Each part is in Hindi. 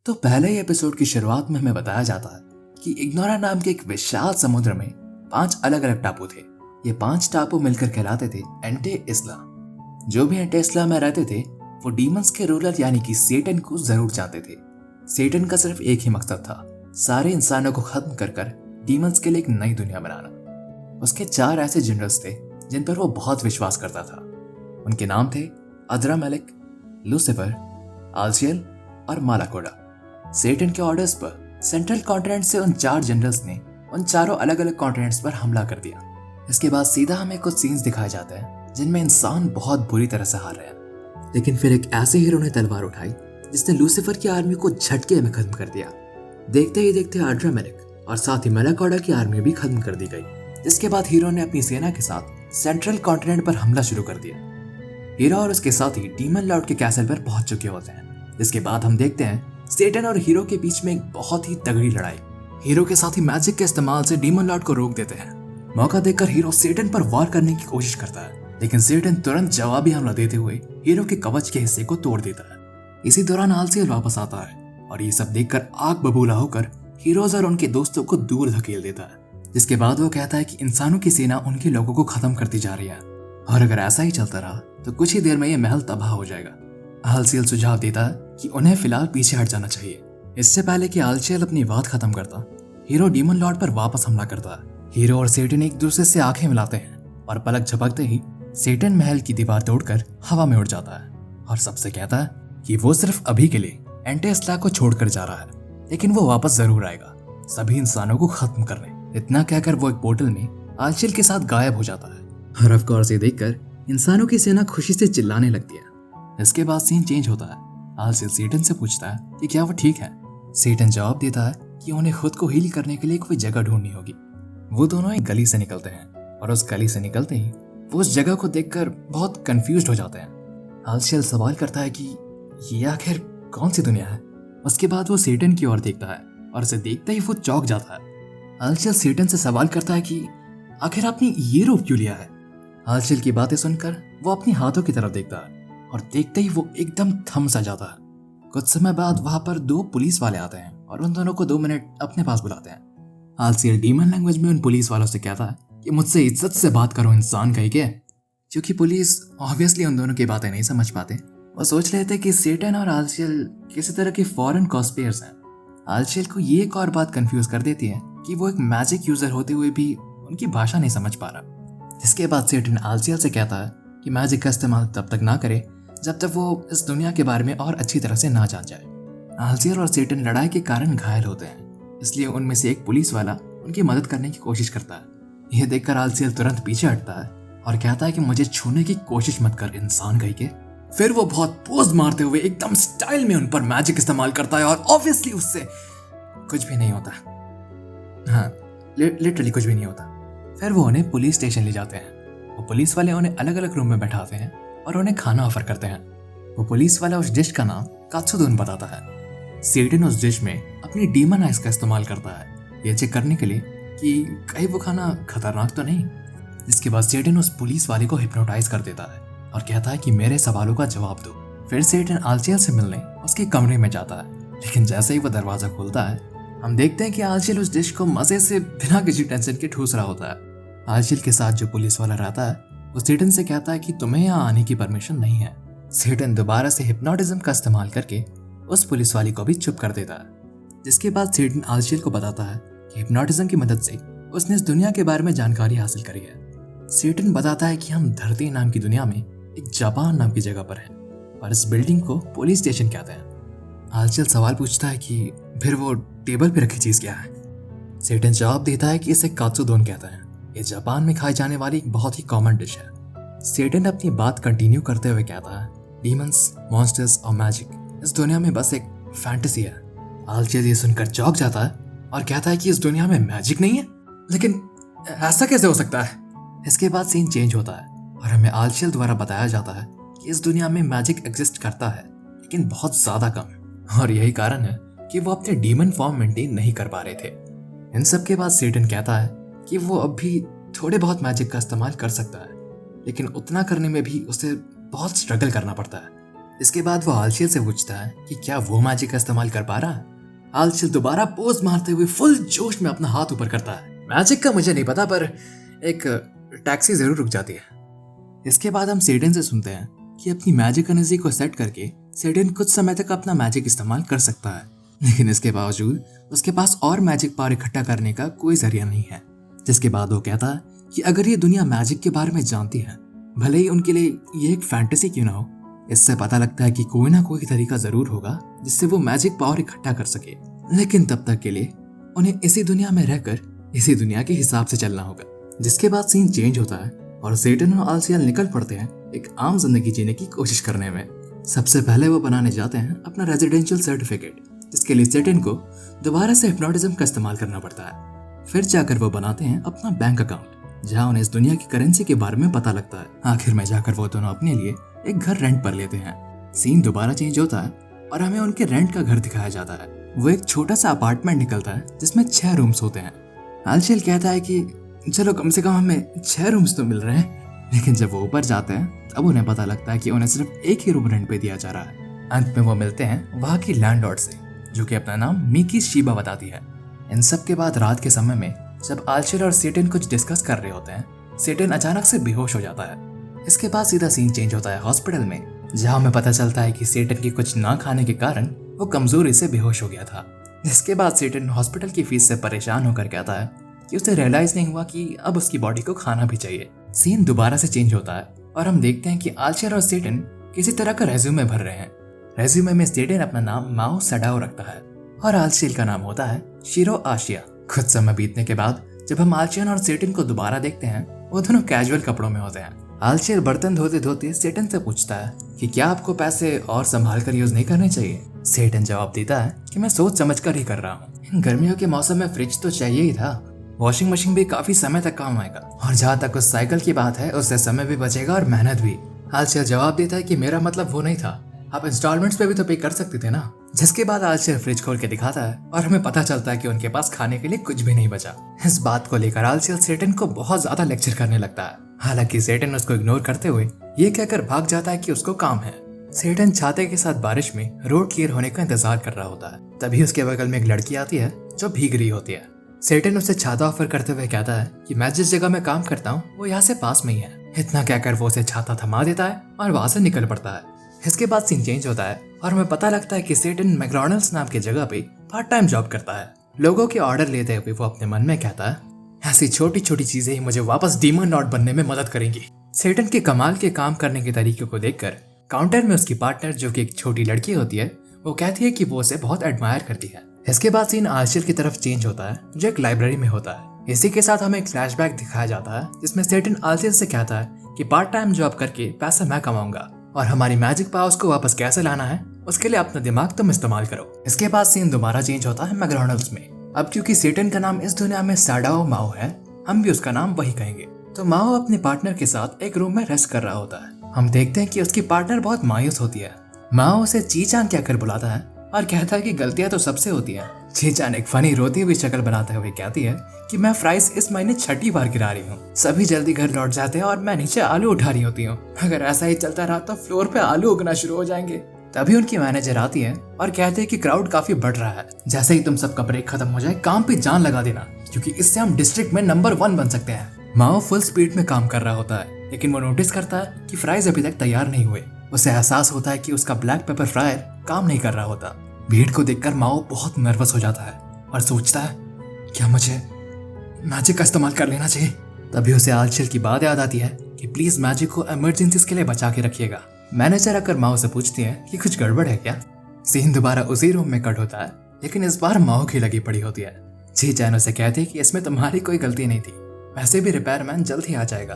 तो पहले ही एपिसोड की शुरुआत में हमें बताया जाता है कि इग्नोरा नाम के एक विशाल समुद्र में 5 अलग अलग टापू थे। ये 5 टापू मिलकर कहलाते थे एंटे इस्ला। जो भी एंटे इस्ला में रहते थे वो डीमंस के रूलर यानी कि सेटन को जरूर जानते थे। सेटन का सिर्फ एक ही मकसद था, सारे इंसानों को खत्म कर डीमंस के लिए एक नई दुनिया बनाना। उसके 4 ऐसे जनरल्स थे जिन पर वो बहुत विश्वास करता था। उनके नाम थे अद्रामेलेक, लूसिफर, आल्सियल और मालाकोडा। सेटन के ऑर्डर्स पर सेंट्रल कॉन्टिनेंट से उन 4 जनरल्स ने उन चारों अलग अलग कॉन्टिनेंट्स पर हमला कर दिया। इसके बाद सीधा हमें कुछ सीन्स दिखाए जाते हैं जिनमें इंसान बहुत बुरी तरह से हार रहे हैं। लेकिन फिर एक ऐसे हीरो ने तलवार उठाई जिसने लूसिफर की आर्मी को झटके में खत्म कर दिया। देखते ही देखते अद्रामेलेक और साथ ही मालाकोडा की आर्मी भी खत्म कर दी गई। जिसके बाद हीरो ने अपनी सेना के साथ सेंट्रल कॉन्टिनेंट पर हमला शुरू कर दिया। हीरो और उसके साथी डीमन लॉर्ड के कैसल पर पहुंच चुके होते हैं। जिसके बाद हम देखते हैं सेटन और हीरो के बीच में एक बहुत ही तगड़ी लड़ाई। हीरो के साथी मैजिक के इस्तेमाल से डीमन लॉर्ड को रोक देते हैं। मौका देखकर हीरो सेटन पर वार करने की कोशिश करता है, लेकिन सेटन तुरंत जवाबी हमला देते हुए हीरो के कवच के हिस्से को तोड़ देता है। इसी दौरान आल्सियल वापस आता है और ये सब देखकर आग बबूला होकर हीरोज और उनके दोस्तों को दूर धकेल देता है। जिसके बाद वो कहता है कि इंसानों की सेना उनके लोगों को खत्म करती जा रही है और अगर ऐसा ही चलता रहा तो कुछ ही देर में ये महल तबाह हो जाएगा। आल्सियल सुझाव देता है कि उन्हें फिलहाल पीछे हट जाना चाहिए। इससे पहले कि आल्सियल अपनी बात खत्म करता, हीरो डीमन लॉर्ड पर वापस हमला करता है। हीरो और सेटन एक दूसरे से आंखें मिलाते हैं और पलक झपकते ही सेटन महल की दीवार तोड़कर हवा में उड़ जाता है और सबसे कहता है कि वो सिर्फ अभी के लिए एंटे इस्ला को छोड़कर जा रहा है, लेकिन वो वापस जरूर आएगा सभी इंसानों को खत्म करने। इतना कहकर वो एक पोर्टल में आल्सियल के साथ गायब हो जाता है। और ऑफ कोर्स ये देखकर इंसानों की सेना खुशी से चिल्लाने लगती है। इसके बाद सीन चेंज होता है। आल्सियल सेटन से पूछता है कि क्या वो ठीक है। सेटन जवाब देता है कि उन्हें खुद को हील करने के लिए कोई जगह ढूंढनी होगी। वो दोनों एक गली से निकलते हैं और उस गली से निकलते ही वो उस जगह को देखकर बहुत कंफ्यूज हो जाते हैं। आल्सियल सवाल करता है कि ये आखिर कौन सी दुनिया है। उसके बाद वो सेटन की ओर देखता है और उसे देखते ही वो चौंक जाता है। आल्सियल सेटन से सवाल करता है कि आखिर आपने ये रूप क्यों लिया है। आल्सियल की बातें सुनकर वो अपने हाथों की तरफ देखता है और देखते ही वो एकदम थम सा जाता है। कुछ समय बाद वहां पर 2 पुलिस वाले आते हैं और उन दोनों को 2 मिनट अपने पास बुलाते हैं। आल्सियल डीमन लैंग्वेज में उन पुलिस वालों से कहता है कि मुझसे इज्जत से बात करो इंसान कहीं के। क्योंकि पुलिस ऑब्वियसली उन दोनों की बातें नहीं समझ पाते, वो सोच लेते कि सेटन और आल्सियल किसी तरह के फॉरेन कॉस्पेयर्स हैं। आल्सियल को ये एक और बात कंफ्यूज कर देती है कि वो एक मैजिक यूजर होते हुए भी उनकी भाषा नहीं समझ पा रहा। जिसके बाद सेटन आल्सियल से कहता है कि मैजिक का इस्तेमाल तब तक ना करे जब तक वो इस दुनिया के बारे में और अच्छी तरह से ना जान जाए। आल्सियल और सेटन लड़ाई के कारण घायल होते हैं, इसलिए उनमें से एक पुलिस वाला उनकी मदद करने की कोशिश करता है। यह देखकर आल्सियल तुरंत पीछे हटता है और कहता है कि मुझे छूने की कोशिश मत कर इंसान कहीं के। फिर वो बहुत पोज मारते हुए एकदम स्टाइल में उन पर मैजिक इस्तेमाल करता है और ऑब्वियसली उससे कुछ भी नहीं होता। हाँ, लिटरली कुछ भी नहीं होता। फिर वो उन्हें पुलिस स्टेशन ले जाते हैं। वो पुलिस वाले उन्हें अलग अलग रूम में बैठाते हैं और उन्हें खाना ऑफर करते हैं। वो पुलिस वाला उस डिश का नाम कात्सुदोन बताता है। सेटन उस डिश में अपनी डीमन आइस का इस्तेमाल करता है, ये चेक करने के लिए कि कहीं वो खाना खतरनाक तो नहीं। जिसके बाद सेटन उस पुलिस वाले को हिप्नोटाइज कर देता है और कहता है कि मेरे सवालों का जवाब दो। फिर सेटन आल्सियल से मिलने उसके कमरे में जाता है, लेकिन जैसे ही वो दरवाजा खोलता है हम देखते हैं कि आल्सियल उस डिश को मजे से बिना किसी टेंशन के ठूस रहा होता है। आल्सियल के साथ जो पुलिस वाला रहता है वो सेटन से कहता है कि तुम्हें यहाँ आने की परमिशन नहीं है। सेटन दोबारा से हिप्नोटिज्म का इस्तेमाल करके उस पुलिस वाली को भी चुप कर देता है। जिसके बाद सेटन आल्सियल को बताता है कि हिप्नोटिज्म की मदद से उसने इस दुनिया के बारे में जानकारी हासिल करी है। सेटन बताता है कि हम धरती नाम की दुनिया में एक जापान नाम की जगह पर हैं और इस बिल्डिंग को पुलिस स्टेशन कहते हैं। आल्सियल सवाल पूछता है कि फिर वो टेबल पे रखी चीज क्या है। सेटन जवाब देता है कि इसे कात्सुदोन कहते हैं। ये जापान में खाई जाने वाली एक बहुत ही कॉमन डिश है। सेटन अपनी बात कंटिन्यू करते हुए कहता है डीमंस, मॉन्स्टर्स और मैजिक इस दुनिया में बस एक फैंटेसी है। आल्सियल ये सुनकर चौंक जाता है और कहता है कि इस दुनिया में मैजिक नहीं है, लेकिन ऐसा कैसे हो सकता है। इसके बाद सीन चेंज होता है और हमें आल्सियल द्वारा बताया जाता है कि इस दुनिया में मैजिक एग्जिस्ट करता है, लेकिन बहुत ज्यादा कम, और यही कारण है कि वो अपने डीमन फॉर्म मेंटेन नहीं कर पा रहे थे। इन सब के बाद सेटन कहता है कि वो अब भी थोड़े बहुत मैजिक का इस्तेमाल कर सकता है, लेकिन उतना करने में भी उसे बहुत स्ट्रगल करना पड़ता है। इसके बाद वो आलशियल से पूछता है कि क्या वो मैजिक का इस्तेमाल कर पा रहा है। आलशियल दोबारा पोज मारते हुए फुल जोश में अपना हाथ ऊपर करता है। मैजिक का मुझे नहीं पता, पर एक टैक्सी जरूर रुक जाती है। इसके बाद हम सेडन से सुनते हैं कि अपनी मैजिक एनर्जी को सेट करके सेडन कुछ समय तक अपना मैजिक इस्तेमाल कर सकता है, लेकिन इसके बावजूद उसके पास और मैजिक पावर इकट्ठा करने का कोई जरिया नहीं है। जिसके बाद वो कहता है कि अगर ये दुनिया मैजिक के बारे में जानती है, भले ही उनके लिए ये एक फैंटेसी क्यों ना हो, इससे पता लगता है कि कोई ना कोई तरीका जरूर होगा जिससे वो मैजिक पावर इकट्ठा कर सके। लेकिन तब तक के लिए उन्हें इसी दुनिया में रहकर इसी दुनिया के हिसाब से चलना होगा। जिसके बाद सीन चेंज होता है और सेटन और आलसियल निकल पड़ते हैं एक आम जिंदगी जीने की कोशिश करने में। सबसे पहले वो बनाने जाते हैं अपना रेजिडेंशियल सर्टिफिकेट, जिसके लिए सेटन को दोबारा से हिप्नोटिज्म का इस्तेमाल करना पड़ता है। फिर जाकर वो बनाते हैं अपना बैंक अकाउंट, जहां उन्हें इस दुनिया की करेंसी के बारे में पता लगता है। आखिर में जाकर वो दोनों अपने लिए एक घर रेंट पर लेते हैं। सीन दोबारा चेंज होता है और हमें उनके रेंट का घर दिखाया जाता है। वो एक छोटा सा अपार्टमेंट निकलता है जिसमें 6 रूम्स होते हैं। आलशियल कहता है कि चलो कम से कम हमें 6 रूम्स तो मिल रहे हैं, लेकिन जब वो ऊपर जाते हैं तब उन्हें पता लगता है कि उन्हें सिर्फ एक ही रूम रेंट पे दिया जा रहा है। अंत में वो मिलते हैं वहाँ की लैंडलॉर्ड से, जो कि अपना नाम मिकी शीबा बताती है। इन सब के बाद रात के समय में जब आलशियल और सेटन कुछ डिस्कस कर रहे होते हैं, सेटन अचानक से बेहोश हो जाता है। इसके बाद सीधा सीन चेंज होता है हॉस्पिटल में, जहाँ हमें पता चलता है कि सेटन की कुछ ना खाने के कारण वो कमजोरी से बेहोश हो गया था। इसके बाद सेटन हॉस्पिटल की फीस से परेशान होकर कहता है कि उसे रियलाइज नहीं हुआ कि अब उसकी बॉडी को खाना भी चाहिए। सीन दोबारा से चेंज होता है और हम देखते हैं कि आलशियल और सेटन किसी तरह का रेज्यूमे भर रहे हैं। रेज्यूमे में सेटन अपना नाम माओ सडाओ रखता है और आलशियल का नाम होता है शिरो आशिया। कुछ समय बीतने के बाद जब हम आलशियल और सेटन को दोबारा देखते हैं, वो दोनों कैजुअल कपड़ों में होते हैं। आलशियल बर्तन धोते धोते सेटन से पूछता है कि क्या आपको पैसे और संभाल कर यूज नहीं करने चाहिए। सेटन जवाब देता है कि मैं सोच समझ कर ही कर रहा हूँ। गर्मियों के मौसम में फ्रिज तो चाहिए ही था, वॉशिंग मशीन भी काफी समय तक काम आएगा, और जहाँ तक उस साइकिल की बात है उससे समय भी बचेगा और मेहनत भी। आलशियल जवाब देता है कि मेरा मतलब वो नहीं था, आप इंस्टॉलमेंट्स पे भी तो पे कर सकते थे ना। जिसके बाद आलशियल फ्रिज खोल के दिखाता है और हमें पता चलता है कि उनके पास खाने के लिए कुछ भी नहीं बचा। इस बात को लेकर आलशियल सेटन को बहुत ज्यादा लेक्चर करने लगता है। हालांकि सेटन उसको इग्नोर करते हुए ये कहकर भाग जाता है कि उसको काम है। सेटन छाते के साथ बारिश में रोड क्लियर होने का इंतजार कर रहा होता है। तभी उसके बगल में एक लड़की आती है जो भीग रही होती है। सेटन उसे छाता ऑफर करते हुए कहता है कि मैं जिस जगह में काम करता हूँ वो यहाँ से पास में ही है। इतना कहकर वो उसे छाता थमा देता है और वहां से निकल पड़ता है। इसके बाद सीन चेंज होता है और हमें पता लगता है कि सेटन मैकडॉनल्ड्स नाम की जगह पे पार्ट टाइम जॉब करता है। लोगों के ऑर्डर लेते हुए वो अपने मन में कहता है ऐसी छोटी छोटी चीजें ही मुझे वापस डीमन लॉर्ड बनने में मदद करेंगी। सेटन के कमाल के काम करने के तरीके को देखकर काउंटर में उसकी पार्टनर, जो कि एक छोटी लड़की होती है, वो कहती है कि वो उसे बहुत एडमायर करती है। इसके बाद सीन आलशियल की तरफ चेंज होता है जो एक लाइब्रेरी में होता है। इसी के साथ हमें एक फ्लैशबैक दिखाया जाता है जिसमें सेटन आलशियल से कहता है कि पार्ट टाइम जॉब करके पैसा मैं कमाऊंगा और हमारी मैजिक पावर्स को वापस कैसे लाना है उसके लिए अपना दिमाग तुम इस्तेमाल करो। इसके बाद सीन दोबारा चेंज होता है मैकडॉनल्ड्स में। अब क्योंकि सेटन का नाम इस दुनिया में सडाओ माओ है, हम भी उसका नाम वही कहेंगे। तो माओ अपने पार्टनर के साथ एक रूम में रेस्ट कर रहा होता है। हम देखते हैं कि उसकी पार्टनर बहुत मायूस होती है। माओ उसे चीचान कहकर बुलाता है और कहता है कि गलतियां तो सबसे होती हैं। चीचान एक फनी रोती हुई शक्ल बनाते हुए कहती है कि मैं फ्राइज इस महीने 6ठी बार गिरा रही हूँ। सभी जल्दी घर लौट जाते हैं और मैं नीचे आलू उठा रही होती हूँ। अगर ऐसा ही चलता रहा तो फ्लोर पे आलू उगना शुरू हो जाएंगे। तभी उनकी मैनेजर आती है और कहते हैं कि क्राउड काफी बढ़ रहा है, जैसे ही तुम सबका ब्रेक खत्म हो जाए काम पे जान लगा देना, क्योंकि इससे हम डिस्ट्रिक्ट में नंबर 1 बन सकते हैं। माओ फुल स्पीड में काम कर रहा होता है, लेकिन वो नोटिस करता है कि फ्राइज अभी तक तैयार नहीं हुए। उसे एहसास होता है कि उसका ब्लैक पेपर फ्रायर काम नहीं कर रहा होता। भीड़ को देखकर माओ बहुत नर्वस हो जाता है और सोचता है क्या मुझे मैजिक का इस्तेमाल कर लेना चाहिए। तभी उसे आलशियल की बात याद आती है कि प्लीज मैजिक को इमरजेंसीज के लिए बचा के रखिएगा। मैनेजर आकर माओ से पूछती है कि कुछ गड़बड़ है क्या। सीन दोबारा उसी रूम में कट होता है, लेकिन इस बार माओ की लगी पड़ी होती है। चीचान उसे कहती है कि इसमें तुम्हारी कोई गलती नहीं थी, वैसे भी रिपेयरमैन जल्द ही आ जाएगा।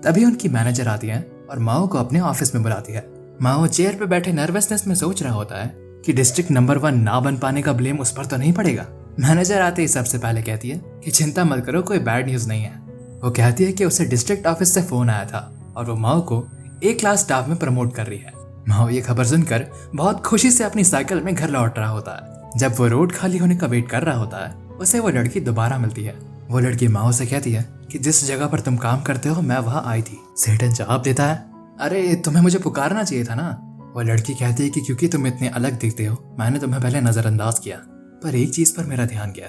तभी उनकी मैनेजर आती है और माओ को अपने ऑफिस में बुलाती है। माओ चेयर पे बैठे नर्वसनेस में सोच रहा होता है कि डिस्ट्रिक्ट नंबर 1 ना बन पाने का ब्लेम उस पर तो नहीं पड़ेगा। मैनेजर आते ही सबसे पहले कहती है कि चिंता मत करो, कोई बैड न्यूज नहीं है। वो कहती है कि उसे डिस्ट्रिक्ट ऑफिस से फोन आया था और वो माओ को A क्लास स्टाफ में प्रमोट कर रही है। माओ ये खबर सुनकर बहुत खुशी से अपनी साइकिल में घर लौट रहा होता है। जब वो रोड खाली होने का वेट कर रहा होता है, उसे वो लड़की दोबारा मिलती है। वो लड़की माओ से कहती है कि जिस जगह पर तुम काम करते हो मैं वहां आई थी। सेटन जवाब देता है अरे तुम्हें मुझे पुकारना चाहिए था ना, वो लड़की कहती है कि क्योंकि तुम इतने अलग दिखते हो मैंने तुम्हें पहले नजरअंदाज किया, पर एक चीज पर मेरा ध्यान गया,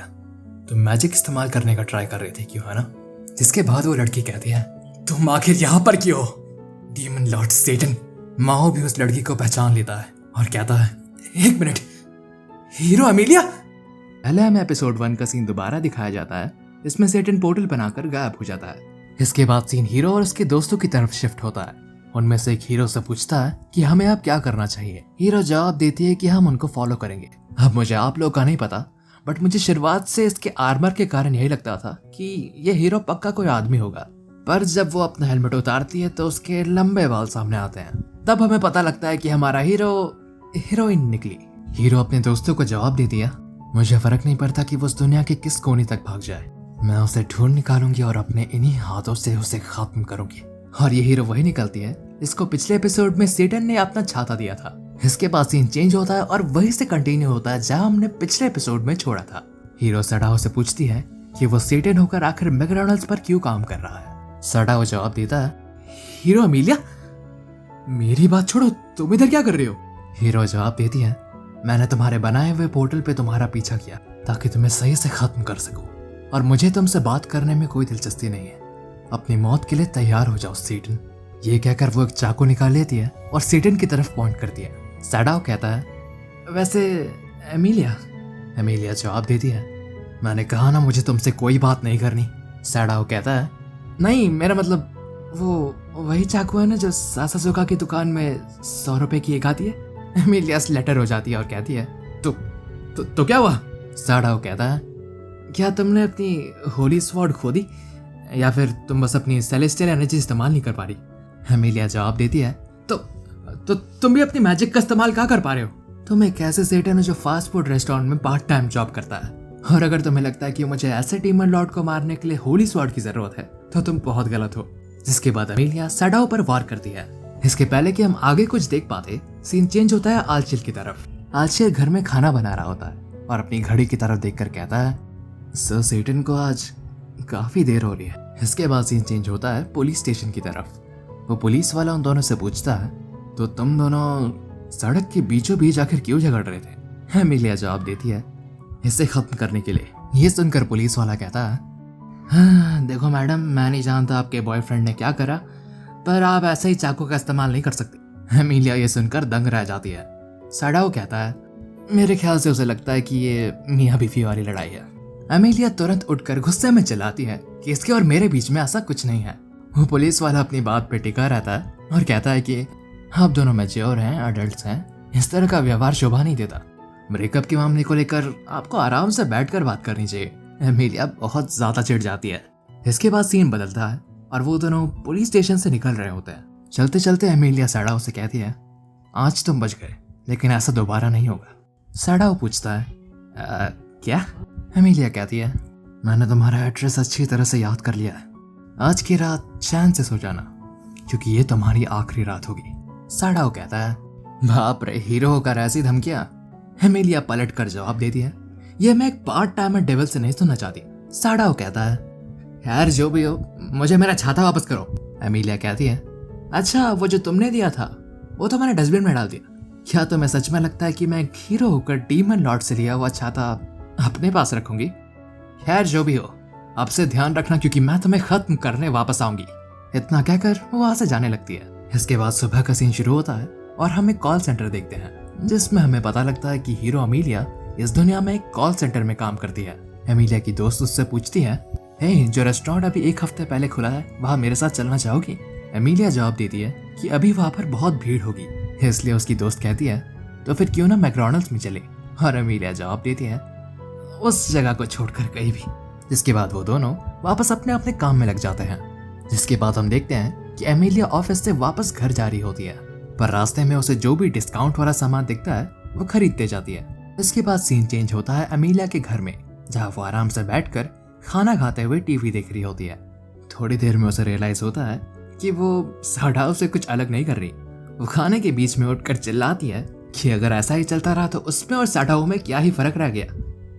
तुम मैजिक इस्तेमाल करने का ट्राई कर रहे थे, क्यों है ना? जिसके बाद वो लड़की कहती है तुम आखिर यहाँ पर क्यों? डीमन लॉर्ड सेटन। माओ भी उस लड़की को पहचान लेता है और कहता है एक मिनट, हीरो अमीलिया। पहले हमें एपिसोड 1 का सीन दोबारा दिखाया जाता है। इसमें सेटन पोर्टल बनाकर गायब हो जाता है। इसके बाद सीन हीरो और उसके दोस्तों की तरफ शिफ्ट होता है। उनमें से एक हीरो से पूछता है कि हमें अब क्या करना चाहिए। हीरो जवाब देती है कि हम उनको फॉलो करेंगे। अब मुझे आप लोग का नहीं पता, बट मुझे शुरुआत से इसके आर्मर के कारण यही लगता था कि ये हीरो पक्का कोई आदमी होगा, पर जब वो अपना हेलमेट उतारती है तो उसके लंबे बाल सामने आते हैं। तब हमें पता लगता है कि हमारा हीरोइन निकली। हीरो अपने दोस्तों को जवाब दे दिया, मुझे फर्क नहीं पड़ता कि वो उस दुनिया के किस कोने तक भाग जाए, मैं उसे ढूंढ निकालूंगी और अपने इन्हीं हाथों से उसे खत्म करूंगी। और ये हीरो वही निकलती है इसको पिछले एपिसोड में सेटन ने अपना छाता दिया था। इसके बाद सीन चेंज होता है और वहीं से कंटिन्यू होता है जहां हमने पिछले एपिसोड में छोड़ा था। हीरो सडाओ से पूछती है कि वो सेटन होकर आखिर मैकडॉनल्ड्स पर क्यों काम कर रहा है। सडाओ जवाब देता है हीरो अमीलिया, मेरी बात छोड़ो, तुम इधर क्या कर रहे हो? हीरो जवाब देती है मैंने तुम्हारे बनाए हुए पोर्टल पे तुम्हारा पीछा किया ताकि तुम्हें सही से खत्म कर सकूं, और मुझे तुमसे बात करने में कोई दिलचस्पी नहीं है। अपनी मौत के लिए तैयार हो जाओ सेटन। ये कहकर वो एक चाकू निकाल लेती है और सेटन की तरफ पॉइंट करती है। सडाओ कहता है वैसे एमिलिया जवाब देती है मैंने कहा ना मुझे तुमसे कोई बात नहीं करनी। सडाओ कहता है नहीं, मेरा मतलब वो वही चाकू है ना जो सासाजुका की दुकान में 100 रुपए की एक आती है। एमिलिया लेटर हो जाती है और कहती है तो क्या हुआ? सडाओ कहता है क्या तुमने अपनी होली स्वॉर्ड खो दी, या फिर तुम बस अपनी सेलेस्टियल एनर्जी इस्तेमाल नहीं कर पा रही? एमिलिया जवाब देती है तो तुम भी अपनी मैजिक का इस्तेमाल क्या कर पा रहे हो? तुम एक ऐसे सेटन हो जो फास्ट फूड रेस्टोरेंट में पार्ट टाइम जॉब करता है, और अगर तुम्हें लगता है कि मुझे ऐसे डीमन लॉर्ड को मारने के लिए होली स्वॉर्ड की जरूरत है तो तुम बहुत गलत हो। जिसके बाद एमिलिया सडाओ पर वार करती है। इसके पहले कि हम आगे कुछ देख पाते, सीन चेंज होता है आलचिल की तरफ। आलचिल घर में खाना बना रहा होता है और अपनी घड़ी की तरफ देखकर कहता है सर सेटन को आज काफी देर हो रही है। इसके बाद सीन चेंज होता है पुलिस स्टेशन की तरफ। वो पुलिस वाला उन दोनों से पूछता है तो तुम दोनों सड़क के बीचों बीच आखिर क्यों झगड़ रहे थे? एमिलिया जवाब देती है इसे खत्म करने के लिए। ये सुनकर पुलिस वाला कहता है हाँ, देखो मैडम, मैं नहीं जानता आपके बॉयफ्रेंड ने क्या करा, पर आप ऐसे ही चाकू का इस्तेमाल नहीं कर सकते। एमिलिया ये सुनकर दंग रह जाती है। सडाओ कहता है मेरे ख्याल से उसे लगता है कि ये मियाँ बीवी वाली लड़ाई है। एमिलिया तुरंत उठकर गुस्से में चिल्लाती है कि इसके और मेरे बीच में ऐसा कुछ नहीं है। वो पुलिस वाला अपनी बात पे टिका रहता है और कहता है कि आप दोनों मैच्योर हैं, अडल्ट्स हैं, इस तरह का व्यवहार शोभा नहीं देता। ब्रेकअप के मामले को लेकर आपको आराम से बैठकर बात करनी चाहिए। एमिलिया बहुत ज्यादा चिढ़ जाती है। इसके बाद सीन बदलता है और वो दोनों पुलिस स्टेशन से निकल रहे होते हैं। चलते चलते एमिलिया सडाओ से कहती है आज तुम बच गए, लेकिन ऐसा दोबारा नहीं होगा। सडाओ पूछता है क्या? एमिलिया कहती है मैंने तुम्हारा एड्रेस अच्छी तरह से याद कर लिया है। आज की रात चैन से सो जाना, क्योंकि ये तुम्हारी आखिरी रात होगी। सडाओ कहता है बाप रे, हीरो होकर ऐसी धमकियां? एमिलिया पलट कर जवाब देती है ये मैं एक पार्ट टाइमर डेविल से नहीं सुनना चाहती। सडाओ कहता है यार जो भी हो, मुझे मेरा छाता वापस करो। एमिलिया कहती है अच्छा, वो जो तुमने दिया था वो तो मैंने डस्टबिन में डाल दिया। क्या तुम्हें सच में लगता है कि मैं एक हीरो होकर डीमन लॉर्ड से लिया हुआ छाता अपने पास रखूंगी? खैर जो भी हो, अब से ध्यान रखना क्योंकि मैं तुम्हें खत्म करने वापस आऊंगी। इतना कहकर वो वहां से जाने लगती है। इसके बाद सुबह का सीन शुरू होता है और हम एक कॉल सेंटर देखते हैं जिसमें हमें पता लगता है कि हीरो अमीलिया इस दुनिया में एक कॉल सेंटर में काम करती है। एमिलिया की दोस्त उससे पूछती है हे, जो रेस्टोरेंट अभी 1 हफ्ते पहले खुला है वहाँ मेरे साथ चलना चाहोगी? एमिलिया जवाब देती है कि अभी वहाँ पर बहुत भीड़ होगी, इसलिए उसकी दोस्त कहती है तो फिर क्यों ना मैकडॉनल्ड्स में चले। और एमिलिया जवाब देती है उस जगह को छोड़कर कहीं भी। जिसके बाद वो दोनों वापस अपने अपने काम में लग जाते हैं। जिसके बाद हम देखते हैं कि एमिलिया ऑफिस से वापस घर जा रही होती है, पर रास्ते में उसे जो भी डिस्काउंट वाला सामान दिखता है वो खरीदते जाती है। इसके बाद सीन चेंज होता है एमिलिया के घर में, जहाँ वो आराम से बैठकर खाना खाते हुए टीवी देख रही होती है। थोड़ी देर में उसे रियलाइज होता है कि वो सडाओ से कुछ अलग नहीं कर रही। वो खाने के बीच में उठकर चिल्लाती है कि अगर ऐसा ही चलता रहा तो उसमें और सडाओ में क्या ही फर्क रह गया।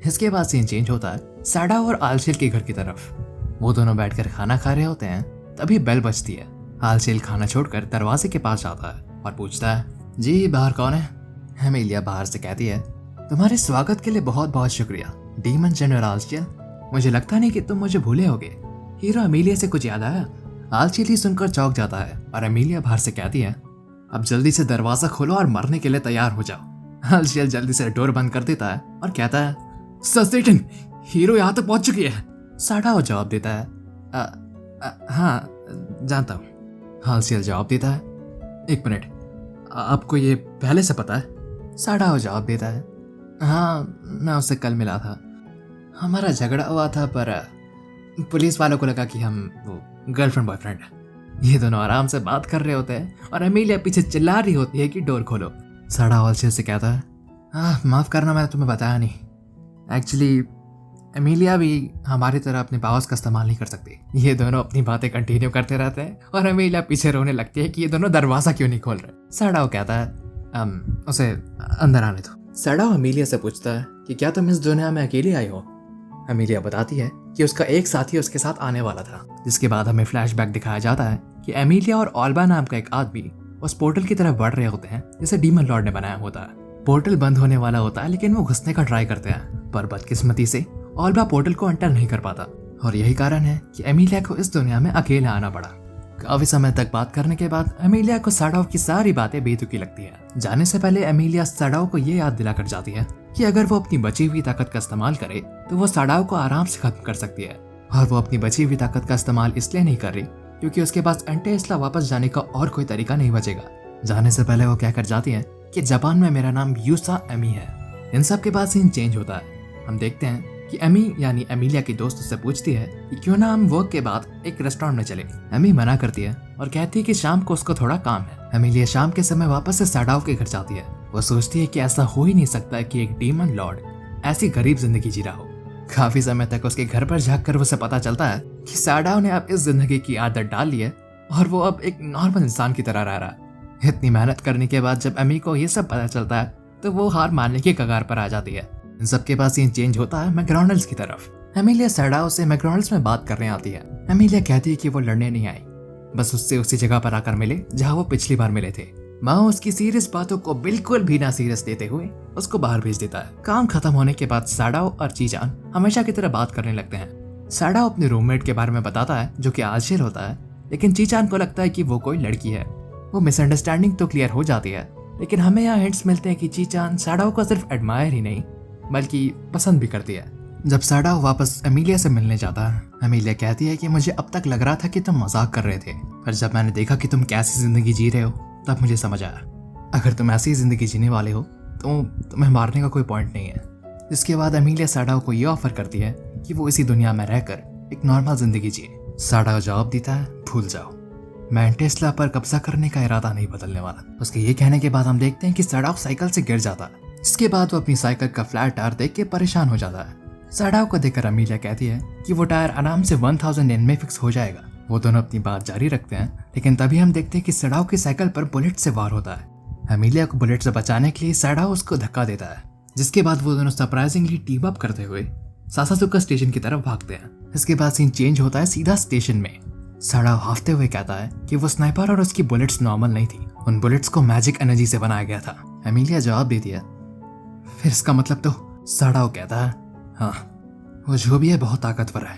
इसके बाद सीन चेंज होता है सडाओ और आलचेल के घर की तरफ। वो दोनों बैठकर खाना खा रहे होते हैं, तभी बेल बजती है। आलचेल खाना छोड़कर दरवाजे के पास आता है और पूछता है जी बाहर कौन है? एमिलिया बाहर से कहती है, तुम्हारे स्वागत के लिए बहुत बहुत शुक्रिया डीमन जनरल आल्शियल। मुझे लगता नहीं कि तुम मुझे भूले होगे। हीरो एमिलिया से कुछ याद आया? आल्शियल ही सुनकर चौंक जाता है और एमिलिया बाहर से कहती है, अब जल्दी से दरवाजा खोलो और मरने के लिए तैयार हो जाओ। आल्शियल जल्दी से डोर बंद कर देता है और कहता है, ससेटन, हीरो यहाँ तक पहुंच चुकी है। साडाओ जवाब देता है, हाँ जानता हूँ। आल्शियल जवाब देता है, एक मिनट, आपको ये पहले से पता है? साडाओ जवाब देता है, हाँ मैं उससे कल मिला था, हमारा झगड़ा हुआ था पर पुलिस वालों को लगा कि हम वो गर्लफ्रेंड बॉयफ्रेंड है। ये दोनों आराम से बात कर रहे होते हैं और एमिलिया पीछे चिल्ला रही होती है कि डोर खोलो। साडाओ आल्शियल से कहता है, माफ़ करना मैंने तुम्हें बताया नहीं। एक्चुअली एमिलिया भी हमारी तरह अपने पावर्स का इस्तेमाल नहीं कर सकती। ये दोनों अपनी बातें कंटिन्यू करते रहते हैं और एमिलिया पीछे रोने लगती है कि ये दोनों दरवाजा क्यों नहीं खोल रहे। साडाओ कहता है, उसे अंदर आने दो। साडाओ एमिलिया से पूछता है कि क्या तुम इस दुनिया में अकेली आई हो? एमिलिया बताती है कि उसका एक साथी उसके साथ आने वाला था। जिसके बाद हमें फ्लैशबैक दिखाया जाता है कि एमिलिया और ऑल्बा नाम का एक आदमी उस पोर्टल की तरफ बढ़ रहे होते हैं जिसे डीमन लॉर्ड ने बनाया होता है। पोर्टल बंद होने वाला होता है लेकिन वो घुसने का ट्राई करते हैं, पर बदकिस्मती से ऑल्बा पोर्टल को एंटर नहीं कर पाता और यही कारण है कि एमिलिया को इस दुनिया में अकेले आना पड़ा। काफी समय तक बात करने के बाद एमिलिया को साडाओ की सारी बातें बेतुकी लगती है। जाने से पहले एमिलिया साडाओ को ये याद दिलाकर जाती है कि अगर वो अपनी बची हुई ताकत का इस्तेमाल करे तो वो साडाओ को आराम से खत्म कर सकती है, और वो अपनी बची हुई ताकत का इस्तेमाल इसलिए नहीं कर रही क्योंकि उसके पास एंटेस्ला वापस जाने का और कोई तरीका नहीं बचेगा। जाने से पहले वो कहकर जाती है कि जापान में मेरा नाम यूसा एमी है। इन सब के बाद सीन चेंज होता है। हम देखते हैं कि एमी यानी एमिलिया की दोस्त उससे पूछती है कि क्यों ना हम वर्क के बाद एक रेस्टोरेंट में चले। एमी मना करती है और कहती है कि शाम को उसको थोड़ा काम है। एमिलिया शाम के समय वापस से साडाओ के घर जाती है। वो सोचती है कि ऐसा हो ही नहीं सकता कि एक डीमन लॉर्ड ऐसी गरीब जिंदगी जी रहा हो। काफी समय तक उसके घर पर जाकर उसे पता चलता है कि साडाओ ने अब इस जिंदगी की आदत डाल ली है और वो अब एक नॉर्मल इंसान की तरह रह रहा है। इतनी मेहनत करने के बाद जब एमी को ये सब पता चलता है तो वो हार मानने की कगार पर आ जाती है। इन सबके बाद सीन चेंज होता है मैकडॉनल्ड्स की तरफ। एमिलिया साडाओ से मैकडॉनल्ड्स में बात करने आती है। एमिलिया कहती है कि वो लड़ने नहीं आई, बस उससे उसी जगह पर आकर मिले जहाँ वो पिछली बार मिले थे। माओ उसकी सीरियस बातों को बिल्कुल भी ना सीरियस लेते हुए उसको बाहर भेज देता है। काम खत्म होने के बाद साडाओ और चीचान हमेशा की तरह बात करने लगते हैं। साडाओ अपने रूममेट के बारे में बताता है जो कि आल्शियल होता है, लेकिन चीचान को लगता है कि वो कोई लड़की है। वो मिसअंडरस्टैंडिंग तो क्लियर हो जाती है, लेकिन हमें यहाँ हिंट्स मिलते हैं कि चीचान साडाओ को सिर्फ एडमायर ही नहीं बल्कि पसंद भी करती है। जब साडाओ वापस एमिलिया से मिलने जाता है, एमिलिया कहती है कि मुझे अब तक लग रहा था कि तुम मजाक कर रहे थे, पर जब मैंने देखा कि तुम कैसी जिंदगी जी रहे हो तब मुझे समझ आया, अगर तुम ऐसी जिंदगी जीने वाले हो तो तुम्हें मारने का कोई पॉइंट नहीं है। इसके बाद एमिलिया साडाओ को ये ऑफर करती है कि वो इसी दुनिया में रहकर एक नॉर्मल जिंदगी जिए। साडाओ जवाब देता है, भूल जाओ, मैं टेस्ला पर कब्जा करने का इरादा नहीं बदलने वाला। उसके ये कहने के बाद हम देखते हैं कि साडाओ साइकिल से गिर जाता है। इसके बाद वो अपनी साइकिल का फ्लैट टायर देख के परेशान हो जाता है। साडाओ को देखकर एमिलिया कहती है कि वो टायर आराम से 1000 येन में फिक्स हो जाएगा। वो दोनों अपनी बात जारी रखते हैं, लेकिन तभी हम देखते हैं कि साडाओ की साइकिल पर बुलेट से वार होता है। एमिलिया को बुलेट से बचाने के लिए साडाओ उसको धक्का देता है, जिसके बाद वो दोनों सरप्राइजिंगली टीम अप करते हुए सासाजुका स्टेशन की तरफ भागते हैं। इसके बाद सीन चेंज होता है सीधा स्टेशन में। साडाओ हाफते हुए कहता है कि वो स्नाइपर और उसकी बुलेट्स नॉर्मल नहीं थी, उन बुलेट्स को मैजिक एनर्जी से बनाया गया था। एमिलिया जवाब देती है, फिर इसका मतलब तो? साडाओ कहता है, हाँ वो जो भी है बहुत ताकतवर है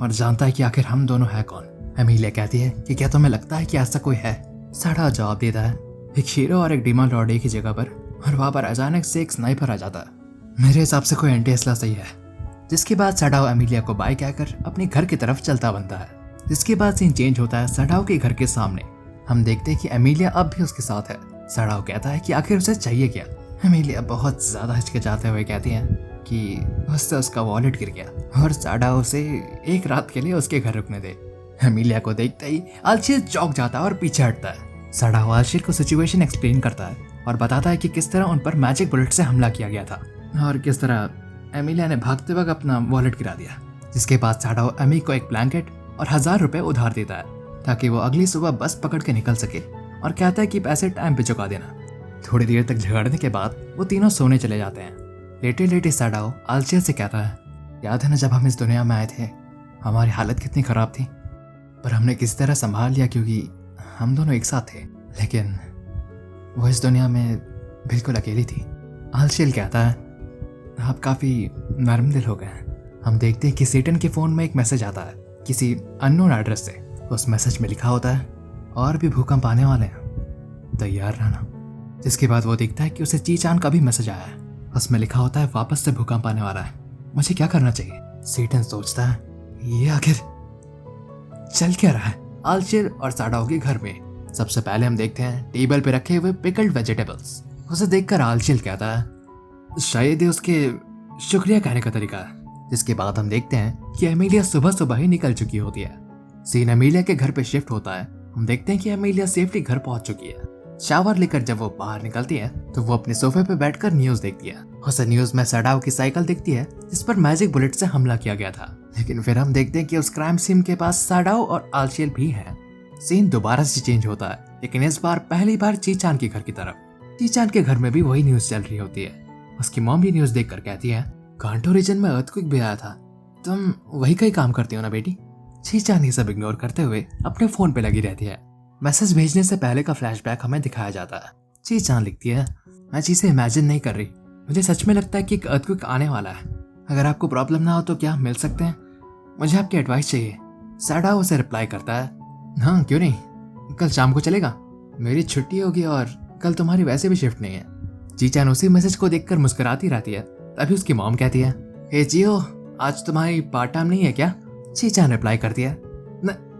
और जानता है कि आखिर हम दोनों है कौन। एमिलिया कहती है कि क्या तुम्हें लगता है कि ऐसा कोई है? साडाओ जवाब देता है, एक हीरो और एक डीमन लॉर्ड एक ही जगह पर, और वहां पर अचानक से एक स्नाइपर आ जाता है। मेरे हिसाब से कोई एंटेस्ला सही है। जिसके बाद साडाओ एमिलिया को बाय कहकर अपने घर की तरफ चलता बनता है। जिसके बाद सीन चेंज होता है साडाओ के घर के सामने। हम देखते हैं कि एमिलिया अब भी उसके साथ है। साडाओ कहता है कि आखिर उसे चाहिए क्या। एमिलिया बहुत ज्यादा हिचकिचाते हुए कहती है कि उससे उसका वॉलेट गिर गया और साडाओ उसे एक रात के लिए उसके घर रुकने दे। एमिलिया को देखते ही आल्शियल चौंक जाता है और पीछे हटता है। साडाओ आल्शियल को सिचुएशन एक्सप्लेन करता है और बताता है कि किस तरह उन पर मैजिक बुलेट से हमला किया गया था और किस तरह एमिलिया ने भागते वक्त अपना वॉलेट गिरा दिया। जिसके बाद साडाओ एमी को एक ब्लैंकेट और 1000 रुपए उधार देता है ताकि वो अगली सुबह बस पकड़ के निकल सके, और कहता है कि पैसे टाइम पे चुका देना। थोड़ी देर तक झगड़ने के बाद वो तीनों सोने चले जाते हैं। लेटे लेटे साडाओ आल्शियल से कहता है, याद है ना जब हम इस दुनिया में आए थे हमारी हालत कितनी खराब थी, पर हमने किस तरह संभाल लिया क्योंकि हम दोनों एक साथ थे। लेकिन वो इस दुनिया में बिल्कुल अकेली थी। आलचेल कहता है, आप काफ़ी नरम दिल हो गए हैं। हम देखते हैं कि सेटन के फ़ोन में एक मैसेज आता है किसी अननोन एड्रेस से। उस मैसेज में लिखा होता है, और भी भूकंप आने वाले हैं, तैयार रहना। जिसके बाद वो देखता है कि उसे चीचान का भी मैसेज आया है। उसमें लिखा होता है, वापस से भूकंप आने वाला है, मुझे क्या करना चाहिए। सेटन सोचता है, ये आखिर चल क्या रहा है। आलचेल और साडाओ के घर में सबसे पहले हम देखते हैं टेबल पे रखे हुए पिकल्ड वेजिटेबल्स। उसे देखकर आलचेल कहता है, शायद ये उसके शुक्रिया कहने का तरीका है। जिसके बाद हम देखते हैं कि एमिलिया सुबह सुबह ही निकल चुकी होती है। सीन एमिलिया के घर पे शिफ्ट होता है। हम देखते हैं कि एमिलिया सेफली घर पहुंच चुकी है। शावर लेकर जब वो बाहर निकलती है तो वो अपने सोफे पे बैठकर न्यूज देखती है। उसे न्यूज में साडाओ की साइकिल दिखती है जिस पर मैजिक बुलेट से हमला किया गया था। लेकिन फिर हम देखते हैं कि उस क्राइम सीन के पास साडाओ और आलचेल भी हैं। सीन दोबारा से चेंज होता है, लेकिन इस बार पहली बार चीचान के घर की तरफ। चीचान के घर में भी वही न्यूज चल रही होती है। उसकी मॉम भी न्यूज देखकर कहती है, कांटो रीजन में अर्थक्वेक भी आया था, तुम वही कहीं काम करती हो ना बेटी। चीचान ये सब इग्नोर करते हुए अपने फोन पे लगी रहती है। मैसेज भेजने से पहले का फ्लैशबैक हमें दिखाया जाता है। चीचान लिखती है, मैं चीजें इमेजिन नहीं कर रही, मुझे सच में लगता है कि एक अर्थक्वेक आने वाला है। अगर आपको प्रॉब्लम ना हो तो क्या मिल सकते हैं, मुझे आपकी एडवाइस चाहिए। साडाओ उसे रिप्लाई करता है, हाँ क्यों नहीं, कल शाम को चलेगा, मेरी छुट्टी होगी और कल तुम्हारी वैसे भी शिफ्ट नहीं है। चीचान उसी मैसेज को देखकर मुस्कुराती रहती है। तभी उसकी मॉम कहती है, हे जियो, आज तुम्हारी पार्ट टाइम नहीं है क्या। चीचान रिप्लाई करती है,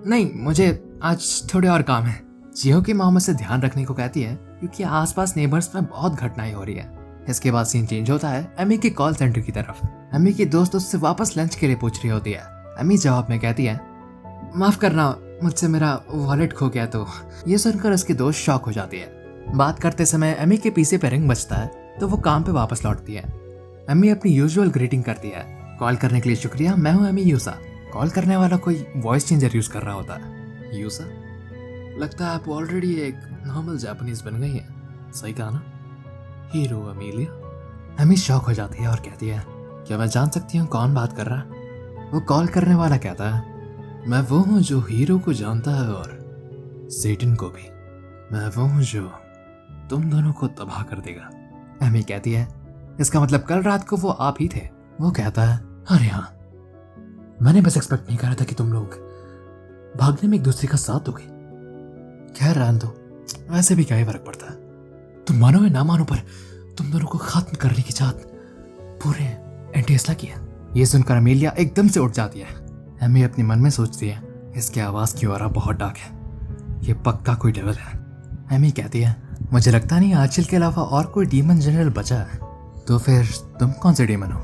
नहीं मुझे आज थोड़े और काम है। जियो की मॉम उसे ध्यान रखने को कहती है क्योंकि आसपास नेबर्स में बहुत घटनाएं हो रही है। इसके बाद सीन चेंज होता है एमी के कॉल सेंटर की तरफ। एमी की दोस्त उससे वापस लंच के लिए पूछ रही होती है। एमी जवाब में कहती है, माफ करना, मुझसे मेरा वॉलेट खो गया। तो ये सुनकर उसकी दोस्त शॉक हो जाती है। बात करते समय एमी के पीछे पे रिंग बजता है तो वो काम पे वापस लौटती है। एमी अपनी यूजुअल ग्रीटिंग करती है, कॉल करने के लिए शुक्रिया, मैं हूँ एमी यूसा। कॉल करने वाला कोई वॉइस चेंजर यूज कर रहा होता है। यूसा, लगता है आप ऑलरेडी एक नॉर्मल जापानीज बन गई है, सही कहा ना। Hero Emilia. एमी शॉक हो जाती है और कहती है, क्या मैं जान सकती हूँ कौन बात कर रहा है। वो कॉल करने वाला कहता है, मैं वो हूँ जो हीरो को जानता है और सेटन को भी। मैं वो हूँ जो तुम दोनों को तबाह कर देगा। एमी कहती है, इसका मतलब कल रात को वो आप ही थे। वो कहता है, अरे हाँ, मैंने बस एक्सपेक्ट नहीं करा था कि तुम लोग भागने में एक दूसरे का साथ दोगे। खैर रहने दो, वैसे भी क्या ही फर्क पड़ता है। तुम मानो या ना मानो पर तुम दोनों को खत्म करने की चाहत पूरे एंटेस्ला की है। ये सुनकर अमेलिया एकदम से उठ जाती है। एमी अपने मन में सोचती है, इसकी आवाज की ऑरा बहुत डार्क है, ये पक्का कोई डेविल है। एमी कहती है, मुझे लगता नहीं आंचल के अलावा और कोई डीमन जनरल बचा है। तो फिर तुम कौन से डीमन हो?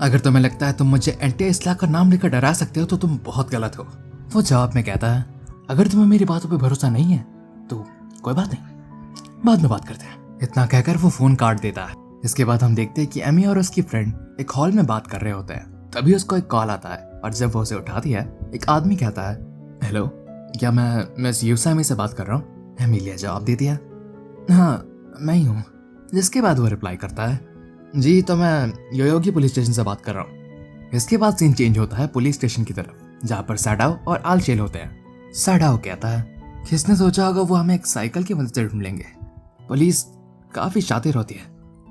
अगर तुम्हें लगता है तुम मुझे एंटेस्ला का नाम लेकर डरा सकते हो तो तुम बहुत गलत हो। वो जवाब में कहता है, अगर तुम्हें मेरी बातों पे भरोसा नहीं है तो कोई बात नहीं, बाद में बात करते हैं। इतना कहकर वो फोन काट देता है। इसके बाद हम देखते हैं कि एमी और उसकी फ्रेंड एक हॉल में बात कर रहे होते हैं। तभी उसको एक कॉल आता है और जब वो उसे उठाती है, एक आदमी कहता है, हेलो, क्या मैं मिस यूसामी से बात कर रहा हूँ? एमिलिया जवाब देती है, हाँ मैं ही हूँ। जिसके बाद वो रिप्लाई करता है, जी तो मैं योयोगी पुलिस स्टेशन से बात कर रहा हूँ। इसके बाद सीन चेंज होता है पुलिस स्टेशन की तरफ, जहाँ पर साडाओ और आलचेल होते हैं। साडाओ कहता है, किसने सोचा होगा वो हमें एक साइकिल की मदद से ढूंढ लेंगे, पुलिस काफी शातिर होती है।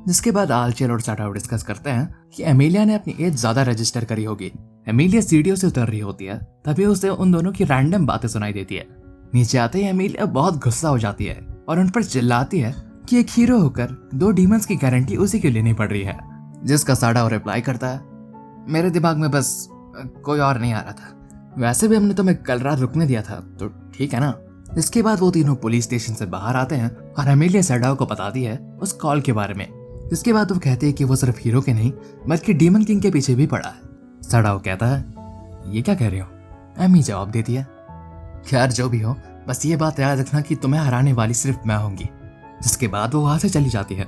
जिसके बाद आलचेल और साडाओ डिस्कस करते हैं कि एमिलिया ने अपनी एज ज्यादा रजिस्टर करी होगी। एमिलिया सीढ़ियों से उतर रही होती है, तभी उसे उन दोनों की रैंडम बातें सुनाई देती है। नीचे आते ही एमिलिया बहुत गुस्सा हो जाती है और उन पर चिल्लाती है कि एक हीरो होकर 2 डीमंस की गारंटी उसी के लेनी पड़ रही है। जिसका साडाओ रिप्लाई करता है, मेरे दिमाग में बस कोई और नहीं आ रहा था, वैसे भी हमने तुम्हें कल रात रुकने दिया था तो ठीक है ना। इसके बाद वो तीनों पुलिस स्टेशन से बाहर आते हैं और एमिलिया साडाओ को बताती है उस कॉल के बारे में। इसके बाद वो कहते हैं कि वो सिर्फ हीरो के नहीं बल्कि डीमन किंग के पीछे भी पड़ा है। साडाओ कहता है, ये क्या कह रहे हो? एमी जवाब देती है, खैर जो भी हो, बस ये बात याद रखना कि तुम्हें हराने वाली सिर्फ मैं होंगी। जिसके बाद वो वहां से चली जाती है।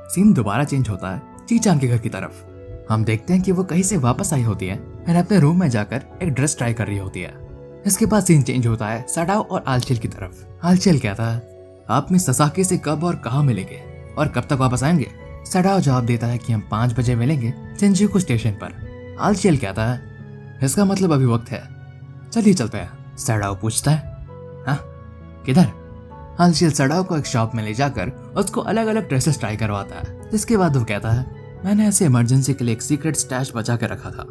सीन दोबारा चेंज होता है चीचान के घर की तरफ। हम देखते हैं कि वो कहीं से वापस आई होती है और अपने रूम में जाकर एक ड्रेस ट्राई कर रही होती है। इसके बाद सीन चेंज होता है साडाओ और आलचेल की तरफ। आलचेल कहता है, आप मिस ससाकी से कब और कहाँ मिलेंगे और कब तक वापस आएंगे? साडाओ जवाब देता है कि हम 5 बजे मिलेंगे शिंजुकू स्टेशन पर। आलचेल कहता है, इसका मतलब अभी वक्त है, चलिए चलते हैं। साडाओ पूछता है, हाँ किधर? आलचेल सड़ाओ को एक शॉप में ले जाकर उसको अलग अलग ड्रेसेस ट्राई करवाता है, जिसके बाद वो कहता है, मैंने ऐसे इमरजेंसी के लिए एक सीक्रेट स्टैश बचा के रखा था,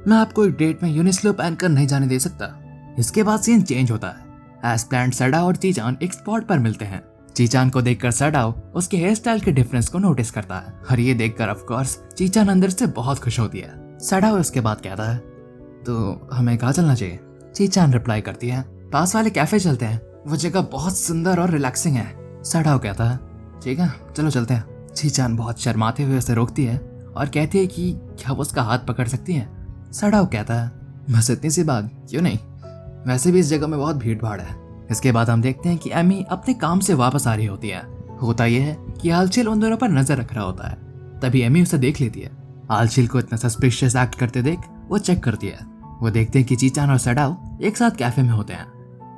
मैं आपको एक डेट में यूनिस्लो पहनकर नहीं जाने दे सकता। इसके बाद सीन चेंज होता है। एज प्लान्ड सड़ाओ और चीचान एक स्पॉट पर मिलते हैं। चीचान को देखकर सड़ाओ उसके हेयर स्टाइल के डिफरेंस को नोटिस करता है और ये देखकर ऑफ कोर्स चीचान अंदर से बहुत खुश होती है। सड़ाओ उसके बाद कहता है, तो हमें कहाँ चलना चाहिए? चीचान रिप्लाई करती है, पास वाले कैफे चलते हैं, वो जगह बहुत सुंदर और रिलैक्सिंग है। सड़ाओ कहता है, ठीक है चलो चलते हैं। चीचान बहुत शर्माते हुए उसे रोकती है और कहती है कि क्या वो उसका हाथ पकड़ सकती है। सड़ाओ कहता है, बस इतनी सी बात, क्यों नहीं, वैसे भी इस जगह में बहुत भीड़ भाड़ है। इसके बाद हम देखते हैं कि एमी अपने काम से वापस आ रही होती है। होता यह है कि आलचेल उन दोनों पर नजर रख रहा होता है। तभी एमी उसे देख लेती है। आलचेल को इतना सस्पिशियस एक्ट करते देख वो चेक करती है। वो देखते हैं कि चीचान और सड़ाओ एक साथ कैफे में होते हैं।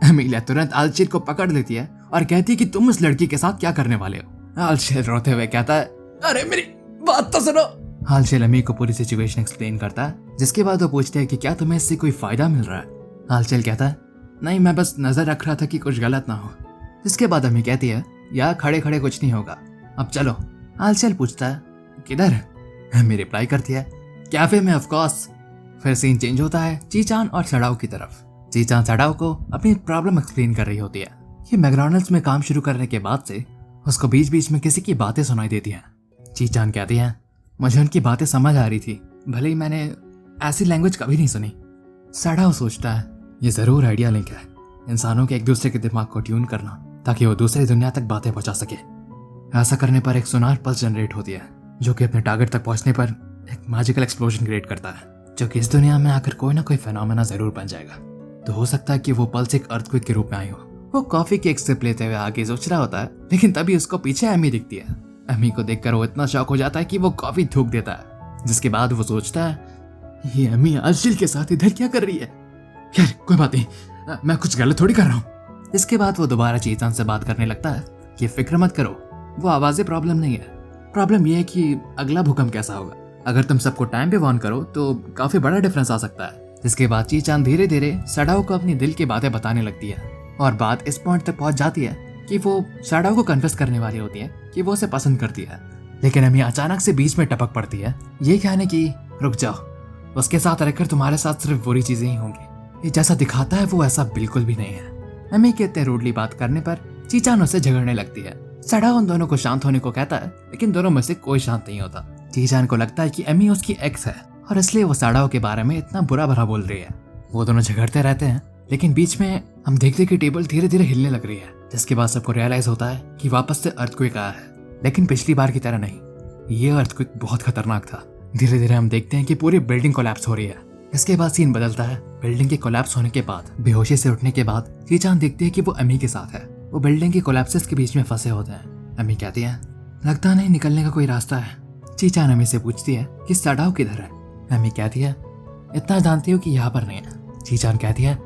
एमिलिया तुरंत आलचेल को पकड़ लेती है और कहती है कि तुम उस लड़की के साथ क्या करने वाले हो। आलचेल रोते हुए कहता है, अरे मेरी बात तो सुनो। आलचेल एमी को पूरी सिचुएशन एक्सप्लेन करता है, जिसके बाद वो पूछते हैं कि क्या तुम्हें इससे कोई फायदा मिल रहा है। आलचेल कहता है, नहीं मैं बस नजर रख रहा था कि कुछ गलत ना हो। इसके बाद एमी कहती है, यार खड़े खड़े कुछ नहीं होगा, अब चलो। आलचेल पूछता है, किधर? एमी रिप्लाई करती है, कैफे में ऑफ कोर्स। फिर सीन चेंज होता है चीचान और सड़ाओ की तरफ। चीचान सड़ाओ को अपनी प्रॉब्लम एक्सप्लेन कर रही होती है कि मैकडॉनल्ड्स में काम शुरू करने के बाद से उसको बीच बीच में किसी की बातें सुनाई देती हैं। चीचान कहती है, मुझे उनकी बातें समझ आ रही थी, भले ही मैंने ऐसी लैंग्वेज कभी नहीं सुनी। सड़ाओ सोचता है, ये जरूर आइडिया लिंक है, इंसानों के एक दूसरे के दिमाग को ट्यून करना ताकि वो दूसरी दुनिया तक बातें पहुंचा सके। ऐसा करने पर एक सोनार पल्स जनरेट होती है जो कि अपने टारगेट तक पहुंचने पर एक मैजिकल एक्सप्लोजन क्रिएट करता है, जो कि इस दुनिया में आकर कोई ना कोई फेनोमेना जरूर बन जाएगा। तो हो सकता है कि वो पल्स एक अर्थक्वेक के रूप में आई हो। वो कॉफी की एक सिप लेते हुए आगे सोच रहा होता है, लेकिन तभी उसको पीछे एमी दिखती है। एमी को देखकर वो इतना शॉक हो जाता है कि वो कॉफी थूक देता है, जिसके बाद वो सोचता है, ये एमी आलचेल के साथ इधर क्या कर रही है? यार कोई बात नहीं, मैं कुछ गलत थोड़ी कर रहा हूँ। इसके बाद वो दोबारा चीचान से बात करने लगता है कि फिक्र मत करो, वो आवाजें प्रॉब्लम नहीं है, प्रॉब्लम ये है कि अगला भूकंप कैसा होगा। अगर तुम सबको टाइम पे वार्न करो तो काफी बड़ा डिफरेंस आ सकता है। इसके बाद चीचान धीरे धीरे सड़ाओ को अपनी दिल की बातें बताने लगती है और बात इस पॉइंट तक पहुंच जाती है कि वो सड़ाओ को कन्फेस करने वाली होती है कि वो उसे पसंद करती है। लेकिन अमी अचानक से बीच में टपक पड़ती है, ये कहने की, रुक जाओ, उसके साथ रहकर तुम्हारे साथ सिर्फ बुरी चीजें ही होंगी, ये जैसा दिखाता है वो ऐसा बिल्कुल भी नहीं है। अमी के इतने रूडली बात करने पर चीचान उससे झगड़ने लगती है। सड़ाओ उन दोनों को शांत होने को कहता है, लेकिन दोनों में से कोई शांत नहीं होता। चीचान को लगता है कि एमी उसकी एक्स है और इसलिए वो सड़ाओ के बारे में इतना बुरा भरा बोल रही है। वो दोनों झगड़ते रहते हैं, लेकिन बीच में हम देखते कि टेबल धीरे धीरे हिलने लग रही है, जिसके बाद सबको रियलाइज होता है कि वापस से अर्थक्वेक आया है, लेकिन पिछली बार की तरह नहीं। ये अर्थक्वेक बहुत खतरनाक था। धीरे धीरे हम देखते हैं कि पूरी बिल्डिंग कोलैप्स हो रही है। इसके बाद सीन बदलता है। बिल्डिंग के कोलैप्स होने के बाद, बेहोशी से उठने के बाद चीचान देखती है कि वो एमी के साथ है। वो बिल्डिंग के कोलैप्सेस के बीच में फंसे होते हैं। एमी कहती है, लगता नहीं निकलने का कोई रास्ता है। चीचान एमी से पूछती है कि सड़ाओ किधर है। एमी कहती है, इतना जानती हो कि यहाँ पर नहीं है। चीचान कहती है,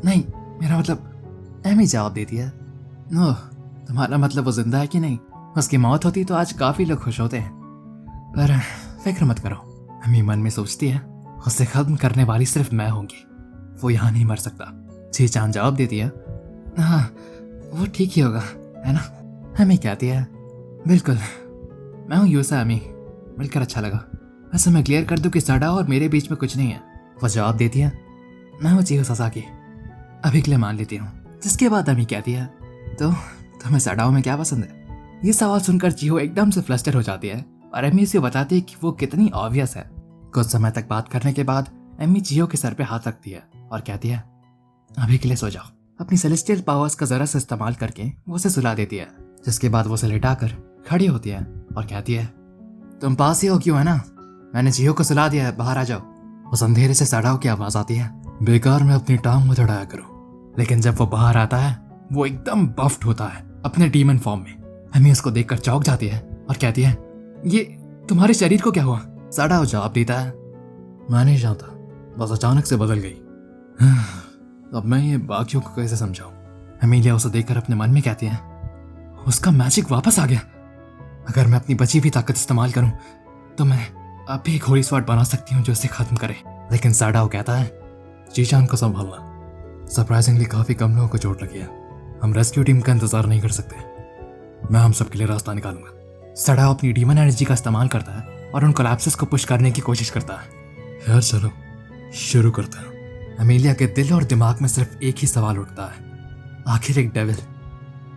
नहीं मेरा मतलब। एमी जवाब देती है, नो, तुम्हारा मतलब वो जिंदा है कि नहीं? उसकी मौत होती तो आज काफी लोग खुश होते हैं, पर फिक्र मत करो। एमी मन में सोचती है, उसे खत्म करने वाली सिर्फ मैं होंगी, वो यहाँ नहीं मर सकता। चीचान जवाब देती है, हाँ वो ठीक ही होगा, है ना? एमी कहती है, बिल्कुल, मैं हूँ यूसा। एमी, मिलकर अच्छा लगा। वैसे मैं क्लियर कर दूं कि सड़ाओ और मेरे बीच में कुछ नहीं है। वो जवाब देती है, मैं हूँ चियो सासाकी, अभी के लिए मान लेती हूँ। जिसके बाद एमी कहती है, तो तुम्हें सड़ाओ में क्या पसंद है? ये सवाल सुनकर चियो एकदम से फ्लस्टर हो जाती है और एमी से बताती है कि वो कितनी ऑब्वियस है। कुछ समय तक बात करने के बाद एमी चियो के सर पे हाथ रखती है और कहती है, अभी के लिए सो जाओ। अपनी सेलेस्टियल पावर्स का जरा सा इस्तेमाल करके वो उसे सुला देती है। जिसके बाद वो उसे लेटाकर खड़ी होती है और कहती है, तुम पास ही हो क्यों, है ना? मैंने चियो को सुला दिया है, बाहर आ जाओ। उस अंधेरे से सड़ाओ की आवाज आती है, बेकार में अपनी टांग मत अड़ाया करो। लेकिन जब वो बाहर आता है वो एकदम बफ्ड होता है अपने डीमन फॉर्म में। एमी उसको देखकर चौंक जाती है और कहती है, ये तुम्हारे शरीर को क्या हुआ? सड़ाओ जवाब देता है, मैं नहीं जानता, बस अचानक से बदल गई। अब मैं ये बाकियों को कैसे समझाऊं? एमिलिया उसे देखकर अपने मन में कहती है, उसका मैजिक वापस आ गया। अगर मैं अपनी बची हुई ताकत इस्तेमाल करूं तो मैं अब भी एक होली स्वॉर्ड बना सकती हूँ जो इसे खत्म करे। लेकिन सड़ाओ कहता है, चीचान को संभालना। सरप्राइजिंगली काफी कम लोगों को चोट लगी है। हम रेस्क्यू टीम का इंतजार नहीं कर सकते। मैं हम सबके लिए रास्ता निकालूंगा। सड़ाओ अपनी डीमन एनर्जी का इस्तेमाल करता है और उन कोलैप्सेस को पुश करने की कोशिश करता है। यार चलो शुरू करते हैं। अमेलिया के दिल और दिमाग में सिर्फ एक ही सवाल उठता है, आखिर एक डेविल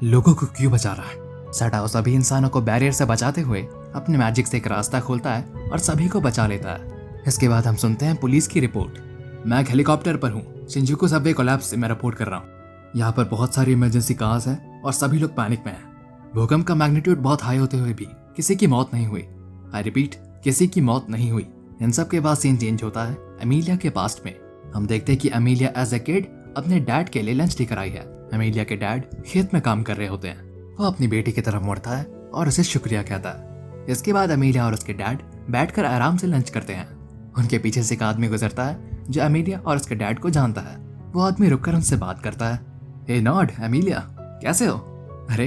लोगों को क्यों बचा रहा है? सड़ाओ सभी इंसानों को बैरियर से बचाते हुए अपने मैजिक से एक रास्ता खोलता है और सभी को बचा लेता है। इसके बाद हम सुनते हैं पुलिस की रिपोर्ट। मैं एक हेलीकॉप्टर पर हूँ, शिंजुकू सबवे कोलैप्स से मैं रिपोर्ट कर रहा हूँ। यहाँ पर बहुत सारी इमरजेंसी कार्स हैं और सभी लोग पैनिक में हैं। भूकंप का मैग्नीट्यूड बहुत हाई होते हुए भी किसी की मौत नहीं हुई। आई रिपीट, किसी की मौत नहीं हुई। इन सब के बाद सीन चेंज होता है अमेलिया के पास्ट में। हम देखते हैं कि अमेलिया एज ए किड अपने डैड के लिए लंच लेकर आई है। अमेलिया के डैड खेत में काम कर रहे होते हैं। वो अपनी बेटी की तरफ मुड़ता है और उसे शुक्रिया कहता है। इसके बाद अमेलिया और उसके डैड बैठकर आराम से लंच करते हैं। उनके पीछे से एक आदमी गुजरता है जो अमेलिया और उसके डैड को जानता है। वो आदमी रुककर उनसे बात करता है। हे नॉड, अमेलिया कैसे हो? अरे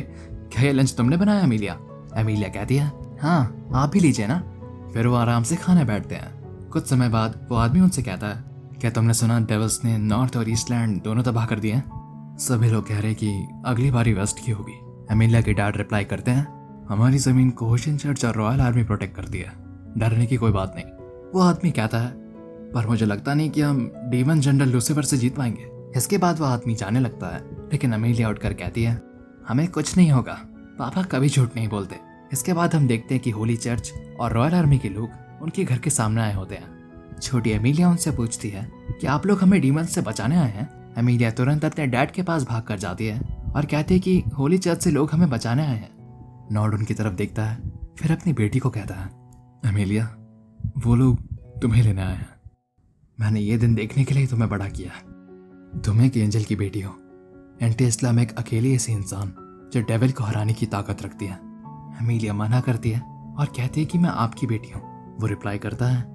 क्या ये लंच तुमने बनाया अमेलिया? अमेलिया कहती है हाँ आप भी लीजिए ना। फिर वो आराम से खाने बैठते हैं। कुछ समय बाद वो आदमी उनसे कहता है क्या तुमने सुना डेविल्स ने नॉर्थ और ईस्ट लैंड दोनों तबाह कर दिए हैं? सभी लोग कह रहे कि अगली बारी वेस्ट की होगी। अमेलिया के डैड रिप्लाई करते हैं हमारी जमीन को ओशन चर्च और रॉयल आर्मी प्रोटेक्ट करती है, डरने की कोई बात नहीं। वो आदमी कहता है पर मुझे लगता नहीं कि हम डीमन जनरल लूसीफर से जीत पाएंगे। इसके बाद वह आदमी जाने लगता है, लेकिन अमेलिया उठकर कहती है हमें कुछ नहीं होगा, पापा कभी झूठ नहीं बोलते। इसके बाद हम देखते हैं कि होली चर्च और रॉयल आर्मी के लोग उनके घर के सामने आए होते हैं। छोटी अमेलिया उनसे पूछती है कि आप लोग हमें डीमन से बचाने आए हैं? अमेलिया तुरंत अपने डैड के पास भाग कर जाती है और कहती है कि होली चर्च से लोग हमें बचाने आए हैं। नॉर्ड उनकी तरफ देखता है, फिर अपनी बेटी को कहता है अमेलिया वो लोग तुम्हें लेने आए हैं। मैंने ये दिन देखने के लिए तुम्हें बड़ा किया। तुम एक एंजल की बेटी हो। एंटी इस्लाम एक अकेली ऐसी इंसान जो डेविल को हराने की ताकत रखती है। अमेलिया मना करती है और कहती है कि मैं आपकी बेटी हूँ। वो रिप्लाई करता है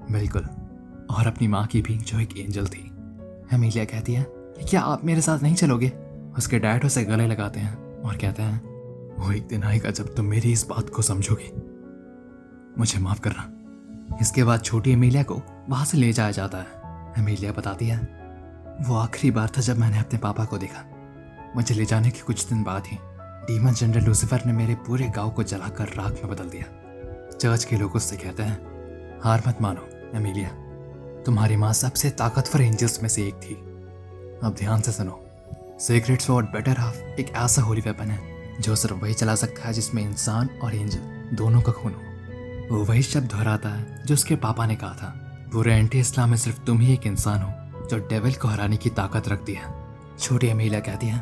बिल्कुल, और अपनी माँ की भी जो एक एंजल थी। अमेलिया कहती है क्या आप मेरे साथ नहीं चलोगे? उसके डैड उसे गले लगाते हैं और कहते हैं वो एक दिन आएगा जब तुम मेरी इस बात को समझोगी, मुझे माफ करना। इसके बाद छोटी अमेलिया को वहां से ले जाया जाता है। अमेलिया बताती है वो आखिरी बार था जब मैंने अपने पापा को देखा। मुझे ले जाने के कुछ दिन बाद ही डीमन जनरल लूसीफर ने मेरे पूरे गांव को जलाकर राख में बदल दिया। चर्च के लोग उससे कहते हैं हार मत मानो अमेलिया, तुम्हारी माँ सबसे ताकतवर एंजल्स में से एक थी। अब ध्यान से सुनो, सीक्रेट स्वॉर्ड बेटर हाफ एक ऐसा होली वेपन है जो सिर्फ वही चला सकता है जिसमें इंसान और एंजल दोनों का खून हो। वो वही शब्द दोहराता है जो उसके पापा ने कहा था, पूरे एंटी इस्लाम में सिर्फ तुम ही एक इंसान हो जो डेविल को हराने की ताकत रखती है। छोटी अमेलिया कहती है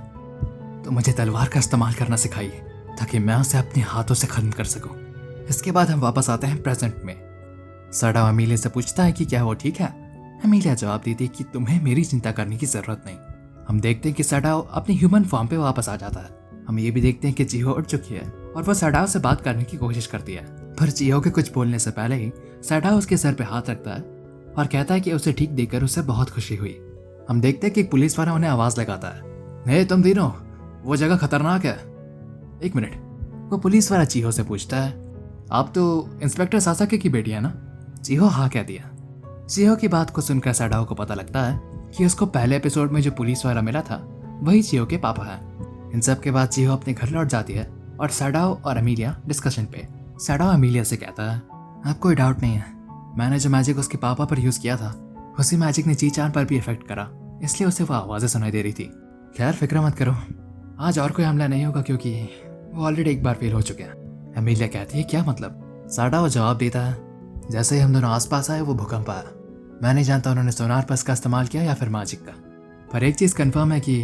तो मुझे तलवार का इस्तेमाल करना सिखाइए ताकि मैं उसे अपने हाथों से खत्म कर सकूं। इसके बाद हम वापस आते हैं प्रेजेंट में। सड़ा अमेलिया से पूछता है कि क्या वो ठीक है। अमेलिया जवाब देती है कि तुम्हें मेरी चिंता करने की जरूरत नहीं। हम देखते हैं कि सडाओ अपनी ह्यूमन फॉर्म पे वापस आ जाता है। हम ये भी देखते हैं कि चिहो उठ चुकी है और वह सडाओ से बात करने की कोशिश करती है, पर चिहो के कुछ बोलने से पहले ही सडाओ उसके सर पे हाथ रखता है और कहता है कि उसे ठीक देखकर उसे बहुत खुशी हुई। हम देखते हैं कि एक पुलिस वाला उन्हें आवाज लगाता है तुम तीनों, वो जगह खतरनाक है। एक मिनट, वो पुलिस वाला चिहो से पूछता है आप तो इंस्पेक्टर सासाके की बेटी है ना? चिहो हाँ कहती है। चिहो की बात को सुनकर सडाओ को पता लगता है कि उसको पहले एपिसोड में जो पुलिस वाला मिला था वही चिहो के पापा है। इन सब के बाद चिहो अपने घर लौट जाती है और सडाओ और अमेलिया डिस्कशन पे। सडाओ अमेलिया से कहता है अब कोई डाउट नहीं है, मैंने जो मैजिक उसके पापा पर यूज किया था उसी मैजिक ने चीचान पर भी इफेक्ट करा, इसलिए उसे वो आवाजें सुनाई दे रही थी। खैर फिक्र मत करो, आज और कोई हमला नहीं होगा क्योंकि वो ऑलरेडी एक बार फेल हो चुके हैं। अमेलिया कहती है क्या मतलब? सडाओ जवाब देता है जैसे ही हम दोनों आसपास आए वो भूकंप आया। मैं नहीं जानता उन्होंने सोनार पस का इस्तेमाल किया या फिर मैजिक का, पर एक चीज़ कंफर्म है कि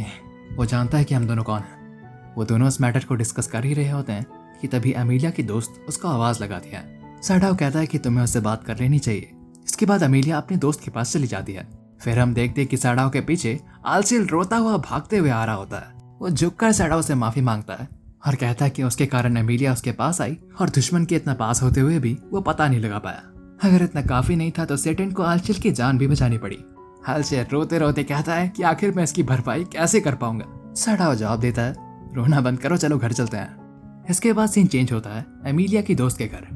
वो जानता है कि हम दोनों कौन हैं। वो दोनों इस मैटर को डिस्कस कर ही रहे होते हैं कि तभी अमेलिया की दोस्त उसको आवाज़ लगाती है। सडाओ कहता है कि तुम्हें उससे बात कर लेनी चाहिए। इसके बाद अमेलिया अपने दोस्त के पास चली जाती है। फिर हम देखते हैं कि सडाओ के पीछे आलसिल रोता हुआ भागते हुए आ रहा होता है। वो झुककर सडाओ से माफी मांगता है और कहता है कि उसके कारण अमेलिया उसके पास आई और दुश्मन के इतना पास होते हुए भी वो पता नहीं लगा पाया। अगर इतना काफी नहीं था तो सेटन को आलचिल की जान भी बचानी पड़ी। आलचिल रोते रोते कहता है कि आखिर मैं इसकी भरपाई कैसे कर पाऊंगा। सडाओ जवाब देता है रोना बंद करो, चलो घर चलते हैं। इसके बाद सीन चेंज होता है अमेलिया की दोस्त के घर।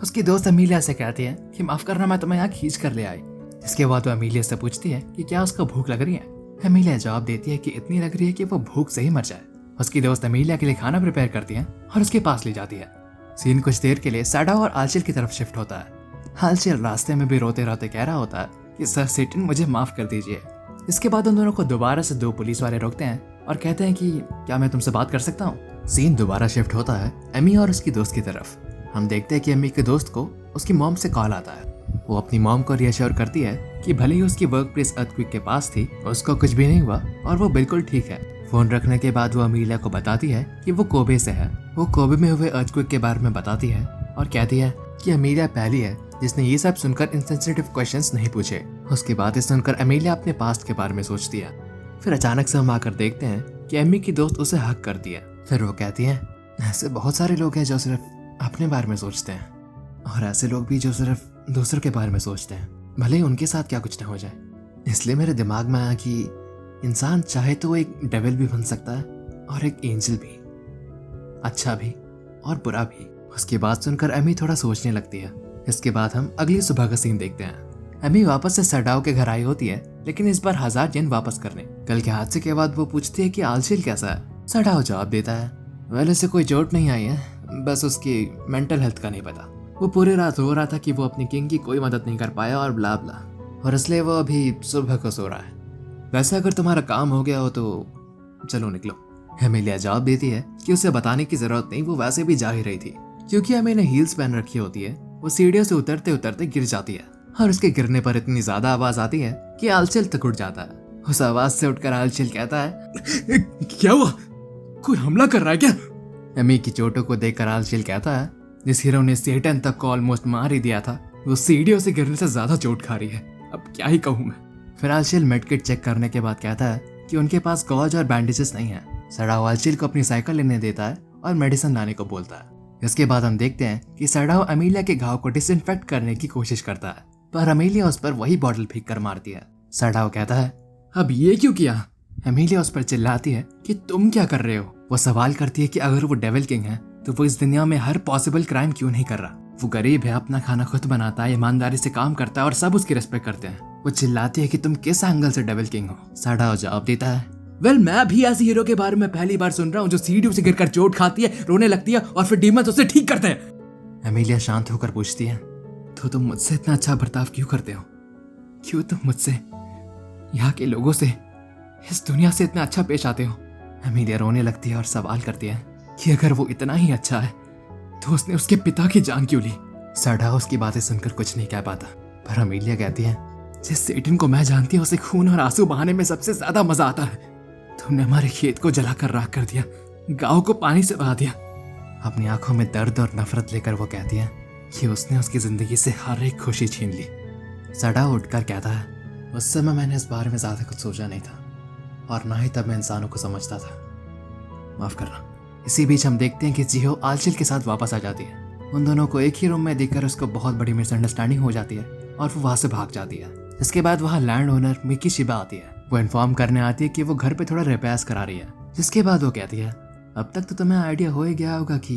उसकी दोस्त अमेलिया से कहती है कि माफ करना मैं तुम्हें यहाँ खींच कर ले आई। इसके बाद वो अमेलिया से पूछती है कि क्या उसको भूख लग रही है। अमेलिया जवाब देती है कि इतनी लग रही है कि वो भूख से ही मर जाए। उसकी दोस्त अमीलिया के लिए खाना प्रिपेयर करती है और उसके पास ले जाती है। सीन कुछ देर के लिए सैडाओ और आलचिल की तरफ शिफ्ट होता है। आलचिल रास्ते में भी रोते रोते कह रहा होता है कि सर सेटन मुझे माफ कर दीजिए। इसके बाद उन दोनों को दोबारा से 2 पुलिस वाले रोकते हैं और कहते हैं कि क्या मैं तुमसे बात कर सकता हूँ। सीन दोबारा शिफ्ट होता है एमी और उसकी दोस्त की तरफ। हम देखते हैं कि एमी के दोस्त को उसकी मॉम से कॉल आता है। वो अपनी मॉम को रिएश्योर करती है कि भले ही उसकी वर्क प्लेस अर्थक्वेक के पास थी, उसको कुछ भी नहीं हुआ और वो बिल्कुल ठीक है। फोन रखने के बाद वो अमीलिया को बताती है कि वो कोबे से है। वो कोबे में हुए अर्थक्वेक के बारे में बताती है और कहती है कि अमीलिया पहली है जिसने ये सब सुनकर इनसेंसिटिव क्वेश्चंस नहीं पूछे। उसके बाद ये सुनकर अमीलिया अपने पास्ट के बारे में सोचती है। फिर अचानक से हम आकर देखते हैं कि एमी की दोस्त उसे हक करती है। फिर वो कहती है ऐसे बहुत सारे लोग हैं जो सिर्फ अपने बारे में सोचते हैं और ऐसे लोग भी जो सिर्फ दूसरों के बारे में सोचते हैं, भले ही उनके साथ क्या कुछ न हो जाए। इसलिए मेरे दिमाग में आया कि इंसान चाहे तो एक डेविल भी बन सकता है और एक एंजल भी, अच्छा भी और बुरा भी। उसकी बात सुनकर एमी थोड़ा सोचने लगती है। इसके बाद हम अगली सुबह का सीन देखते हैं। एमी वापस से सैडाओ के घर आई होती है, लेकिन इस बार 1000 येन वापस करने। कल के हादसे के बाद वो पूछती है कि आलचिल कैसा है। सैडाओ जवाब देता है वेल उसे कोई चोट नहीं आई है, बस उसकी मेंटल हेल्थ का नहीं पता। वो पूरी रात रो रहा था कि वो अपनी किंग की कोई मदद नहीं कर पाया और ब्ला ब्ला, और इसलिए वो अभी सुबह को सो रहा है। वैसे अगर तुम्हारा काम हो गया हो तो चलो निकलो। एमिलिया जवाब देती है कि उसे बताने की जरूरत नहीं, वो वैसे भी जा ही रही थी। क्योंकि एमी ने हील्स पहन रखी होती है, वो सीढ़ियों से उतरते उतरते गिर जाती है और उसके गिरने पर इतनी ज्यादा आवाज आती है कि आलचिल तक उठ जाता है। उस आवाज से उठकर आलचिल कहता है क्या हुआ, कोई हमला कर रहा है क्या? एमी की चोटों को देखकर आलचिल कहता है जिस हीरो ने सेटन तक को ऑलमोस्ट मार ही दिया था, वो सीढ़ियों से गिरने से ज्यादा चोट खा रही है, अब क्या ही कहूँ मैं। फिर आलचिल मेडकिट चेक करने के बाद कहता है कि उनके पास गॉज और बैंडेजेस नहीं है। सैडाओ आलचिल को अपनी साइकिल लेने देता है और मेडिसिन लाने को बोलता है। इसके बाद हम देखते हैं कि सैडाओ अमीलिया के घाव को डिसइंफेक्ट करने की कोशिश करता है, पर अमीलिया उस पर वही बॉटल फेंक कर मारती है। सैडाओ कहता है अब ये क्यों किया? अमीलिया उस पर चिल्लाती है कि तुम क्या कर रहे हो। वो सवाल करती है कि अगर वो डेविल किंग है तो वो इस दुनिया में हर पॉसिबल क्राइम क्यों नहीं कर रहा। वो गरीब है, अपना खाना खुद बनाता है, ईमानदारी से काम करता है और सब उसकी रिस्पेक्ट करते हैं। वो चिल्लाती है कि तुम किस एंगल से डेविल किंग हो। सैडाओ जवाब देता है वेल मैं भी ऐसे हीरो के बारे में पहली बार सुन रहा हूँ जो सीढ़ियों से गिरकर चोट खाती है, रोने लगती है और फिर डीमंस उसे ठीक करते हैं। अमीलिया शांत होकर पूछती है तो तुम मुझसे इतना अच्छा बर्ताव क्यों करते हो? क्यों तुम मुझसे, यहाँ के लोगों से, इस दुनिया से इतना अच्छा पेश आते हो? अमीलिया रोने लगती है और सवाल करती है कि अगर वो इतना ही अच्छा है तो उसने उसके पिता की जान क्यों ली। सैडाओ उसकी बातें सुनकर कुछ नहीं कह पाता, पर अमीलिया कहती है जिस सेटन को मैं जानती हूँ उसे खून और आंसू बहाने में सबसे ज्यादा मजा आता है। तुमने हमारे खेत को जलाकर राख कर दिया, गांव को पानी से बहा दिया। अपनी आंखों में दर्द और नफरत लेकर वो कहती है कि उसने उसकी जिंदगी से हर एक खुशी छीन ली। सैडाओ उठकर कहता है उस समय मैंने इस बारे में ज्यादा कुछ सोचा नहीं था और ना ही तब मैं इंसानों को समझता था, माफ करना। इसी बीच हम देखते हैं कि जिहो आलचिल के साथ वापस आ जाती है। उन दोनों को एक ही रूम में देखकर उसको बहुत बड़ी मिसअंडरस्टैंडिंग हो जाती है और वो वहां से भाग जाती है। इसके बाद वहाँ लैंड ओनर मिकी शिबा आती है। वो इन्फॉर्म करने आती है कि वो घर पे थोड़ा रिपेयर्स करा रही है। जिसके बाद वो कहती है अब तक तो तुम्हें आइडिया हो ही गया होगा कि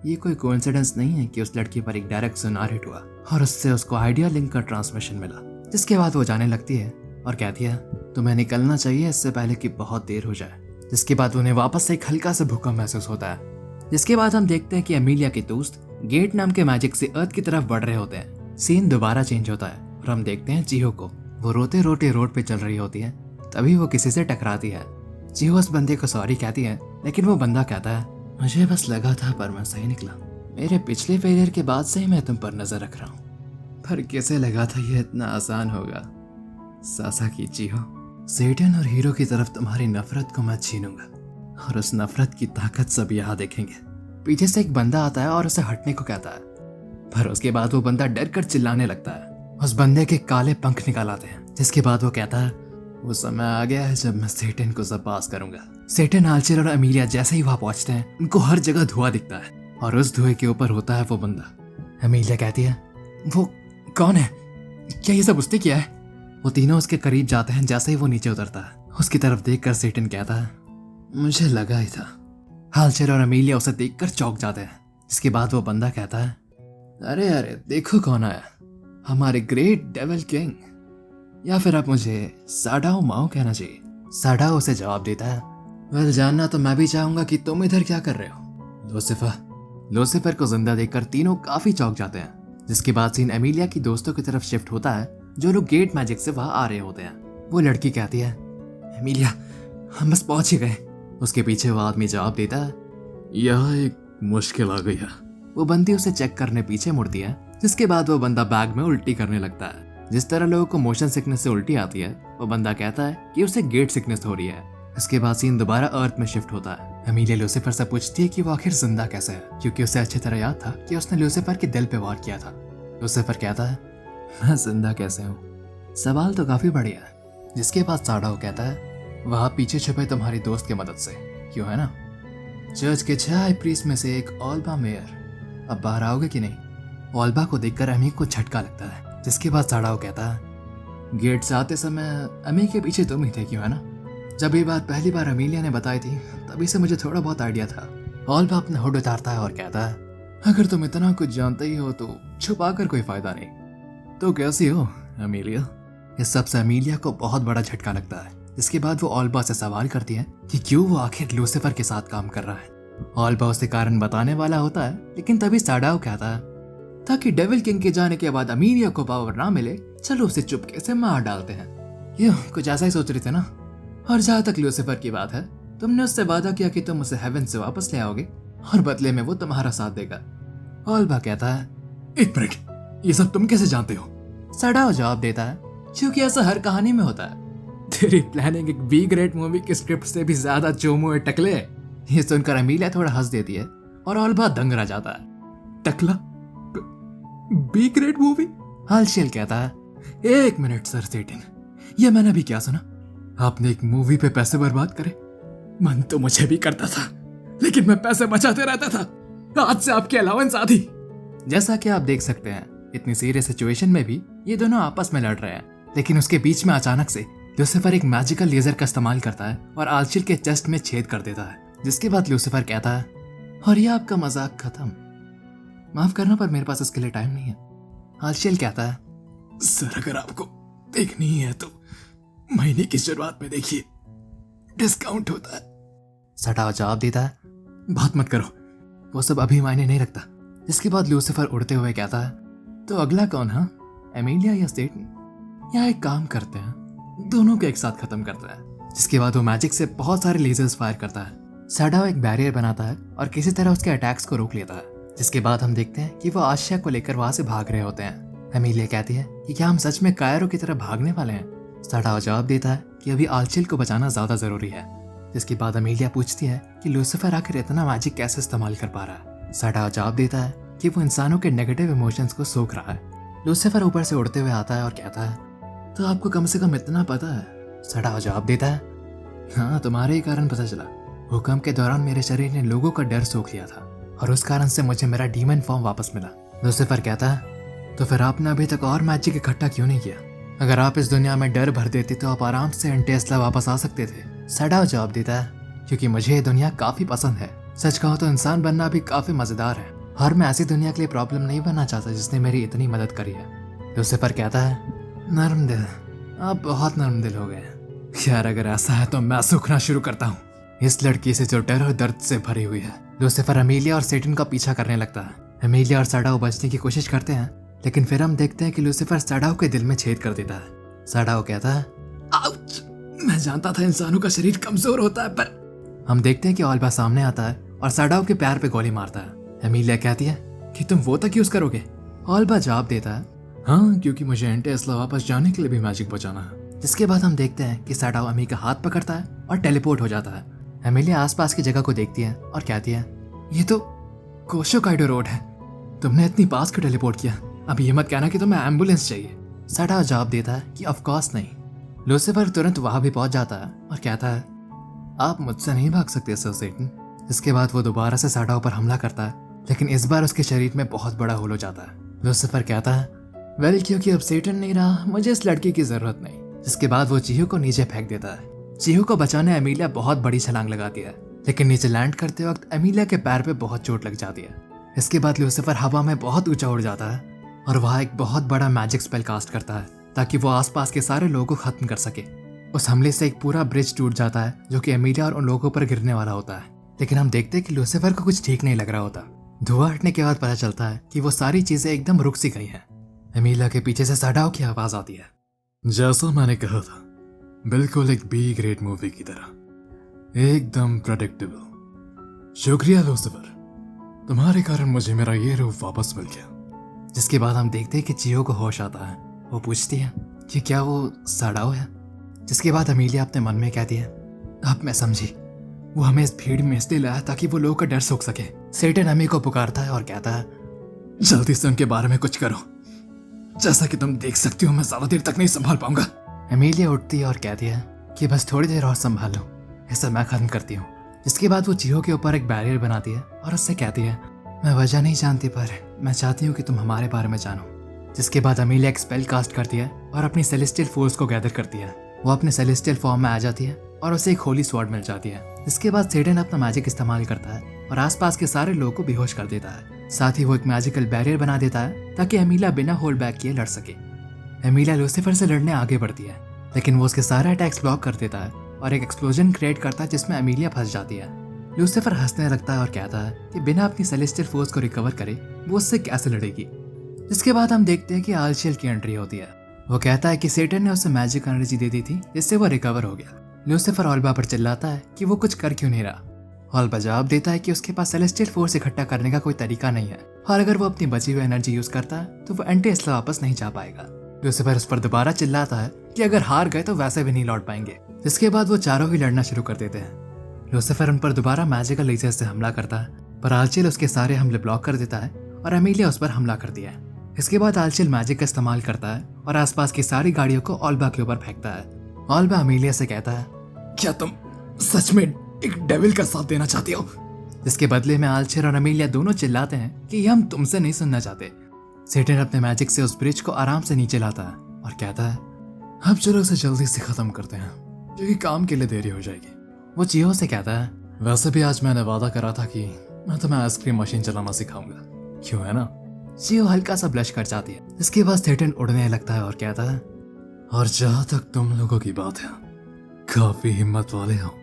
ये कोई कोइंसिडेंस नहीं है कि उस लड़की पर एक डायरेक्ट सोनार हिट हुआ और उससे उसको आइडिया लिंक का ट्रांसमिशन मिला। जिसके बाद वो जाने लगती है और कहती है तुम्हें निकलना चाहिए इससे पहले कि बहुत देर हो जाए। जिसके बाद उन्हें वापस से एक हल्का सा भूकंप महसूस होता है। जिसके बाद हम देखते हैं कि अमीलिया के दोस्त गेट नाम के मैजिक से अर्थ की तरफ बढ़ रहे होते हैं। सीन दोबारा चेंज होता है और हम देखते हैं जिहो को। वो रोते रोते रोड पे चल रही होती है, तभी वो किसी से टकराती है। जिहो उस बंदे को सॉरी कहती है, लेकिन वो बंदा कहता है मुझे बस लगा था पर मैं सही निकला। मेरे पिछले फेलियर के बाद से ही मैं तुम पर नजर रख रहा हूँ, पर कैसे लगा था ये इतना आसान होगा। सासा की जिहो, सेटन और हीरो की तरफ तुम्हारी नफरत को मैं छीनूंगा और उस नफरत की ताकत सब यहाँ देखेंगे। पीछे से एक बंदा आता है और उसे हटने को कहता है, पर उसके बाद वो बंदा डर कर चिल्लाने लगता है। उस बंदे के काले पंख निकाल आते हैं। जिसके बाद वो कहता है वो समय आ गया है जब मैं सेटन को जबास करूंगा। सेटन, आलचिल और अमीलिया जैसे ही वहां पहुंचते हैं उनको हर जगह धुआं दिखता है और उस धुएं के ऊपर होता है वो बंदा। अमीलिया कहती है वो कौन है, क्या ये सब उसने किया है? वो तीनों उसके करीब जाते हैं। जैसे ही वो नीचे उतरता है उसकी तरफ देखकर सेटन कहता है मुझे लगा ही था। आलचिल और अमीलिया उसे देखकर चौंक जाते हैं। इसके बाद वो बंदा कहता है अरे अरे देखो कौन आया, हमारे ग्रेट डेविल किंग, या फिर अब मुझे सैडाओ माओ कहना चाहिए। सैडाओ उसे जवाब देता है वेल, जानना तो मैं भी चाहूंगा कि तुम इधर क्या कर रहे हो। लूसीफर को जिंदा देखकर तीनों काफी चौंक जाते हैं, जिसके बाद सीन एमिलिया की दोस्तों की तरफ शिफ्ट होता है जो लोग गेट मैजिक से वहां आ रहे होते हैं। वो लड़की कहती है, एमिलिया हम बस पहुंच ही गए। उसके पीछे वो आदमी जवाब देता है, यह एक मुश्किल आ गई है। वो बंदी उसे चेक करने पीछे मुड़ती है, जिसके बाद वो बंदा बैग में उल्टी करने लगता है। जिस तरह लोगों को मोशन सिकनेस से उल्टी आती है, वो बंदा कहता है कि उसे गेट सिकनेस हो रही है। इसके बाद सीन दोबारा अर्थ में शिफ्ट होता है। एमिलिया लूसीफर से पूछती है कि वो आखिर जिंदा कैसे है, क्योंकि उसे अच्छी तरह याद था कि उसने लूसीफर के दिल पे वार किया था। लूसीफर कहता है, मैं जिंदा कैसे हूँ? सवाल तो काफी बढ़िया है। जिसके बाद साडाओ कहता है, वहां पीछे छुपे तुम्हारी दोस्त की मदद से, क्यों है ना? चर्च के 6 हाई प्रीस्ट में से एक ऑल्बा मेयर, अब बाहर आओगे कि नहीं? ऑल्बा को देखकर अमी को झटका लगता है। जिसके बाद साडाओ कहता है, गेट से आते समय अमी के पीछे तुम ही थे, क्यों है ना? जब ये बात पहली बार एमिलिया ने बताई थी, तभी से मुझे थोड़ा बहुत आइडिया था। ऑल्बा अपना हुड उतारता है और कहता है, अगर तुम इतना कुछ जानते ही हो तो छुपा कर कोई फायदा नहीं। तो कैसी हो एमिलिया? इस सब से एमिलिया को बहुत बड़ा झटका लगता है। इसके बाद वो ऑल्बा से सवाल करती है कि क्यों वो आखिर लूसीफर के साथ काम कर रहा है। ऑल्बा उसे कारण बताने वाला होता है, लेकिन तभी साडाओ कहता है, ताकि डेविल किंग के जाने के बाद एमिलिया को पावर ना मिले, चलो उसे चुपके से मार डालते हैं। ये कुछ ऐसा ही सोच रही थे ना? और जहां तक लूसीफर की बात है, तुमने उससे वादा किया कि तुम उसे हेवन से वापस ले आओगे और बदले में वो तुम्हारा साथ देगा। ऑल्बा कहता है, एक मिनट, ये सब तुम कैसे जानते हो? साडाओ जवाब देता है, क्योंकि ऐसा हर कहानी में होता है। तेरी प्लानिंग एक बी ग्रेड मूवी की स्क्रिप्ट से भी ज्यादा चोमू है टकले। ये सुनकर एमिलिया थोड़ा हंस देती है और ऑल्बा दंग रह जाता है। टकला? B grade movie? हालशेल कहता है, एक मिनट सर सेटिन, ये मैंने भी क्या सुना? आपने एक मूवी पे पैसे बर्बाद करे? मन तो मुझे भी करता था, लेकिन मैं पैसे बचाते रहता था। आज से आपकी अलाउंस आधी। जैसा कि आप देख सकते हैं, इतनी सीरियस सिचुएशन में भी ये दोनों आपस में लड़ रहे हैं, लेकिन उसके बीच में अचानक से लूसीफर एक मैजिकल लेजर का इस्तेमाल करता है और आल्चिल के चेस्ट में छेद कर देता है। जिसके बाद लूसीफर कहता है, और ये आपका मजाक खत्म। माफ करना, पर मेरे पास इसके लिए टाइम नहीं है। आल्चिल कहता है, सर अगर आपको देखनी ही है तो महीने की शुरुआत में देखिए, डिस्काउंट होता है। साडाओ जवाब देता है, बात मत करो, वो सब अभी मायने नहीं रखता। इसके बाद लूसीफर उड़ते हुए कहता है, तो अगला कौन है, एमिलिया या सेटन? या एक काम करते हैं, दोनों को एक साथ खत्म करता है। जिसके बाद वो मैजिक से बहुत सारे लेजर्स फायर करता है। साडाओ एक बैरियर बनाता है और किसी तरह उसके अटैक्स को रोक लेता है। जिसके बाद हम देखते हैं कि वो आशिया को लेकर वहां से भाग रहे होते हैं। एमिलिया कहती है कि क्या हम सच में कायरो की तरह भागने वाले हैं? साडाओ जवाब देता है कि अभी आल्चिल को बचाना ज्यादा जरूरी है। जिसके बाद एमिलिया पूछती है कि लूसीफर आखिर इतना मैजिक कैसे इस्तेमाल कर पा रहा है? साडाओ जवाब देता है कि वो इंसानों के नेगेटिव इमोशंस को सोख रहा है। लूसीफर ऊपर से उड़ते हुए आता है और कहता है, तो आपको कम से कम इतना पता है? साडाओ जवाब देता है, हाँ, तुम्हारे ही कारण पता चला। भूकंप के दौरान मेरे शरीर ने लोगों का डर सोख लिया था और उस कारण से मुझे मेरा डीमन फॉर्म वापस मिला। लूसीफर कहता है, तो फिर आपने अभी तक और मैजिक इकट्ठा क्यों नहीं किया? अगर आप इस दुनिया में डर भर देते तो आप आराम से एंटेस्ला वापस आ सकते थे। साडाओ जवाब देता है, क्योंकि मुझे ये दुनिया काफी पसंद है। सच कहो तो इंसान बनना भी काफी मजेदार है और मैं ऐसी दुनिया के लिए प्रॉब्लम नहीं बनना चाहता जिसने मेरी इतनी मदद करी है। लूसीफर कहता है, नर्म दिल, आप बहुत नर्म दिल हो गए। यार अगर ऐसा है तो मैं सूखना शुरू करता हूँ इस लड़की से जो डर और दर्द से भरी हुई है। लूसीफर एमिलिया और सेटन का पीछा करने लगता है। एमिलिया और साडाओ बचने की कोशिश करते हैं, लेकिन फिर हम देखते हैं कि लूसीफर साडाओ के दिल में छेद कर देता है। साडाओ कहता है, आउच! मैं जानता था इंसानों का शरीर कमजोर होता है, पर हम देखते हैं कि ऑल्बा सामने आता है और साडाओ के पैर पे गोली मारता है। एमिलिया कहती है कि तुम वो तक यूज करोगे? ऑल्बा जवाब देता है, हाँ, क्योंकि मुझे एंटेस्ला वापस जाने के लिए भी मैजिक बचाना है। जिसके बाद हम देखते हैं कि साडाओ अमी का हाथ पकड़ता है और टेलीपोर्ट हो जाता है। एमिलिया आसपास की जगह को देखती है और कहती है, ये तो कोशोकाइडो रोड है, तुमने इतनी पास क्यों टेलीपोर्ट किया? अब ये मत कहना कि तुम्हें एम्बुलेंस चाहिए। साडाओ जवाब देता है कि ऑफ कोर्स नहीं। लूसीफर तुरंत वहां भी पहुंच जाता है और कहता है, आप मुझसे नहीं भाग सकते सर सेटन। इसके बाद वो दोबारा से साडाओ पर हमला करता है, लेकिन इस बार उसके शरीर में बहुत बड़ा होल हो जाता है। लूसीफर कहता है, वेल, क्योंकि अब सेटन नहीं रहा, मुझे इस लड़की की जरूरत नहीं। जिसके बाद वो चीहू को नीचे फेंक देता है। चीहू को बचाने एमिलिया बहुत बड़ी छलांग लगाती है, लेकिन नीचे लैंड करते वक्त एमिलिया के पैर पे बहुत चोट लग जाती है। इसके बाद लूसीफर हवा में बहुत ऊंचा उड़ जाता है और वहाँ एक बहुत बड़ा मैजिक स्पेल कास्ट करता है ताकि वो आसपास के सारे लोगों को खत्म कर सके। उस हमले से एक पूरा ब्रिज टूट जाता है जो कि एमिलिया और उन लोगों पर गिरने वाला होता है। लेकिन हम देखते हैं कि लूसीफर को कुछ ठीक नहीं लग रहा होता। धुआं हटने के बाद पता चलता है कि वो सारी चीजें एकदम रुक सी गई हैं। एमिलिया के पीछे से सडाओ की आवाज आती है। जैसा मैंने कहा था, बिल्कुल एक बी ग्रेड मूवी की तरह, एकदम प्रेडिक्टेबल। शुक्रिया लूसीफर, तुम्हारे कारण मुझे मेरा ये रूप वापस मिल गया। जिसके बाद हम देखते हैं कि चियो को होश आता है। वो पूछती है कि क्या वो सडाओ है। जिसके बाद एमिलिया अपने मन में कहती है, अब मैं समझी, वो हमें इस भीड़ में इसलिए लाया ताकि वो लोगों का डर सूख सके। सेटन अमी को पुकारता है और कहता है, जल्दी से उनके बारे में कुछ करो। जैसा कि तुम देख सकती हो, मैं ज्यादा देर तक नहीं संभाल पाऊंगा। एमिलिया उठती है और कहती है कि बस थोड़ी देर और संभाल लो, ऐसा मैं खत्म करती हूँ। जिसके बाद वो चियो के ऊपर एक बैरियर बनाती है और उससे कहती है, मैं वजह नहीं जानती पर मैं चाहती हूँ कि तुम हमारे बारे में जानो। जिसके बाद एमिलिया एक स्पेल कास्ट करती है और अपनी सेलेस्टियल फोर्स को गैदर करती है। वो अपने सेलेस्टियल फॉर्म में आ जाती है और उसे एक होली स्वॉर्ड मिल जाती है। इसके बाद सेटन अपना मैजिक इस्तेमाल करता है और आसपास के सारे लोगों को बेहोश कर देता है। साथ ही वो एक मैजिकल बैरियर बना देता है ताकि एमिलिया बिना होल्ड बैक किए लड़ सके। एमिलिया लूसीफर से लड़ने आगे बढ़ती है, लेकिन वो उसके सारे अटैक्स ब्लॉक कर देता है और एक एक्सप्लोजन क्रिएट करता है जिसमें एमिलिया फंस जाती है। लूसीफर हंसने लगता है और कहता है कि बिना अपनी सेलेस्टियल फोर्स को रिकवर करे वो उससे कैसे लड़ेगी। जिसके बाद हम देखते हैं कि आल्शियल की एंट्री होती है। वो कहता है कि सेटन ने उसे मैजिक एनर्जी दे दी थी जिससे वो रिकवर हो गया। लूसीफर ऑल्बा पर चिल्लाता है कि वो कुछ कर क्यों नहीं रहा। ऑल्बा जवाब देता है कि उसके पास सेलेस्टियल फोर्स इकट्ठा करने का कोई तरीका नहीं है और अगर वो अपनी बची हुई एनर्जी यूज करता है तो वो एंटी एस्ला वापस नहीं जा पाएगा। लूसीफर उस पर दोबारा चिल्लाता है कि अगर हार गए तो वैसे भी नहीं लौट पाएंगे। जिसके बाद वो चारों ही लड़ना शुरू कर देते हैं। लूसीफर उन पर दोबारा मैजिकल लेजर से हमला करता है, पर आल्शियल उसके सारे हमले ब्लॉक कर देता है और एमिलिया उस पर हमला करती है। इसके बाद आल्शियल मैजिक का इस्तेमाल करता है और आसपास की सारी गाड़ियों को ऑल्बा के ऊपर फेंकता है। ऑल्बा एमिलिया से कहता है, क्या तुम सच में एक डेविल का साथ देना चाहती हो? जिसके बदले में आल्शियर और एमिलिया दोनों चिल्लाते हैं कि हम तुमसे नहीं सुनना चाहते। सेटन अपने मैजिक से उस ब्रिज को आराम से नीचे लाता है और कहता है, अब चलो उसे जल्दी से खत्म करते हैं क्योंकि काम के लिए देरी हो जाएगी। वो चियो से कहता है, वैसे भी आज मैंने वादा करा था कि मैं तुम्हें आइसक्रीम मशीन चलाना सिखाऊंगा, क्यों है ना? चियो हल्का सा ब्लश कर जाती है। इसके बाद सेटन उड़ने लगता है और कहता है, और जहां तक तुम लोगों की बात है, काफी हिम्मत वाले हो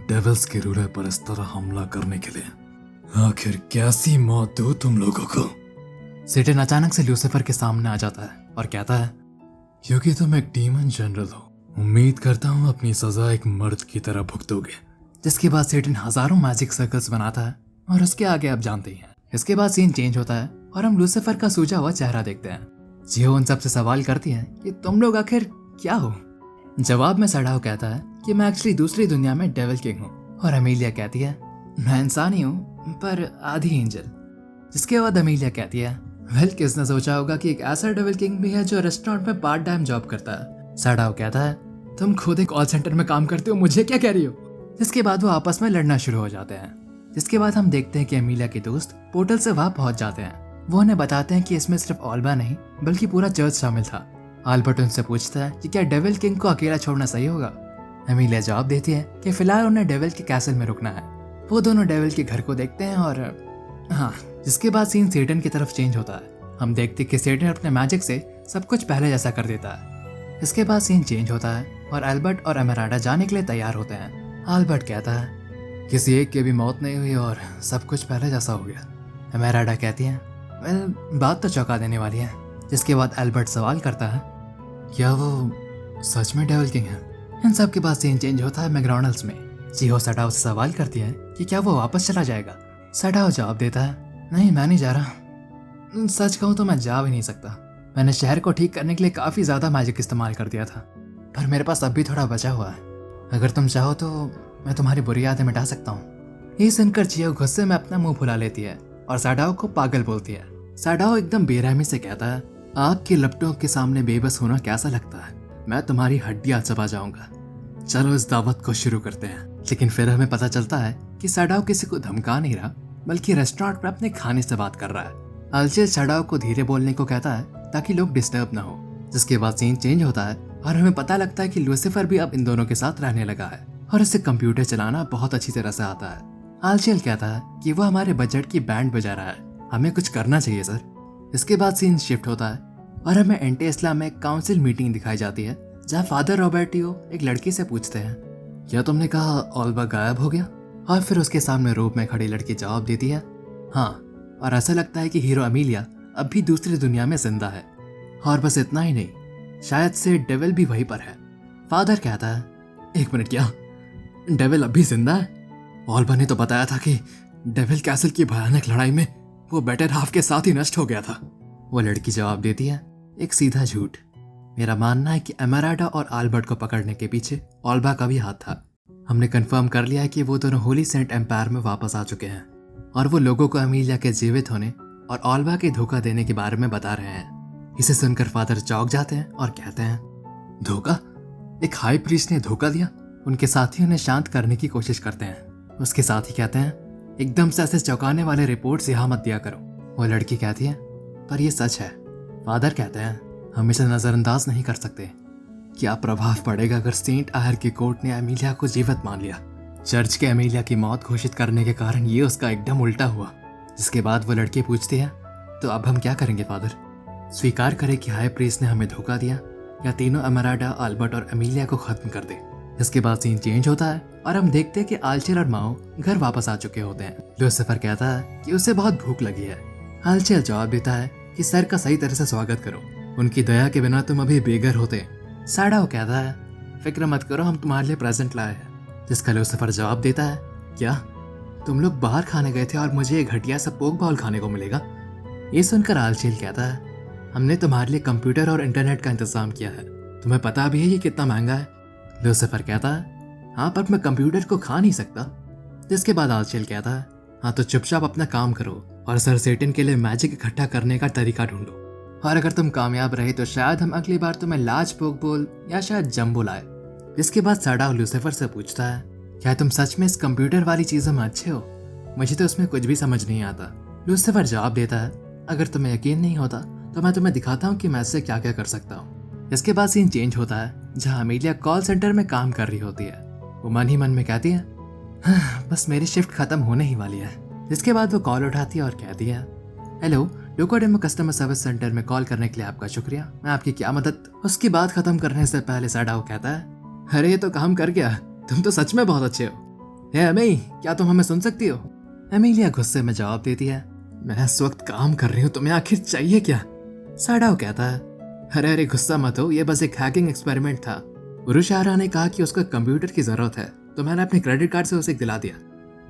डेविल्स के रूलर पर इस तरह हमला करने के लिए। आखिर कैसी मौत दूं तुम लोगों को? सेटन अचानक से लूसीफर के सामने आ जाता है और कहता है, क्योंकि तुम एक डीमन जनरल हो, उम्मीद करता हूँ अपनी सजा एक मर्द की तरह भुगतोगे। जिसके बाद सेटन हजारों मैजिक सर्कल्स बनाता है और उसके आगे आप जानते ही हैं। इसके बाद सीन चेंज होता है और हम लूसीफर का सूझा हुआ चेहरा देखते हैं। जियो उन सबसे सवाल करती है कि तुम लोग आखिर क्या हो? जवाब में सडाओ कहता है कि मैं एक्चुअली दूसरी दुनिया में डेविल किंग हूँ और एमिलिया कहती है, मैं इंसान ही हूँ पर आधी एंजल। जिसके बाद एमिलिया कहती है, वेल किसने सोचा होगा कि एक ऐसा डेविल किंग भी है जो रेस्टोरेंट में पार्ट टाइम जॉब करता है। सडाओ कहता है, तुम खुद एक कॉल सेंटर में काम करते हो, मुझे क्या कह रही हो? जिसके बाद वो आपस में लड़ना शुरू हो जाते हैं। जिसके बाद हम देखते हैं कि एमिलिया के दोस्त पोर्टल से वहां पहुंच जाते हैं। वो उन्हें बताते हैं कि इसमें सिर्फ ऑल्बा नहीं बल्कि पूरा चर्च शामिल था। आल्बर्ट उनसे पूछता है कि क्या डेविल किंग को अकेला छोड़ना सही होगा। एमिलिया जवाब देती है कि फिलहाल उन्हें डेविल के कैसल में रुकना है। वो दोनों डेविल के घर को देखते हैं और हाँ, जिसके बाद सीन सेटन की तरफ चेंज होता है। हम देखते हैं कि सेटन अपने मैजिक से सब कुछ पहले जैसा कर देता है। इसके बाद सीन चेंज होता है और एल्बर्ट और एमेराडा जाने के लिए तैयार होते हैं। एल्बर्ट कहता है, किसी एक की भी मौत नहीं हुई और सब कुछ पहले जैसा हो गया। एमेराडा कहती है, वेल बात तो चौंका देने वाली है। जिसके बाद एल्बर्ट सवाल करता है, क्या वो सच में डेविल किंग है? इन सब के बाद सीन चेंज होता है मैकडॉनल्ड्स में। जियो सडाओ से सवाल करती है कि क्या वो वापस चला जाएगा। सडाओ जवाब देता है, नहीं मैं नहीं जा रहा। सच कहूँ तो मैं जा भी नहीं सकता। मैंने शहर को ठीक करने के लिए काफी ज्यादा मैजिक इस्तेमाल कर दिया था, पर मेरे पास अब भी थोड़ा बचा हुआ है। अगर तुम चाहो तो मैं तुम्हारी बुरी यादें मिटा सकता हूँ। ये सुनकर जियो गुस्से में अपना मुंह फुला लेती है और सडाओ को पागल बोलती है। सडाओ एकदम बेरहमी से कहता है, आग के लपटों के सामने बेबस होना कैसा लगता है? मैं तुम्हारी हड्डियां चबा जाऊंगा। चलो इस दावत को शुरू करते हैं। लेकिन फिर हमें पता चलता है कि सडाओ किसी को धमका नहीं रहा बल्कि रेस्टोरेंट में अपने खाने से बात कर रहा है। अल्शियल सडाओ को धीरे बोलने को कहता है ताकि लोग डिस्टर्ब ना हो। जिसके बाद सीन चेंज होता है और हमें पता लगता है कि लूसीफर भी अब इन दोनों के साथ रहने लगा है और इसे कंप्यूटर चलाना बहुत अच्छी तरह से आता है। अल्शियल कहता है कि वो हमारे बजट की बैंड बजा रहा है, हमें कुछ करना चाहिए सर। इसके बाद सीन शिफ्ट होता है और हमें एंटी एस्ला में काउंसिल मीटिंग दिखाई जाती है जहाँ फादर रॉबर्टियो एक लड़की से पूछते हैं, क्या तुमने कहा ऑल्बा गायब हो गया? और फिर उसके सामने रूप में खड़ी लड़की जवाब देती है, हाँ। और ऐसा लगता है कि हीरो अमीलिया अब भी दूसरी दुनिया में जिंदा है। और बस इतना ही नहीं, शायद से डेविल भी वहीं पर है। फादर कहता है, एक मिनट, क्या डेविल अब भी जिंदा है? ऑल्बा ने तो बताया था कि डेविल कैसल की भयानक लड़ाई में वो बेटर हाफ के साथ ही नष्ट हो गया था। वो लड़की जवाब देती है, एक सीधा झूठ। मेरा मानना है कि एमेराल्डा और आल्बर्ट को पकड़ने के पीछे ऑल्बा का भी हाथ था। हमने कंफर्म कर लिया है कि वो दोनों होली सेंट एम्पायर में वापस आ चुके हैं और वो लोगों को अमीलिया के जीवित होने और ऑल्बा के धोखा देने के बारे में बता रहे हैं। इसे सुनकर फादर चौंक जाते हैं और कहते हैं, धोखा? एक हाई प्रीस्ट ने धोखा दिया? उनके साथी उन्हें शांत करने की कोशिश करते हैं। उसके साथी कहते हैं, एकदम से ऐसे चौंकाने वाले रिपोर्ट्स यहाँ मत दिया करो। वो लड़की कहती है, पर ये सच है। फादर कहते हैं, हम इसे नजरअंदाज नहीं कर सकते। क्या प्रभाव पड़ेगा अगर सेंट आयर की कोर्ट ने अमीलिया को जीवित मान लिया? चर्च के अमीलिया की मौत घोषित करने के कारण ये उसका एकदम उल्टा हुआ। जिसके बाद वो लड़की पूछती है, तो अब हम क्या करेंगे फादर? स्वीकार करें कि हाई प्रीस्ट ने हमें धोखा दिया, या तीनों एमेराल्डा, आल्बर्ट और अमीलिया को खत्म कर दे? इसके बाद सीन चेंज होता है और हम देखते हैं कि आल्चेल और माओ घर वापस आ चुके होते हैं। लूसीफर कहता है कि उसे बहुत भूख लगी है। आल्चेल जवाब देता है कि सर का सही तरह से स्वागत करो, उनकी दया के बिना तुम अभी बेघर होते। सैडाओ कहता है, फिक्र मत करो, हम तुम्हारे लिए प्रेजेंट लाए हैं। जिसका लूसीफर जवाब देता है, क्या तुम लोग बाहर खाने गए थे और मुझे एक घटिया सा पोक बाउल खाने को मिलेगा? ये सुनकर आल्चेल कहता है, हमने तुम्हारे लिए कंप्यूटर और इंटरनेट का इंतजाम किया है, तुम्हें पता भी है ये कितना महंगा है? लूसीफर कहता है, हाँ, पर मैं कंप्यूटर को खा नहीं सकता। जिसके बाद आल्चेल कहता है, हाँ तो चुपचाप अपना काम करो और सर सेटन के लिए मैजिक इकट्ठा करने का तरीका ढूंढो, और अगर तुम कामयाब रहे तो शायद हम अगली बार तुम्हें लार्ज पोक बोल या शायद जंबो लाए। इसके बाद सैडाओ लूसीफर से पूछता है, क्या तुम सच में इस कंप्यूटर वाली चीजों में अच्छे हो? मुझे तो उसमें कुछ भी समझ नहीं आता। लूसीफर जवाब देता है, अगर तुम्हें यकीन नहीं होता तो मैं तुम्हें दिखाता हूँ कि मैं इससे क्या क्या कर सकता हूँ। इसके बाद सीन चेंज होता है जहाँ अमीलिया कॉल सेंटर में काम कर रही होती है। वो मन ही मन में कहती है, हाँ, बस मेरी शिफ्ट खत्म होने ही वाली है। जिसके बाद वो कॉल उठाती है और कहती है, हेलो, डोकोडेमो कस्टमर सर्विस सेंटर में कॉल करने के लिए आपका शुक्रिया, मैं आपकी क्या मदद? उसकी बात खत्म करने से पहले सैडाओ कहता है, अरे ये तो काम कर गया, तुम तो सच में बहुत अच्छे हो। हे अमी, क्या तुम हमें सुन सकती हो? एमिलिया गुस्से में जवाब देती है, मैं इस वक्त काम कर रही हूँ, तुम्हें आखिर चाहिए क्या? सैडाओ कहता है, अरे अरे गुस्सा मत हो, ये बस एक हैकिंग एक्सपेरिमेंट था। उरुशिहारा ने कहा कि उसको कंप्यूटर की जरूरत है तो मैंने अपने क्रेडिट कार्ड से उसे दिला दिया।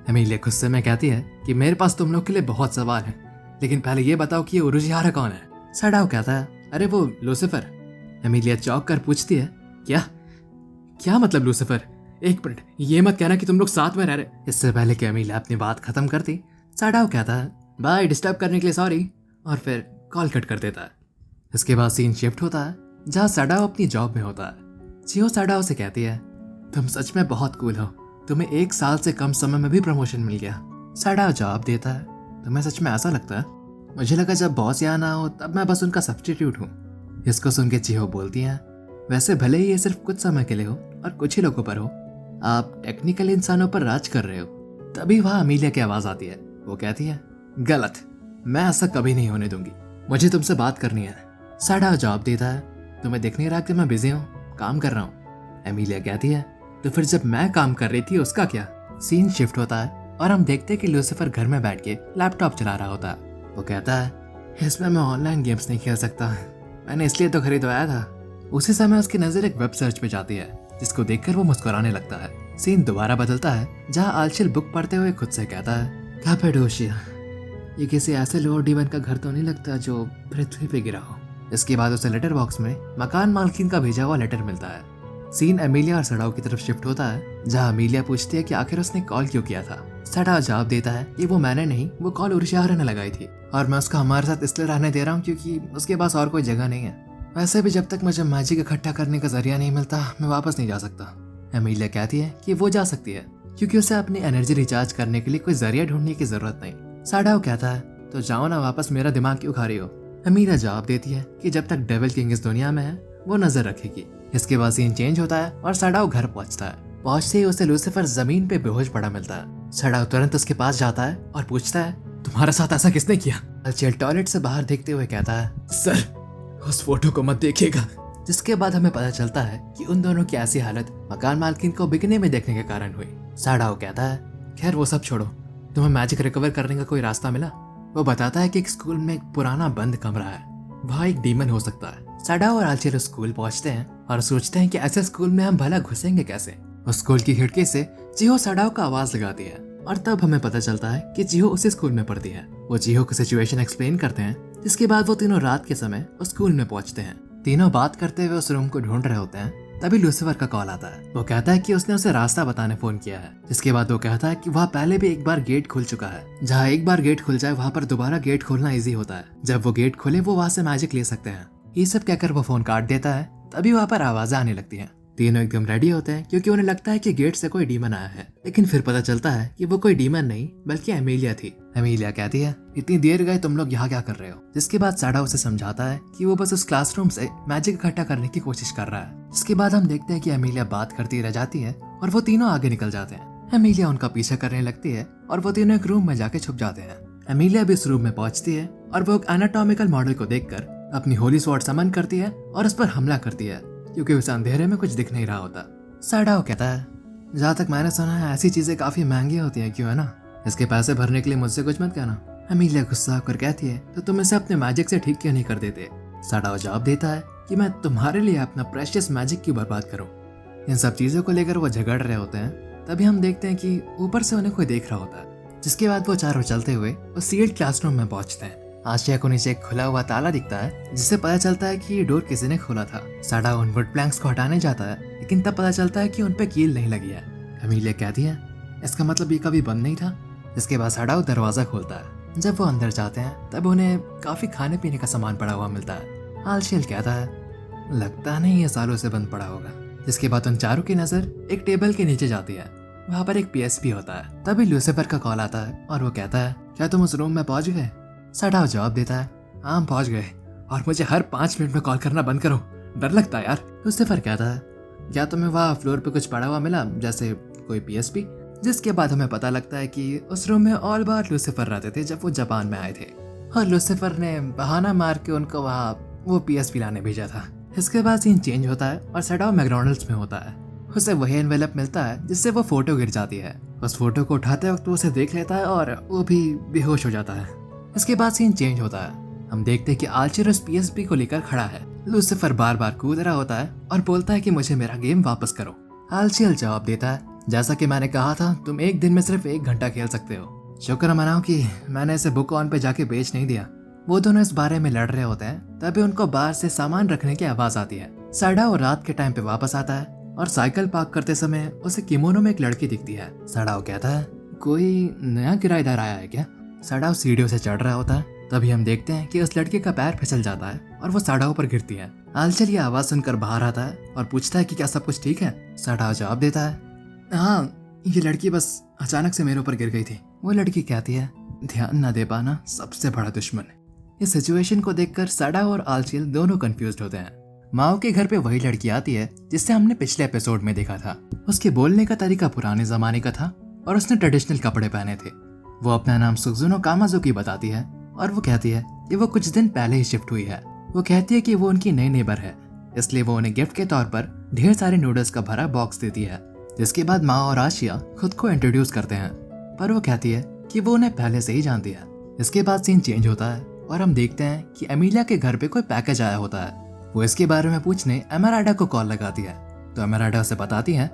एमिलिया गुस्से में कहती है कि मेरे पास तुम लोग के लिए बहुत सवाल है, लेकिन पहले ये बताओ कि ये उरुशिहारा कौन है? सैडाओ कहता है, अरे वो लूसीफर। एमिलिया चौंक कर पूछती है, क्या क्या मतलब लूसीफर? एक मिनट, ये मत कहना कि तुम लोग साथ में रह रहे। इससे पहले कि एमिलिया अपनी बात खत्म करती, सैडाओ कहता है, बाय, डिस्टर्ब करने के लिए सॉरी, और फिर कॉल कट कर देता है। इसके बाद सीन शिफ्ट होता है जहाँ सैडाओ अपनी जॉब में होता है। चियो सैडाओ से कहती है, तुम सच में बहुत कूल हो, तुम्हें 1 साल से कम समय में भी प्रमोशन मिल गया। सैडाओ जवाब देता है, तुम्हें सच में ऐसा लगता है? मुझे लगा जब बॉस यहाँ ना हो तब मैं बस उनका सब्स्टिट्यूट हूँ। इसको सुन के चियो बोलती है, वैसे भले ही ये सिर्फ कुछ समय के लिए हो और कुछ ही लोगों पर हो, आप टेक्निकल इंसानों पर राज कर रहे हो। तभी वहाँ अमीलिया की आवाज आती है। वो कहती है, गलत, मैं ऐसा कभी नहीं होने दूंगी, मुझे तुमसे बात करनी है। सैडाओ जवाब देता है, तुम्हें दिख नहीं रहा कि मैं बिजी हूँ, काम कर रहा हूँ। एमिलिया कहती है, तो फिर जब मैं काम कर रही थी उसका क्या? सीन शिफ्ट होता है और हम देखते हैं कि लूसीफर घर में बैठ के लैपटॉप चला रहा होता है। वो कहता है, इसमें मैं ऑनलाइन गेम्स नहीं खेल सकता, मैंने इसलिए तो खरीदवाया था। उसी समय उसकी नजर एक वेब सर्च पे जाती है जिसको देखकर वो मुस्कुराने लगता है। सीन दोबारा बदलता है जहाँ आल्चेल बुक पढ़ते हुए खुद से कहता है, कापेडोशिया, ये किसी ऐसे लोअर डिवन का घर तो नहीं लगता जो पृथ्वी पे गिरा हो। इसके बाद उसे लेटर बॉक्स में मकान मालकिन का भेजा हुआ लेटर मिलता है। सीन एमिलिया और सैडाओ की तरफ शिफ्ट होता है जहाँ एमिलिया पूछती है कि आखिर उसने कॉल क्यों किया था। सैडाओ जवाब देता है कि वो मैंने नहीं, वो कॉल उरुशिहारा ने लगाई थी और मैं उसका हमारे साथ इसलिए रहने दे रहा हूँ क्योंकि उसके पास और कोई जगह नहीं है। वैसे भी जब तक मुझे मैजिक इकट्ठा करने का जरिया नहीं मिलता मैं वापस नहीं जा सकता। एमिलिया कहती है कि वो जा सकती है क्योंकि उसे अपनी एनर्जी रिचार्ज करने के लिए कोई जरिया ढूंढने की जरूरत नहीं। सैडाओ कहता है, तो जाओ ना वापस, मेरा दिमाग क्यों खा रही हो? एमिलिया जवाब देती है कि जब तक डेविल किंग इस दुनिया में है वो नजर रखेगी। इसके बाद सीन चेंज होता है और सैडाओ घर पहुंचता है। पहुंचते ही उसे लूसीफर जमीन पे बेहोश पड़ा मिलता है। सैडाओ तुरंत उसके पास जाता है और पूछता है, तुम्हारे साथ ऐसा किसने किया? आल्चेल टॉयलेट से बाहर देखते हुए कहता है, सर उस फोटो को मत देखिएगा, जिसके बाद हमें पता चलता है कि उन दोनों की ऐसी हालत मकान मालकिन को बिकने में देखने के कारण हुई। साडाओ कहता है, खैर वो सब छोड़ो, तुम्हें मैजिक रिकवर करने का कोई रास्ता मिला? वो बताता है कि एक स्कूल में एक पुराना बंद कमरा है, वहाँ एक डीमन हो सकता है। साडाओ और आल्चेल स्कूल पहुंचते हैं और सोचते हैं कि ऐसे स्कूल में हम भला घुसेंगे कैसे। उस स्कूल की खिड़की से जिहो साडाओ का आवाज लगाती है और तब हमें पता चलता है कि जिहो उसी स्कूल में पढ़ती है। वो जिहो को सिचुएशन एक्सप्लेन करते हैं, जिसके बाद वो तीनों रात के समय उस स्कूल में पहुंचते हैं। तीनों बात करते हुए उस रूम को ढूंढ रहे होते हैं, तभी लूसीफर का कॉल आता है। वो कहता है कि उसने उसे रास्ता बताने फोन किया है, जिसके बाद वो कहता है कि वहाँ पहले भी एक बार गेट खुल चुका है। जहाँ एक बार गेट खुल जाए वहाँ पर दोबारा गेट खोलना इजी होता है। जब वो गेट खोले वो वहाँ से मैजिक ले सकते हैं। ये सब कहकर वो फोन काट देता है। तभी वहाँ पर आवाजें आने लगती हैं। तीनों एकदम रेडी होते हैं क्योंकि उन्हें लगता है कि गेट से कोई डीमन आया है, लेकिन फिर पता चलता है कि वो कोई डीमन नहीं बल्कि एमिलिया थी। एमिलिया कहती है, इतनी देर गए तुम लोग यहाँ क्या कर रहे हो? जिसके बाद साडाओ उसे समझाता है कि वो बस उस क्लासरूम से मैजिक इकट्ठा करने की कोशिश कर रहा है। जिसके बाद हम देखते हैं कि एमिलिया बात करती रह जाती है और वो तीनों आगे निकल जाते हैं। एमिलिया उनका पीछा करने लगती है और वो तीनों एक रूम में जाके छुप जाते हैं। एमिलिया भी उस रूम में पहुंचती है और वो एक एनाटॉमिकल मॉडल को देखकर अपनी होली स्वॉर्ड समन करती है और उस पर हमला करती है, क्योंकि उसे अंधेरे में कुछ दिख नहीं रहा होता। साडाओ कहता है, जहाँ तक मैंने सुना है ऐसी चीजें काफी महंगी होती हैं, क्यों है ना? इसके पैसे भरने के लिए मुझसे कुछ मत कहना। एमिलिया गुस्सा होकर कहती है, तो तुम इसे अपने मैजिक से ठीक क्यों नहीं कर देते? साडाओ जवाब देता है कि मैं तुम्हारे लिए अपना प्रेशियस मैजिक क्यों बर्बाद करूं। इन सब चीजों को लेकर वो झगड़ रहे होते हैं। तभी हम देखते हैं कि ऊपर से उन्हें कोई देख रहा होता है। जिसके बाद वो चारों चलते हुए उस सील्ड क्लासरूम में पहुंचते हैं। आशिया को नीचे एक खुला हुआ ताला दिखता है, जिससे पता चलता है कि ये डोर किसी ने खोला था। साडाओ उन वुड प्लैंक्स को हटाने जाता है, लेकिन तब पता चलता है कि उन पे कील नहीं लगी है। एमिलिया कहती है, इसका मतलब ये कभी बंद नहीं था। इसके बाद साडाओ दरवाजा खोलता है। जब वो अंदर जाते हैं तब उन्हें काफी खाने पीने का सामान पड़ा हुआ मिलता है। आल्चेल कहता है, लगता नहीं ये सालों से बंद पड़ा होगा। जिसके बाद उन चारों की नजर एक टेबल के नीचे जाती है। वहाँ पर एक PSP होता है। तभी लूसीफर का कॉल आता है और वो कहता है, क्या तुम उस रूम में पहुंच गए? साडाओ जवाब देता है, हाँ पहुंच गए, और मुझे हर 5 मिनट में कॉल करना बंद करो, डर लगता है यार। लूसीफर कहता है, क्या तुम्हें वहाँ फ्लोर पे कुछ पड़ा हुआ मिला, जैसे कोई PSP? जिसके बाद हमें पता लगता है कि उस रूम में और बार लूसीफर रहते थे जब वो जापान में आए थे, और लूसीफर ने बहाना मार के उनको वहाँ वो PSP लाने भेजा था। इसके बाद सीन चेंज होता है और साडाओ मैकडॉनल्ड्स में होता है। उसे वही एनवेलप मिलता है जिससे वो फोटो गिर जाती है। उस फोटो को उठाते वक्त वो उसे देख लेता है और वो भी बेहोश हो जाता है। इसके बाद सीन चेंज होता है। हम देखते हैं कि आल्चेल उस PSP को लेकर खड़ा है। लूसीफर बार बार कूद रहा होता है और बोलता है कि मुझे मेरा गेम वापस करो। आल्चेल जवाब देता है, जैसा कि मैंने कहा था, तुम एक दिन में सिर्फ 1 घंटा खेल सकते हो। शुक्र मनाओ कि मैंने इसे बुक ऑन पे जाके बेच नहीं दिया। वो दोनों इस बारे में लड़ रहे होते हैं, तभी उनको बाहर से सामान रखने की आवाज आती है। साडाओ रात के टाइम पे वापस आता है और साइकिल पार्क करते समय उसे किमोनो में एक लड़की दिखती है। साडाओ कहता है, कोई नया किराएदार आया है क्या? साडाओ सीढ़ियों से चढ़ रहा होता है। तभी हम देखते हैं कि उस लड़के का पैर फिसल जाता है और वो साडाओ पर गिरती है। आल्चेल ये आवाज सुनकर बाहर आता है और पूछता है कि क्या सब कुछ ठीक है? साडाओ जवाब देता है, हाँ, ये लड़की बस अचानक से मेरे ऊपर गिर गई थी। वो लड़की कहती है, ध्यान न दे पाना सबसे बड़ा दुश्मन है। इस सिचुएशन को देखकर साडाओ और आल्चेल दोनों कंफ्यूज्ड होते हैं। माओ के घर पे वही लड़की आती है जिससे हमने पिछले एपिसोड में देखा था। उसके बोलने का तरीका पुराने जमाने का था और उसने ट्रेडिशनल कपड़े पहने थे। वो अपना नाम सुजुनो कामाजुकी बताती है और वो कहती है कि वो कुछ दिन पहले ही शिफ्ट हुई है। वो कहती है कि वो उनकी नई नेबर है, इसलिए वो उन्हें गिफ्ट के तौर पर ढेर सारे नूडल्स का भरा बॉक्स देती है। जिसके बाद माओ और आशिया खुद को इंट्रोड्यूस करते हैं, पर वो कहती है कि वो उन्हें पहले से ही जानती है। इसके बाद सीन चेंज होता है और हम देखते हैं कि एमिलिया के घर पे कोई पैकेज आया होता है। वो इसके बारे में पूछने एमेराल्डा को कॉल लगाती है, तो एमेराल्डा उसे बताती है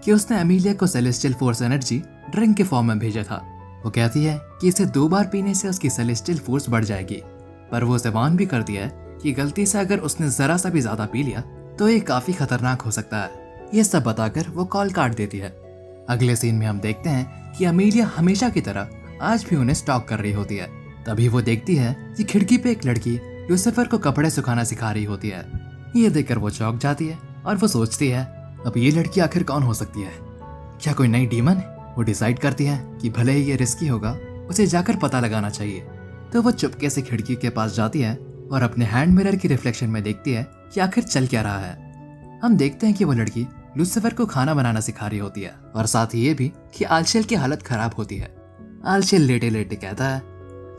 कि उसने एमिलिया को सेलेस्टियल फोर्स एनर्जी ड्रिंक के फॉर्म में भेजा था। वो कहती है कि इसे 2 बार पीने से उसकी सेलेस्टियल फोर्स बढ़ जाएगी, पर वो उसे वार्न भी करती है कि गलती से अगर उसने जरा सा भी ज्यादा पी लिया तो ये काफी खतरनाक हो सकता है। ये सब बताकर वो कॉल काट देती है। अगले सीन में हम देखते हैं कि एमिलिया हमेशा की तरह आज भी उन्हें स्टॉक कर रही होती है। तभी वो देखती है कि खिड़की पे एक लड़की लूसीफर को कपड़े सुखाना सिखा रही होती है। ये देखकर वो चौंक जाती है और वो सोचती है, अब ये लड़की आखिर कौन हो सकती है? क्या कोई नई डीमन? वो डिसाइड करती है कि भले ही ये रिस्की होगा, उसे जाकर पता लगाना चाहिए। तो वो चुपके से खिड़की के पास जाती है और अपने हैंड मिरर की रिफ्लेक्शन में देखती है कि आखिर चल क्या रहा है। हम देखते हैं कि वो लड़की लूसीफर को खाना बनाना सिखा रही होती है और साथ ही ये भी कि आल्चेल की हालत खराब होती है। आल्चेल लेटे लेटे कहता है,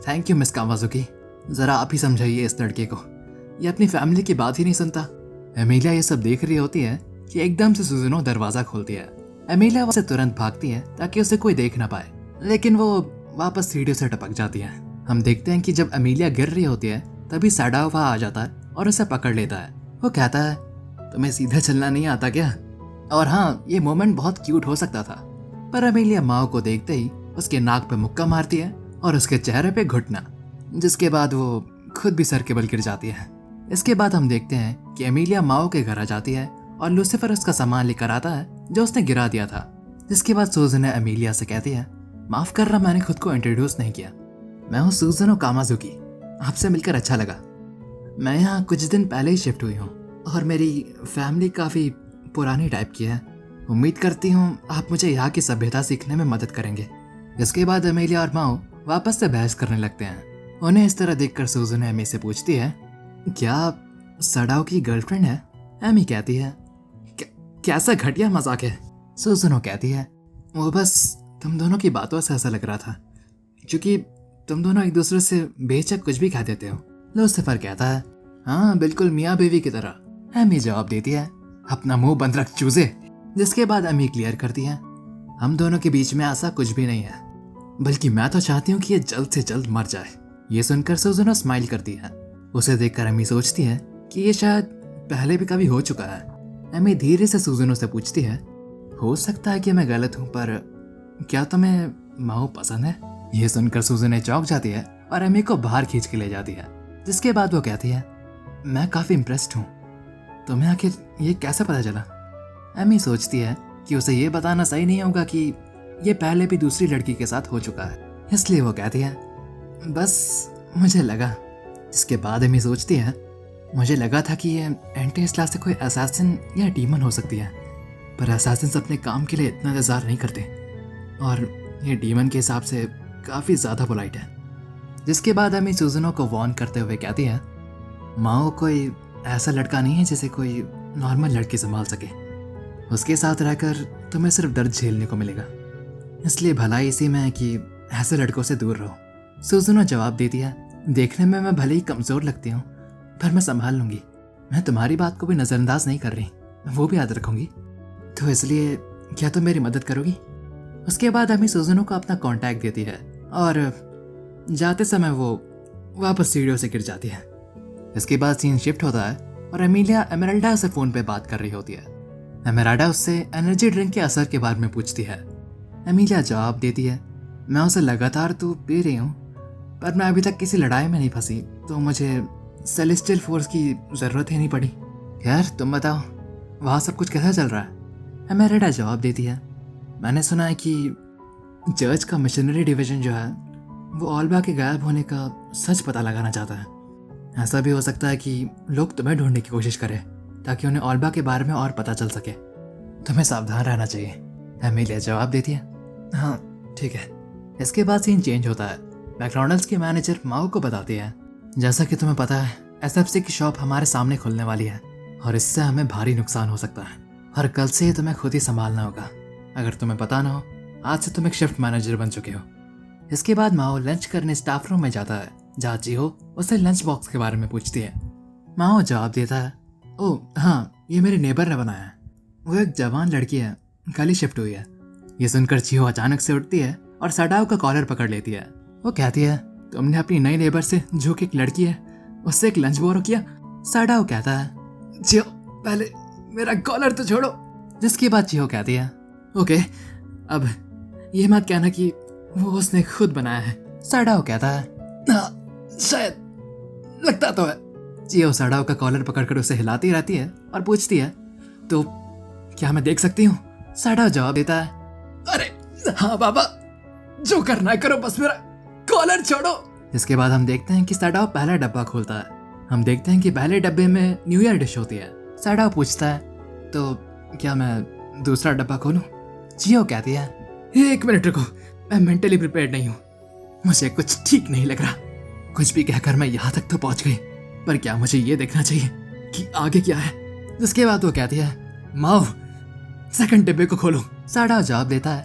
थैंक यू मिस कामाजुकी, जरा आप ही समझाइए इस लड़के को, ये अपनी फैमिली की बात ही नहीं सुनता। एमिलिया ये सब देख रही होती है कि एकदम से सुजुनो दरवाजा खोलती है। एमिलिया वहां से तुरंत भागती है ताकि उसे कोई देख ना पाए, लेकिन वो वापस सीढ़ियों से टपक जाती है। हम देखते हैं कि जब एमिलिया गिर रही होती है तभी सैडाओ वहां आ जाता है और उसे पकड़ लेता है। वो कहता है, तुम्हें सीधा चलना नहीं आता क्या? और हाँ, ये मोमेंट बहुत क्यूट हो सकता था, पर एमिलिया माओ को देखते ही उसके नाक पे मुक्का मारती है और उसके चेहरे पे घुटना, जिसके बाद वो खुद भी सर के बल गिर जाती है। इसके बाद हम देखते हैं कि एमिलिया माओ के घर आ जाती है और लूसीफर उसका सामान लेकर आता है जो उसने गिरा दिया था। जिसके बाद सूजन एमिलिया से कहती है, माफ करना, मैंने खुद को इंट्रोड्यूस नहीं किया। मैं हूँ सुजुनो कामाजुकी, आपसे मिलकर अच्छा लगा। मैं यहाँ कुछ दिन पहले ही शिफ्ट हुई हूँ और मेरी फैमिली काफ़ी पुरानी टाइप की है। उम्मीद करती हूँ आप मुझे यहाँ की सभ्यता सीखने में मदद करेंगे। इसके बाद एमिलिया और माओ वापस से बहस करने लगते हैं। उन्हें इस तरह देखकर सुजुनो एमी से पूछती है, क्या आप सैडाओ की गर्लफ्रेंड है? एमी कहती है, कैसा घटिया मजाक है। सुजुनो कहती है, वो बस तुम दोनों की बातों से ऐसा लग रहा था, क्योंकि तुम दोनों एक दूसरे से बेशक कुछ भी खा देते हो। लूसीफर कहता है, हाँ बिल्कुल मियाँ बीवी की तरह। एमी जवाब देती है, अपना मुंह बंद रख चूजे। जिसके बाद एमी क्लियर करती है, हम दोनों के बीच में ऐसा कुछ भी नहीं है, बल्कि मैं तो चाहती हूँ कि ये जल्द से जल्द मर जाए। ये सुनकर सुजुनो स्माइल करती है। उसे देखकर एमी सोचती है कि ये शायद पहले भी कभी हो चुका है। एमी धीरे से सुजुनो से पूछती है, हो सकता है कि मैं गलत हूँ, पर क्या तुम्हें माओ पसंद है? ये सुनकर सुजुनो चौंक जाती है और एमी को बाहर खींच के ले जाती है। जिसके बाद वो कहती है, मैं काफी इम्प्रेस्ड हूँ, तुम्हें आखिर ये कैसे पता चला? एमी सोचती है कि उसे ये बताना सही नहीं होगा कि ये पहले भी दूसरी लड़की के साथ हो चुका है, इसलिए वो कहती है, बस मुझे लगा। जिसके बाद एमी सोचती है, मुझे लगा था कि ये एंटी इस्ला से कोई असैसिन या डीमन हो सकती है, पर असैसिन्स अपने काम के लिए इतना इंतजार नहीं करते और ये डीमन के हिसाब से काफ़ी ज़्यादा पोलाइट है। जिसके बाद एमी सुजुनो को वार्न करते हुए कहती है, माओ कोई ऐसा लड़का नहीं है जिसे कोई नॉर्मल लड़की संभाल सके। उसके साथ रहकर तुम्हें सिर्फ दर्द झेलने को मिलेगा, इसलिए भलाई इसी में है कि ऐसे लड़कों से दूर रहो। सुजुनो जवाब देती है, देखने में मैं भले ही कमज़ोर लगती हूँ, पर मैं संभाल लूँगी। मैं तुम्हारी बात को भी नज़रअंदाज नहीं कर रही, वो भी याद रखूँगी। तो इसलिए क्या तुम मेरी मदद करोगी? उसके बाद एमी सुजुनो को अपना कॉन्टैक्ट देती है और जाते समय वो वापस सीढ़ियों से गिर जाती है। इसके बाद सीन शिफ्ट होता है और एमिलिया एमेराल्डा से फ़ोन पे बात कर रही होती है। एमेराल्डा उससे एनर्जी ड्रिंक के असर के बारे में पूछती है। एमिलिया जवाब देती है, मैं उसे लगातार तो पी रही हूँ, पर मैं अभी तक किसी लड़ाई में नहीं फंसी, तो मुझे सेलेस्टियल फोर्स की ज़रूरत ही नहीं पड़ी। यार तुम बताओ, वहाँ सब कुछ कैसा चल रहा है? एमेराल्डा जवाब देती है, मैंने सुना है कि चर्च का मिशनरी डिवीज़न जो है वो ऑल्बा के गायब होने का सच पता लगाना चाहता है। ऐसा भी हो सकता है कि लोग तुम्हें ढूंढने की कोशिश करें ताकि उन्हें ऑल्बा के बारे में और पता चल सके। तुम्हें सावधान रहना चाहिए। एमिलिया जवाब देती है, हाँ ठीक है। इसके बाद सीन चेंज होता है। मैकडॉनल्ड्स के मैनेजर माओ को बताती है, जैसा कि तुम्हें पता है एसएफसी की शॉप हमारे सामने खुलने वाली है और इससे हमें भारी नुकसान हो सकता है और कल से तुम्हें खुद ही संभालना होगा। अगर तुम्हें पता ना हो, आज से तुम एक शिफ्ट मैनेजर बन चुके हो। इसके बाद माओ लंच करने स्टाफ रूम में जाता है, जहाँ जीहो उससे लंच बॉक्स के बारे में पूछती है। माओ जवाब देता है, ओह हाँ, ये मेरे नेबर ने बनाया है। वो एक जवान लड़की है, कल ही शिफ्ट हुई है। ये सुनकर जीहो अचानक से उठती है और सैडाओ का कॉलर पकड़ लेती है। वो कहती है, तुमने अपनी नई नेबर से, जो कि एक लड़की है, उससे एक लंच बोरो किया? सैडाओ कहता है, जीहो पहले मेरा कॉलर तो छोड़ो। जिसके बाद जीहो कहती है, ओके, अब ये मत कहना कि वो उसने खुद बनाया है। सैडाओ कहता है, हाँ शायद, लगता तो है। जीहो सैडाओ का कॉलर पकड़कर उसे हिलाती रहती है और पूछती है, तो क्या मैं देख सकती हूँ? सैडाओ जवाब देता है, अरे हाँ बाबा, जो करना है करो, बस मेरा कॉलर छोड़ो। इसके बाद हम देखते हैं कि सैडाओ पहला डब्बा खोलता है। हम देखते हैं कि पहले डब्बे में न्यू ईयर डिश होती है। सैडाओ पूछता है, तो क्या मैं दूसरा डब्बा खोलूं? जीहो कहती है, एक मिनट रुको, मैं मेंटली प्रिपेयर्ड नहीं हूँ, मुझे कुछ ठीक नहीं लग रहा। कुछ भी कहकर मैं यहाँ तक तो पहुँच गई, पर क्या मुझे ये देखना चाहिए कि आगे क्या है? जिसके बाद वो कहती है, माओ सेकंड डब्बे को खोलो। सैडाओ जवाब देता है,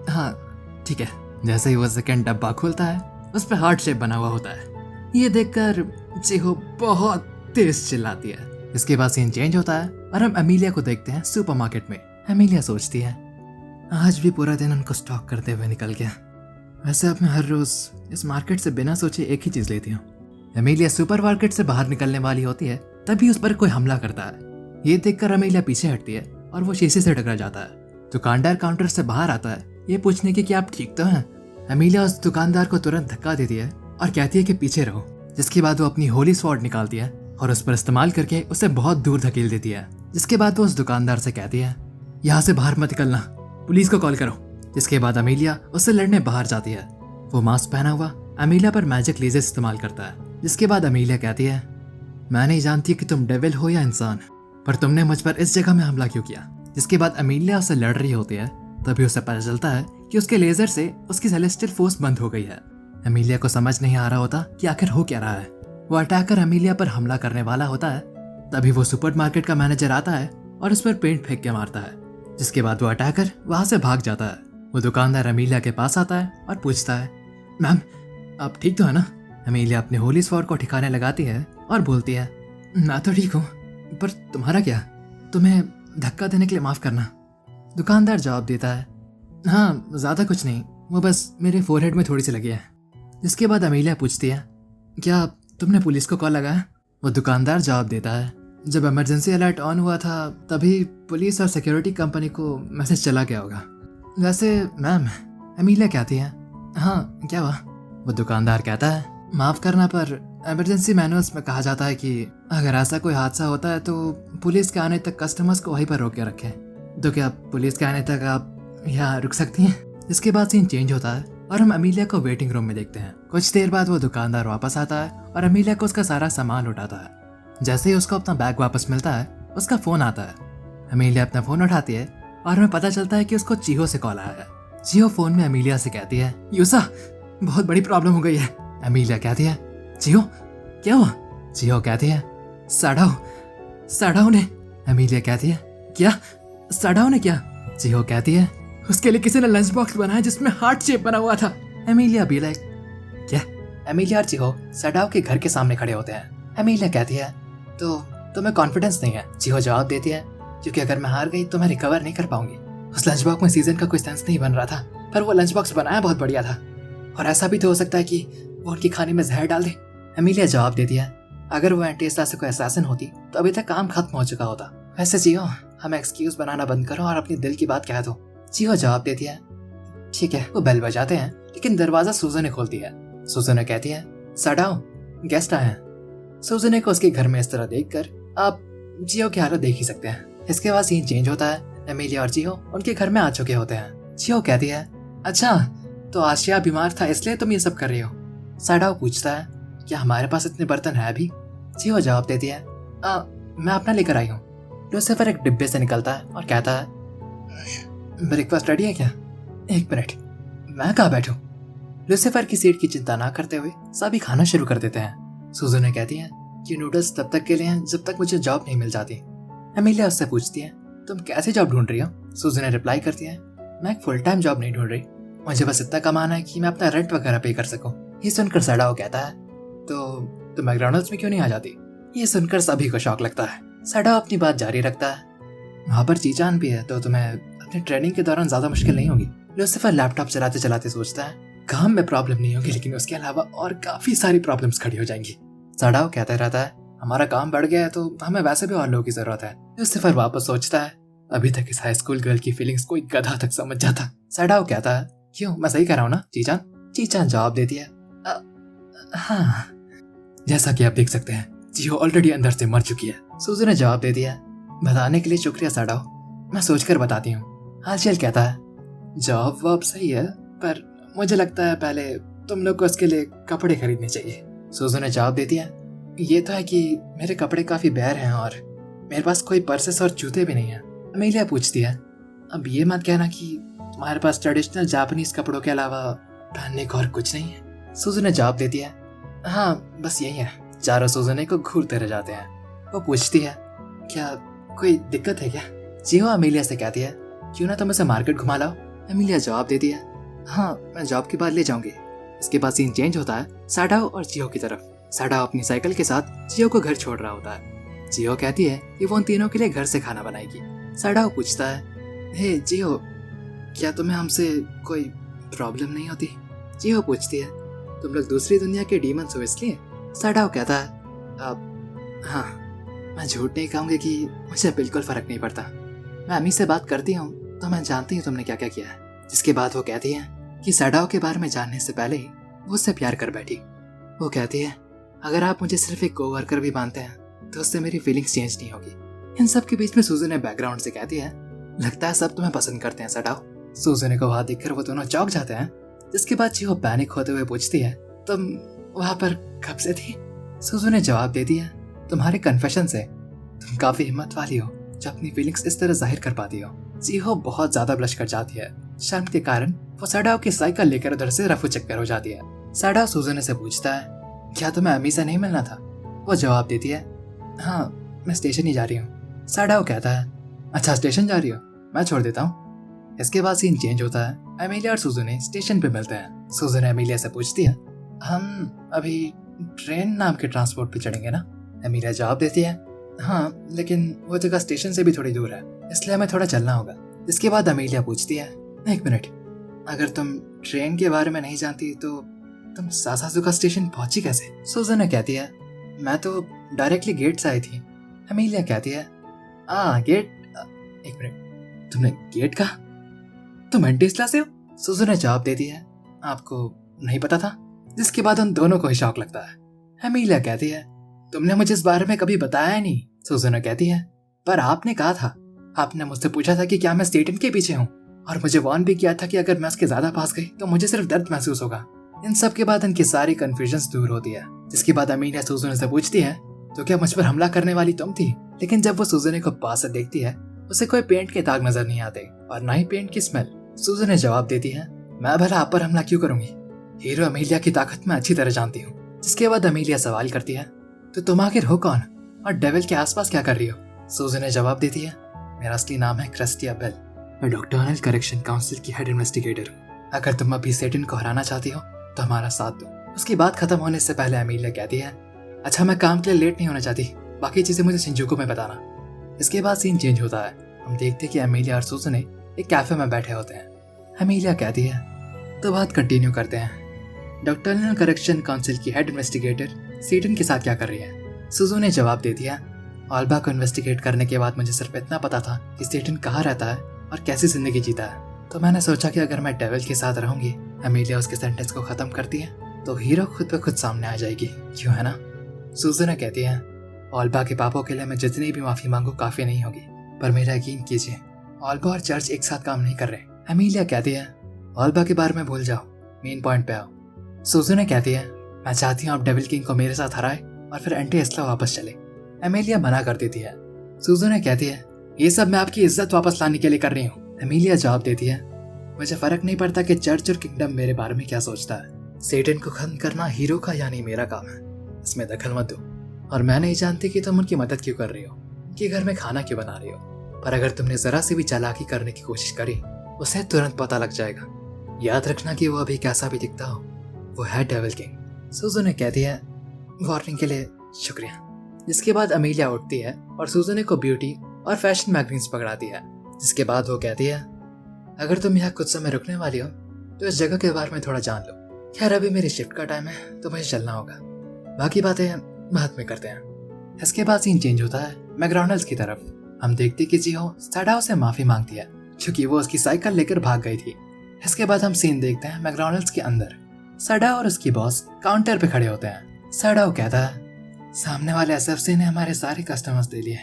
हाँ ठीक है। जैसे ही वो सेकंड डब्बा खोलता है, उस पर हार्ट शेप बना हुआ होता है। ये देखकर जीहो बहुत तेज चिल्लाती है। इसके बाद सीन चेंज होता है और हम अमीलिया को देखते हैं सुपरमार्केट में। अमीलिया सोचती है आज भी पूरा दिन उनको स्टॉक करते हुए निकल गया। वैसे अब मैं हर रोज इस मार्केट से बिना सोचे एक ही चीज लेती हूँ। अमीलिया सुपरमार्केट से बाहर निकलने वाली होती है, तभी उस पर कोई हमला करता है। ये देखकर अमीलिया पीछे हटती है और वो शीशे से टकरा जाता है। दुकानदार काउंटर से बाहर आता है ये पूछने की कि आप ठीक तो हैं। अमीलिया उस दुकानदार को तुरंत धक्का देती है और कहती है कि पीछे रहो, जिसके बाद वो अपनी होली स्वॉर्ड निकालती है और उस पर इस्तेमाल करके उसे बहुत दूर धकेल देती है। जिसके बाद वो उस दुकानदार से कहती है यहाँ से बाहर मत निकलना, पुलिस को कॉल करो। जिसके बाद अमीलिया उससे लड़ने बाहर जाती है। वो मास्क पहना हुआ अमीलिया पर मैजिक लेजर इस्तेमाल करता है। जिसके बाद अमीलिया कहती है मैं नहीं जानती कि तुम डेविल हो या इंसान, पर तुमने मुझ पर इस जगह में हमला क्यों किया। जिसके बाद अमीलिया उससे लड़ रही होती है, तभी उसे पता चलता है कि उसके लेजर से उसकी सेलेस्टियल फोर्स बंद हो गई है। अमीलिया को समझ नहीं आ रहा होता कि आखिर हो क्या रहा है। वो अटैकर अमीलिया पर हमला करने वाला होता है, तभी वो सुपरमार्केट का मैनेजर आता है और उस पर पेंट फेंक के मारता है। जिसके बाद वो अटैकर वहां से भाग जाता है। वो दुकानदार अमीलिया के पास आता है और पूछता है मैम आप ठीक तो है ना। अमीलिया अपने होली स्वॉर्ड को ठिकाने लगाती है और बोलती है मैं तो ठीक हूँ, पर तुम्हारा क्या, तुम्हें धक्का देने के लिए माफ करना। दुकानदार जवाब देता है हाँ ज्यादा कुछ नहीं, वो बस मेरे फोरहेड में थोड़ी सी लगी है। जिसके बाद अमीलिया पूछती है क्या तुमने पुलिस को कॉल लगाया। वो दुकानदार जवाब देता है जब इमरजेंसी अलर्ट ऑन हुआ था तभी पुलिस और सिक्योरिटी कंपनी को मैसेज चला गया होगा। वैसे मैम, अमीलिया कहती है हाँ क्या हुआ। वो दुकानदार कहता है माफ करना, पर इमरजेंसी मैनुअल्स में कहा जाता है कि अगर ऐसा कोई हादसा होता है तो पुलिस के आने तक कस्टमर्स को वहीं पर रोक के रखें। तो क्या पुलिस के आने तक आप यहाँ रुक सकती हैं। इसके बाद सीन चेंज होता है और हम अमीलिया को वेटिंग रूम में देखते हैं। कुछ देर बाद वो दुकानदार वापस आता है और अमीलिया को उसका सारा सामान उठाता है। जैसे ही उसको अपना बैग वापस मिलता है उसका फोन आता है। अमीलिया अपना फोन उठाती है और हमें पता चलता है कि उसको चीहो से कॉल आया है। चीहो फोन में अमीलिया से कहती है यूसा बहुत बड़ी प्रॉब्लम हो गई है। अमीलिया कहती है चीहो क्या हुआ। चीहो कहती है साडाओ ने। अमीलिया कहती है क्या साडाओ ने क्या। चीहो कहती है उसके लिए किसी ने लंच बॉक्स बनाया जिसमें हार्ट शेप बना हुआ था। अमीलिया भी लाइक क्या। अमीलिया और चीहो साडाओ के घर के सामने खड़े होते हैं। अमीलिया कहती है तो तुम्हें कॉन्फिडेंस नहीं है। चीहो जवाब देती है क्योंकि अगर मैं हार गई तो मैं रिकवर नहीं कर पाऊंगी। उस लंच बॉक्स में सीजन का कोई सेंस नहीं बन रहा था, पर वो लंच बॉक्स बनाया बहुत बढ़िया था, और ऐसा भी तो हो सकता है कि वो उनके खाने में जहर डाल दे। अमीलिया जवाब देती है अगर वो एंटी एस्ला से कोई असैसिन होती तो अभी तक काम खत्म हो चुका होता। वैसे चीहो हमें एक्सक्यूज बनाना बंद करो और अपनी दिल की बात कह दो। चीहो जवाब देती है ठीक है। वो बेल बजाते हैं लेकिन दरवाजा सूजन ने खोलती है। सूजन कहती है साडाओ गेस्ट आए हैं। सूजन को उसके घर में इस तरह देखकर आप चीहो की हालत देख ही सकते हैं। इसके बाद सीन चेंज होता है। अमीलिया और चीहो उनके घर में आ चुके होते हैं। चीहो कहती है अच्छा तो आशिया बीमार था इसलिए तुम ये सब कर रही हो। साडाओ पूछता है क्या हमारे पास इतने बर्तन है अभी। चीहो जवाब देती है मैं अपना लेकर आई हूँ। लूसीफर एक डिब्बे से निकलता है और कहता है ब्रेकफास्ट रेडी है क्या। एक मिनट, मैं कहाँ बैठूं। लूसीफर की सीट की चिंता ना करते हुए सभी खाना शुरू कर देते हैं। सूजन कहती है कि नूडल्स तब तक के लिए हैं जब तक मुझे जॉब नहीं मिल जाती। अमीलिया उससे पूछती है तुम कैसे जॉब ढूंढ रही हो। सूजन रिप्लाई करती है मैं एक फुल टाइम जॉब नहीं ढूंढ रही, मुझे बस इतना कमाना है कि मैं अपना रेंट वगैरह पे कर सकूं। ये सुनकर साडाओ कहता है तो मैकडॉनल्ड्स में क्यों नहीं आ जाती। ये सुनकर सभी को शौक लगता है। साडाओ अपनी बात जारी रखता है वहाँ पर चीचान भी है तो तुम्हें अपनी ट्रेनिंग के दौरान ज्यादा मुश्किल नहीं होगी। लूसीफर लैपटॉप चलाते चलाते सोचता है काम में प्रॉब्लम नहीं होगी, लेकिन उसके अलावा और काफी सारी प्रॉब्लम्स खड़ी हो जाएंगी। साडाओ कहता रहता है हमारा काम बढ़ गया है तो हमें वैसे भी और लोगों की जरूरत है। लूसीफर वापस सोचता है अभी तक इस हाई स्कूल गर्ल की फीलिंग्स कोई गधा तक समझ जाता। साडाओ कहता है क्यों मैं सही कह रहा हूँ ना चीचान। चीचान जवाब देती है हाँ। जैसा कि आप देख सकते हैं चीहो ऑलरेडी अंदर से मर चुकी है। सूजन ने जवाब दे दिया बताने के लिए शुक्रिया साडाओ, मैं सोचकर बताती हूँ। हालचल कहता है जवाब वाब सही है, पर मुझे लगता है पहले तुम लोग को उसके लिए कपड़े खरीदने चाहिए। सूजन ने जवाब दे दिया ये तो है कि मेरे कपड़े काफी बैर हैं और मेरे पास कोई पर्सेस और जूते भी नहीं है। अमीलिया पूछती है अब ये मत कहना कि तुम्हारे पास ट्रेडिशनल जापानीज कपड़ों के अलावा पहनने को और कुछ नहीं है। सूजन ने जवाब देती है हाँ बस यही है। चारों सूजन को घूरते रह जाते हैं। वो पूछती है क्या कोई दिक्कत है क्या। चीहो अमीलिया से कहती है क्यों ना तुम इसे मार्केट घुमा लाओ। अमीलिया जवाब देती है हाँ मैं जॉब के बाद ले जाऊंगी। इसके बाद सीन चेंज होता है साडाओ और चीहो की तरफ। साडाओ अपनी साइकिल के साथ चीहो को घर छोड़ रहा होता है। जियो कहती है कि वो उन तीनों के लिए घर से खाना बनाएगी। सडाओ पूछता है, हे जियो, क्या तुम्हें हमसे कोई प्रॉब्लम नहीं होती? जियो पूछती है, तुम लोग दूसरी दुनिया के डीमंस हो इसलिए? सडाओ कहता है, अब हाँ, मैं झूठ नहीं कहूँगी कि मुझे बिल्कुल फर्क नहीं पड़ता। मैं अम्मी से बात करती हूँ तो मैं जानती हूँ तुमने क्या क्या किया है। जिसके बाद वो कहती है कि सडाओ के बारे में जानने से पहले ही वो उससे प्यार कर बैठी। वो कहती है, अगर आप मुझे सिर्फ एक कोवर्कर भी मानते हैं तो उससे मेरी फीलिंग्स चेंज नहीं होगी। इन सब के बीच में सूजन बैकग्राउंड से कहती है, लगता है सब तुम्हें पसंद करते हैं सडाओ। सूजन को वहां देखकर वो दोनों चौंक जाते हैं। जिसके बाद जियो पैनिक होते हुए पूछती है, तुम वहां पर कब से थी? सूजन ने जवाब दे दिया, तुम्हारे कन्फेशन से। तुम काफी हिम्मत वाली हो जो अपनी फीलिंग्स इस तरह जाहिर कर पाती हो। जियो बहुत ज्यादा ब्लश कर जाती है। शर्म के कारण वो सडाओ की साइकिल लेकर उधर से रफू चक्कर हो जाती है। सडाओ सूजन से पूछता है, क्या तुम्हें अम्मी से नहीं मिलना था? वो जवाब देती है, हाँ, मैं स्टेशन ही जा रही हूँ। सडाओ कहता है, अच्छा स्टेशन जा रही हो, मैं छोड़ देता हूँ। इसके बाद सीन चेंज होता है। एमिलिया और सूजन स्टेशन पे मिलते हैं। सूजन एमिलिया से पूछती है, हम अभी ट्रेन नाम के ट्रांसपोर्ट पे चढ़ेंगे ना? एमिलिया जवाब देती है, हाँ, लेकिन वो जगह स्टेशन से भी थोड़ी दूर है, इसलिए हमें थोड़ा चलना होगा। इसके बाद एमिलिया पूछती है, एक मिनट, अगर तुम ट्रेन के बारे में नहीं जानती तो तुम सासाजुका स्टेशन पहुंची कैसे? सूजन कहती है, मैं तो डायरेक्टली गेट से आई थी। एमिलिया कहती है, गेट, एक मिनट, तुमने गेट कहा? तुम एंटीस्ला से हो? सूजन जवाब देती है, आपको नहीं पता था? जिसके बाद उन दोनों को ही शौक लगता है। एमिलिया कहती है, तुमने मुझे इस बारे में कभी बताया नहीं। सूजन कहती है, पर आपने कहा था, आपने मुझसे पूछा था कि क्या मैं स्टेटन के पीछे हूँ, और मुझे वार्न भी किया था कि अगर मैं उसके ज्यादा पास गई तो मुझे सिर्फ दर्द महसूस होगा। इन सब के बाद इनकी सारी कंफ्यूजन दूर होती है। जिसके बाद एमिलिया सूजन से पूछती है, तो क्या मुझ पर हमला करने वाली तुम थी? लेकिन जब वो सूजन को पास से देखती है, उसे कोई पेंट के दाग नजर नहीं आते और ना ही पेंट की स्मेल। सूजन ने जवाब देती है, मैं भला आप पर हमला क्यों करूंगी? हीरो एमिलिया की ताकत मैं अच्छी तरह जानती हूँ। जिसके बाद एमिलिया सवाल करती है, तो तुम आखिर हो कौन और डेविल के आसपास क्या कर रही हो? सूजन ने जवाब देती है, मेरा असली नाम है क्रिस्टिया बेल। मैं डॉक्टरनल करेक्शन काउंसिल की हेड इन्वेस्टिगेटर हूँ। अगर तुम अभी सेटन को हराना चाहती हो तो हमारा साथ दो। उसकी बात खत्म होने से पहले एमिलिया कहती है, अच्छा, मैं काम के लिए लेट नहीं होना चाहती, बाकी चीजें मुझे शिंजुकू में बताना। इसके बाद सीन चेंज होता है। हम देखते हैं कि एमिलिया और सूजन एक कैफे में बैठे होते हैं। एमिलिया कहती है, तो बात कंटिन्यू करते हैं। डॉक्टरनल करेक्शन काउंसिल की हेड इन्वेस्टिगेटर सेटन के साथ क्या कर रही है? सूजन ने जवाब दे दिया, ऑल्बा को इन्वेस्टिगेट करने के बाद मुझे सिर्फ इतना पता था कि सेटन कहाँ रहता है और कैसी जिंदगी जीता है। तो मैंने सोचा कि अगर मैं डेविल के साथ रहूंगी, एमिलिया उसके सेंटेंस को खत्म करती है तो हीरो खुद ब खुद सामने आ जाएगी, क्यों है ना? सूजन कहती है, ऑल्बा के पापों के लिए मैं जितनी भी माफी मांगू काफी नहीं होगी, पर मेरा यकीन कीजिए, ऑल्बा और चर्च एक साथ काम नहीं कर रहे। एमिलिया कहती है, ऑल्बा के बारे में भूल जाओ, मेन पॉइंट पे आओ। सूजन कहती है, मैं चाहती हूँ आप डेविल किंग को मेरे साथ हराए और फिर एंटी-एस्ला वापस चले। एमिलिया मना कर देती है। सूजन कहती है, ये सब मैं आपकी इज्जत वापस लाने के लिए कर रही हूँ। एमिलिया जवाब देती है, मुझे फर्क नहीं पड़ता कि चर्च और किंगडम मेरे बारे में क्या सोचता है। सेटन को खत्म करना हीरो का यानी मेरा काम है, इसमें दखल मत दो। और मैं नहीं जानती कि तुम उनकी मदद क्यों कर रही हो, कि घर में खाना क्यों बना रही हो, पर अगर तुमने जरा सी भी चालाकी करने की कोशिश करी उसे तुरंत पता लग जाएगा। याद रखना कि वो अभी कैसा भी दिखता हो, वो है डेविल किंग। सूजन कहती है, वार्निंग के लिए शुक्रिया। जिसके बाद एमिलिया उठती है और सूजन को ब्यूटी और फैशन मैगजीन्स पकड़ाती है। जिसके बाद वो कहती है, अगर तुम यहाँ कुछ समय रुकने वाली हो तो इस जगह के बारे में थोड़ा जान लो। खैर अभी मेरी शिफ्ट का टाइम है तो मुझे चलना होगा, बाकी बातें बाद में करते हैं। इसके बाद सीन चेंज होता है मैकडॉनल्ड्स की तरफ। हम देखते कि जिहो सडाओ से माफी मांगती है क्योंकि वो उसकी साइकिल लेकर भाग गई थी। इसके बाद हम सीन देखते हैं मैकडॉनल्ड्स के अंदर। सडाओ और उसकी बॉस काउंटर पे खड़े होते हैं। सडाओ कहता है, सामने वाले एसएफसी ने हमारे सारे कस्टमर्स दे लिए,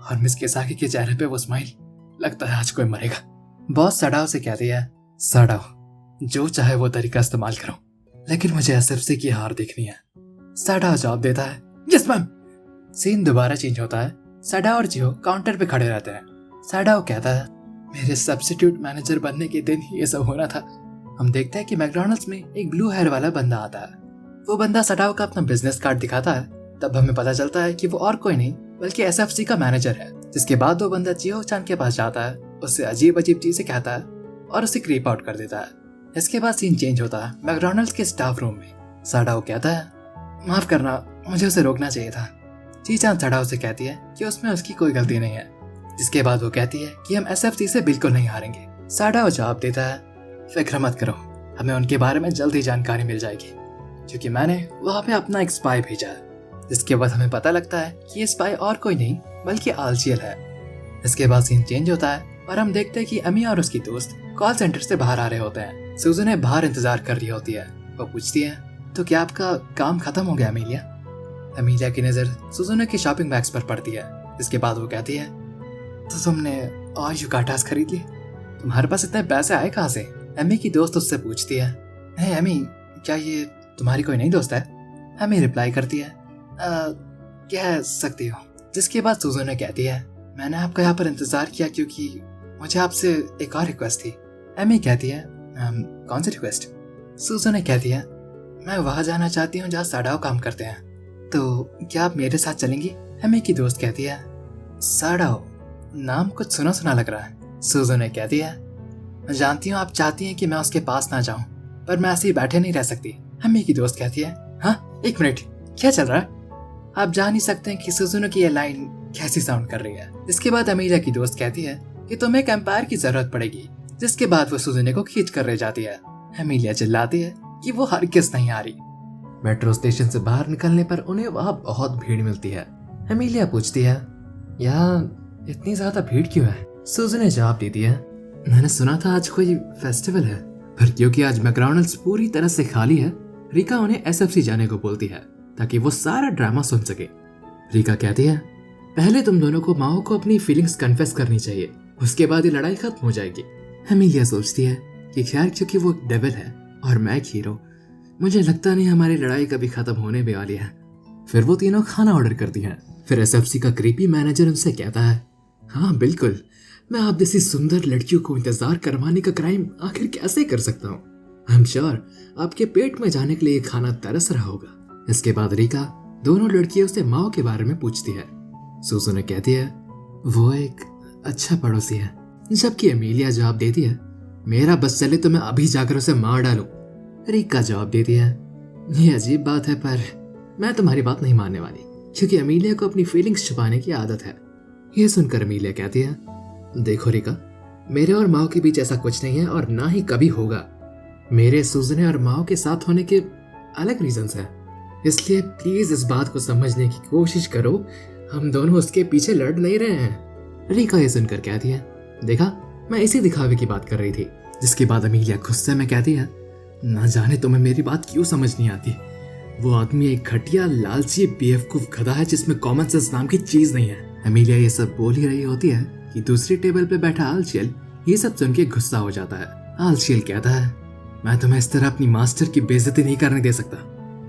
और मिस केसाकी के चेहरे पे वो स्माइल, लगता है आज कोई मरेगा। बॉस सडाओ से कहती है, सडाओ जो चाहे वो तरीका इस्तेमाल करो, लेकिन मुझे एसएफसी की हार देखनी है। सडाओ जवाब देता है, यस मैम। सीन दोबारा चेंज होता है। सडाओ और जियो काउंटर पे खड़े रहते हैं। सडाओ कहता है, मेरे सब्स्टिट्यूट मैनेजर बनने के दिन ये सब होना था। हम देखते हैं कि मैकडॉनल्ड्स में एक ब्लू हेयर वाला बंदा आता है। वो बंदा सडाओ का अपना बिजनेस कार्ड दिखाता है। तब हमें पता चलता है कि वो और कोई नहीं बल्कि एसएफसी का मैनेजर है। जिसके बाद वो बंदा जियो चान के पास जाता है, उससे अजीब अजीब चीजें कहता है और उसे क्रीप आउट कर देता है। इसके बाद सीन चेंज होता है मैकडॉनल्ड्स के स्टाफ रूम में। सडाओ कहता है, माफ करना, मुझे उसे रोकना चाहिए था। चीचान सड़ाओ से कहती है कि उसमें उसकी कोई गलती नहीं है, जिसके बाद वो कहती है कि हम एसएफसी से बिल्कुल नहीं हारेंगे। साडाओ जवाब देता है, फिक्र मत करो, हमें उनके बारे में जल्द ही जानकारी मिल जाएगी, क्योंकि मैंने वहाँ पे अपना एक स्पाई भेजा है। जिसके बाद हमें पता लगता है कि ये स्पाई और कोई नहीं बल्कि आलचियल है। इसके बाद सीन चेंज होता है और हम देखते हैं कि अमी और उसकी दोस्त कॉल सेंटर से बाहर आ रहे होते हैं। सुजुने बाहर इंतजार कर रही होती है। वो पूछती है, तो क्या आपका काम खत्म हो गया अमीलिया? अमीलिया की नजर सुजुने की शॉपिंग बैग्स पर पड़ती है। इसके बाद वो कहती है, तो तुमने और युकाटास खरीद लिए? तुम्हारे पास इतने पैसे आए कहाँ से? एमी की दोस्त उससे पूछती है, हे एमी, क्या ये तुम्हारी कोई नई दोस्त है? एमी रिप्लाई करती है, कह सकती हो। जिसके बाद सुजुने कहती है, मैंने आपका यहाँ पर इंतजार किया क्योंकि मुझे आपसे एक और रिक्वेस्ट थी। एमी कहती है, कौन सी रिक्वेस्ट? सुजुने कहती है, मैं वहां जाना चाहती हूँ जहाँ साडाओ काम करते हैं, तो क्या आप मेरे साथ चलेंगी? एमी की दोस्त कहती है, साडाओ, नाम कुछ सुना सुना लग रहा है। सुजुने कहती है, मैं जानती हूँ आप चाहती हैं कि मैं उसके पास ना जाऊं, पर मैं ऐसे ही बैठे नहीं रह सकती। एमी की दोस्त कहती है, हाँ, एक मिनट, क्या चल रहा है? आप जान ही सकते हैं कि सुजुने की ये लाइन कैसी साउंड कर रही है। इसके बाद अमीलिया की दोस्त कहती है कि तुम्हें एक एम्पायर की जरूरत पड़ेगी। जिसके बाद वो सुजुने को खींच कर ले जाती है। अमीलिया चिल्लाती है कि वो हरगिज़ नहीं आ रही। मेट्रो स्टेशन से बाहर निकलने पर उन्हें वहाँ बहुत भीड़ मिलती है। अमीलिया पूछती है, यहाँ इतनी ज्यादा भीड़ क्यों है? सुजुने जवाब देती है, मैंने सुना था आज कोई फेस्टिवल है, पर क्योंकि आज मैकडॉनल्ड्स पूरी तरह से खाली है, रिका उन्हें एसएफसी जाने को बोलती है ताकि वो सारा ड्रामा सुन सके। रिका कहती है, पहले तुम दोनों को माओ को अपनी फीलिंग्स कन्फेस करनी चाहिए, उसके बाद ये लड़ाई खत्म हो जाएगी। अमीलिया सोचती है कि खैर क्योंकि वो एक डेविल है और मैं एक हीरो, मुझे लगता नहीं हमारी लड़ाई कभी खत्म होने भी वाली है। फिर वो तीनों खाना ऑर्डर करती हैं। फिर एसएफसी का क्रीपी मैनेजर उनसे कहता है, हाँ बिल्कुल, मैं आप जैसी सुंदर लड़कियों को इंतजार करवाने का क्राइम आखिर कैसे कर सकता हूँ? आई एम श्योर आपके पेट में जाने के लिए खाना तरस रहा होगा। इसके बाद रिका दोनों लड़कियों से माओ के बारे में पूछती है। सुजुने कहती है, वो एक अच्छा पड़ोसी है, जबकि अमीलिया जवाब देती है, मेरा बस चले तो मैं अभी जाकर उसे मार डालूं। रिका जवाब देती है, ये अजीब बात है, पर मैं तुम्हारी बात नहीं मानने वाली, क्योंकि अमीलिया को अपनी फीलिंग्स छुपाने की आदत है। ये सुनकर अमीलिया कहती है, देखो रिका, मेरे और माओ के बीच ऐसा कुछ नहीं है और ना ही कभी होगा। मेरे सुजुने और माओ के साथ होने के अलग रीजंस हैं, इसलिए प्लीज इस बात को समझने की कोशिश करो, हम दोनों उसके पीछे लड़ नहीं रहे हैं। रिका ये सुनकर कहती है, देखा, मैं इसी दिखावे की बात कर रही थी। जिसके बाद अमीलिया गुस्से में कहती है, ना जाने तुम्हें मेरी बात क्यों समझ नहीं आती। वो आदमी एक घटिया लालची बेवकूफ गधा है जिसमें कॉमन सेंस नाम की चीज नहीं है। अमीलिया ये सब बोल ही रही होती है कि दूसरी टेबल पे बैठा आलचियल ये सब सुन के गुस्सा हो जाता है। आलचियल कहता है, मैं तुम्हें इस तरह अपनी मास्टर की बेइज्जती नहीं करने दे सकता।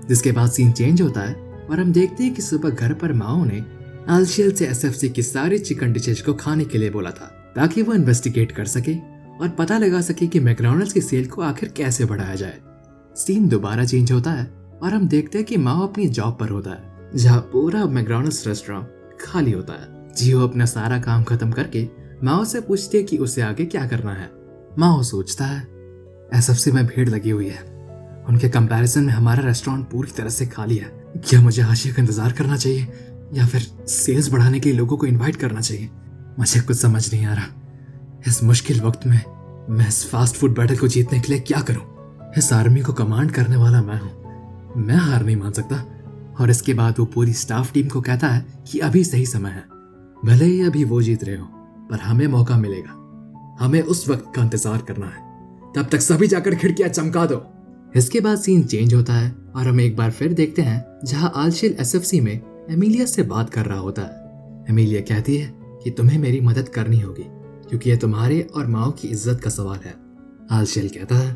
जिसके बाद सीन चेंज होता है और हम देखते हैं कि सुबह घर पर माओ ने आलचियल से एसएफसी की सारी चिकन डिशेज को खाने के लिए बोला था, ताकि वो इन्वेस्टिगेट कर सके और पता लगा सके कि मैकडॉनल्ड्स की सेल को आखिर कैसे बढ़ाया जाए। सीन दोबारा चेंज होता है और हम देखते हैं कि माओ अपनी जॉब पर होता है, जहाँ पूरा मैकडॉनल्ड्स रेस्टोरेंट खाली होता है। जियो अपना सारा काम खत्म करके माओ से पूछती है कि उसे आगे क्या करना है। माओ सोचता है, एसएफसी में भीड़ लगी हुई है, उनके कंपैरिजन में हमारा रेस्टोरेंट पूरी तरह से खाली है। क्या मुझे हाशिए का इंतजार करना चाहिए या फिर सेल्स बढ़ाने के लिए लोगों को इनवाइट करना चाहिए? मुझे कुछ समझ नहीं आ रहा। इस मुश्किल वक्त में मैं इस फास्ट फूड बैटल को जीतने के लिए क्या करूं? इस आर्मी को कमांड करने वाला मैं हूं, मैं हार नहीं मान सकता। और इसके बाद वो पूरी स्टाफ टीम को कहता है कि अभी सही समय है, भले ही अभी वो जीत रहे हो, पर हमें मौका मिलेगा, हमें उस वक्त का इंतजार करना है, तब तक सभी जाकर खिड़कियां चमका दो। इसके बाद सीन चेंज होता है और हम एक बार फिर देखते हैं जहां आलचियल एसएफसी में एमिलिया से बात कर रहा होता है। एमिलिया कहती है कि तुम्हें मेरी मदद करनी होगी क्योंकि यह तुम्हारे और माओ की इज्जत का सवाल है। आलचियल कहता है,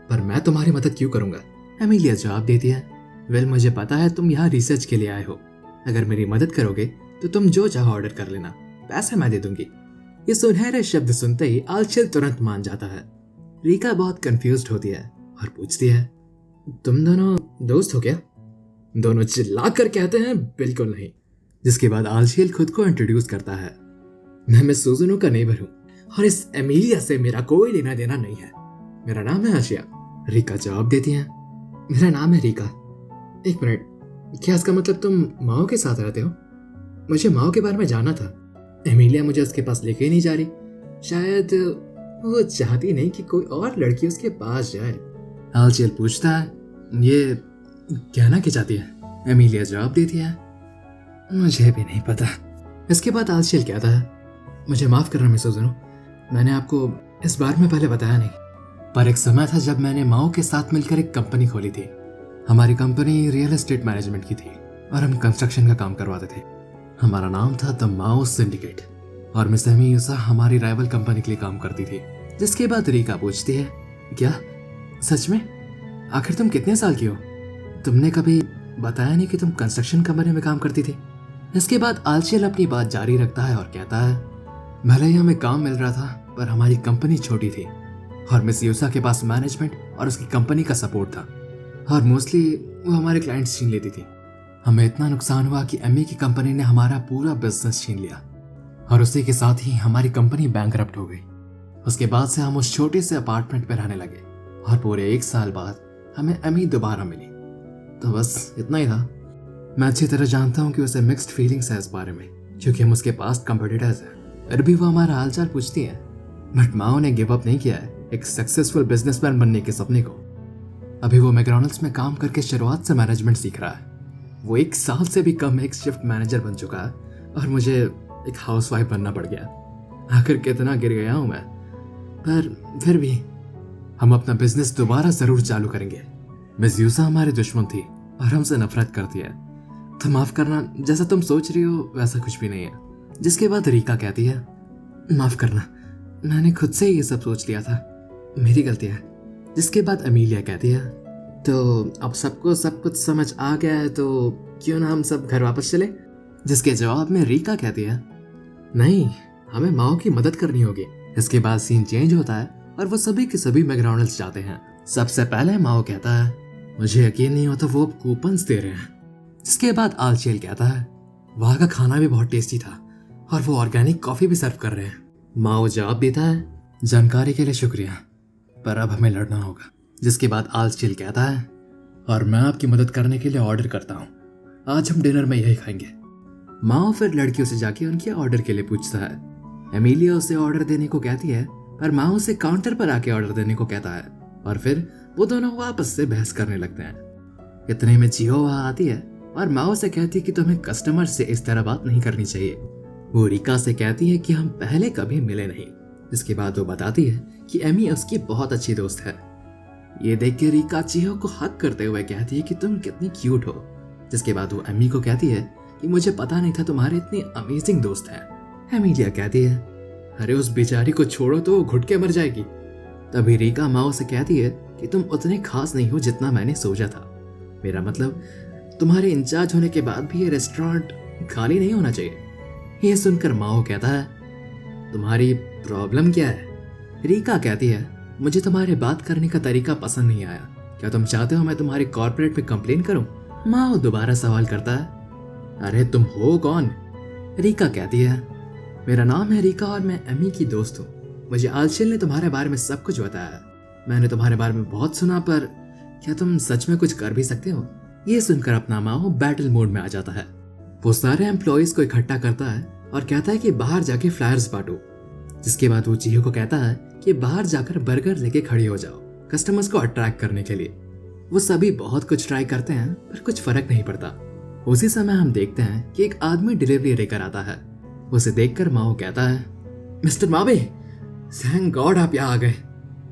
पर मैं तुम्हारी मदद क्यों करूंगा? एमिलिया जवाब देती है, वेल मुझे पता है तुम यहाँ रिसर्च के लिए आए हो, अगर मेरी मदद करोगे तो तुम जो चाहो ऑर्डर कर लेना, पैसे मैं दे दूंगी। ये सुनहरे शब्द सुनते ही आलचियल तुरंत मान जाता है। रिका बहुत कंफ्यूज्ड होती है और पूछती है, तुम दोनों दोस्त हो क्या? दोनों चिल्लाकर कहते हैं, बिल्कुल नहीं। जिसके बाद आलचियल खुद को इंट्रोड्यूस करता है, मैं मिस सुजुनो का नेबर हूँ और इस एमिलिया से मेरा कोई लेना देना नहीं है, मेरा नाम है आशिया। रिका जवाब देती है, मेरा नाम है रिका। एक मिनट, क्या इसका मतलब तुम माओ के साथ रहते हो? मुझे माओ के बारे में जानना था। एमिलिया मुझे उसके पास लेके नहीं जा रही। शायद वो चाहती नहीं कि कोई और लड़की उसके पास जाए। आलचेल पूछता है, ये कहना क्या चाहती है? एमिलिया जवाब देती है, मुझे भी नहीं पता। इसके बाद आलचेल कहता है, मुझे माफ करना मिस ओजुनो, मैंने आपको इस बारे में पहले बताया नहीं, पर एक समय था जब मैंने माओ के साथ मिलकर एक कंपनी खोली थी। हमारी कंपनी रियल एस्टेट मैनेजमेंट की थी और हम कंस्ट्रक्शन का काम करवाते थे। हमारा नाम था द माओ सिंडिकेट और मिस एमी यूसा हमारी राइवल कंपनी के लिए काम करती थी। जिसके बाद रीका पूछती है, क्या सच में? आखिर तुम कितने साल की हो? तुमने कभी बताया नहीं कि तुम कंस्ट्रक्शन कंपनी में काम करती थी। इसके बाद आलचेल अपनी बात जारी रखता है और कहता है, भले ही हमें काम मिल रहा था पर हमारी कंपनी छोटी थी और मिस यूसा के पास मैनेजमेंट और उसकी कंपनी का सपोर्ट था और मोस्टली वो हमारे क्लाइंट्स छीन लेती थी। हमें इतना नुकसान हुआ कि एमी की कंपनी ने हमारा पूरा बिजनेस छीन लिया और उसी के साथ ही हमारी कंपनी बैंकरप्ट हो गई। उसके बाद से हम उस छोटे से अपार्टमेंट में रहने लगे और पूरे 1 साल बाद हमें एमी दोबारा मिली। तो बस इतना ही था। मैं अच्छी तरह जानता हूँ कि उसे मिक्स्ड फीलिंग्स है इस बारे में, क्योंकि हम उसके पास्ट कंपटीटर्स हैं। फिर भी वो हमारा हालचाल पूछती है। बट माओ ने गिव अप नहीं किया है एक सक्सेसफुल बिजनेसमैन बनने के सपने को। अभी वो मैकडॉनल्ड्स में काम करके शुरुआत से मैनेजमेंट सीख रहा है। वो 1 साल से भी कम एक शिफ्ट मैनेजर बन चुका है और मुझे एक हाउसवाइफ बनना पड़ गया। आखिर कितना गिर गया हूं मैं, पर फिर भी हम अपना बिजनेस दोबारा जरूर चालू करेंगे। मिस यूसा हमारी दुश्मन थी और हमसे नफरत करती है, तो माफ करना, जैसा तुम सोच रही हो वैसा कुछ भी नहीं है। जिसके बाद रीका कहती है, माफ करना, मैंने खुद से ही ये सब सोच लिया था, मेरी गलती है। जिसके बाद अमीलिया कहती है, तो अब सबको सब कुछ समझ आ गया है तो क्यों ना हम सब घर वापस चले? जिसके जवाब में रीका कहती है, नहीं, हमें माओ की मदद करनी होगी। इसके बाद सीन चेंज होता है और वो सभी के सभी मैकडॉनल्ड्स जाते हैं। सबसे पहले माओ कहता है, मुझे यकीन नहीं होता वो अब कूपन्स दे रहे हैं। जिसके बाद आलचेल कहता है, वहाँ का खाना भी बहुत टेस्टी था और वो ऑर्गेनिक कॉफी भी सर्व कर रहे हैं। माओ जवाब देता है, जानकारी के लिए शुक्रिया, पर अब हमें लड़ना होगा। जिसके बाद आलचेल कहता है, और मैं आपकी मदद करने के लिए ऑर्डर करता हूँ, आज हम डिनर में यही खाएंगे। माओ फिर लड़कियों से जाके उनके ऑर्डर के लिए पूछता है। एमिलिया उसे ऑर्डर देने को कहती है पर माओ उसे काउंटर पर आके ऑर्डर देने को कहता है और फिर वो दोनों वापस से बहस करने लगते हैं। इतने में जियो वहां आती है और माओ से कहती है कि तुम्हें कस्टमर से इस तरह बात नहीं करनी चाहिए। वो रीका से कहती है कि हम पहले कभी मिले नहीं। इसके बाद वो बताती है कि एमी उसकी बहुत अच्छी दोस्त है। ये देख के रीका चिहो को हक करते हुए कहती है कि तुम कितनी क्यूट हो। जिसके बाद वो एमी को कहती है कि मुझे पता नहीं था तुम्हारे इतनी अमेजिंग दोस्त हैं। एमिलिया कहती है, अरे उस बेचारी को छोड़ो तो वो घुट के मर जाएगी। तभी रीका माओ से कहती है कि तुम उतने खास नहीं हो जितना मैंने सोचा था। मेरा मतलब तुम्हारे इंचार्ज होने के बाद भी ये रेस्टोरेंट खाली नहीं होना चाहिए। ये सुनकर माओ कहता है, तुम्हारी प्रॉब्लम क्या है? रीका कहती है, मुझे तुम्हारे बात करने का तरीका पसंद नहीं आया। क्या तुम चाहते हो मैं तुम्हारे कॉर्पोरेट में कंप्लेन करूं? माओ दोबारा सवाल करता है, अरे तुम हो कौन? रीका कहती है, मेरा नाम है रीका और मैं एमी की दोस्त हूँ। मुझे आलचेल ने तुम्हारे बारे में सब कुछ बताया। मैंने तुम्हारे बारे में बहुत सुना, पर क्या तुम सच में कुछ कर भी सकते हो? ये सुनकर अपना माओ बैटल मोड में आ जाता है। वो सारे एम्प्लॉयज को इकट्ठा करता है और कहता है कि बाहर जाके फ्लायर्स बांटो। जिसके बाद वो जियो को कहता है कि बाहर जाकर बर्गर लेके खड़ी हो जाओ कस्टमर्स को अट्रैक्ट करने के लिए। वो सभी बहुत कुछ ट्राई करते हैं पर कुछ फर्क नहीं पड़ता। उसी समय हम देखते हैं कि एक आदमी डिलीवरी लेकर आता है। उसे देखकर माओ कहता है, मिस्टर माबे, थैंक गॉड आप यहाँ आ गए।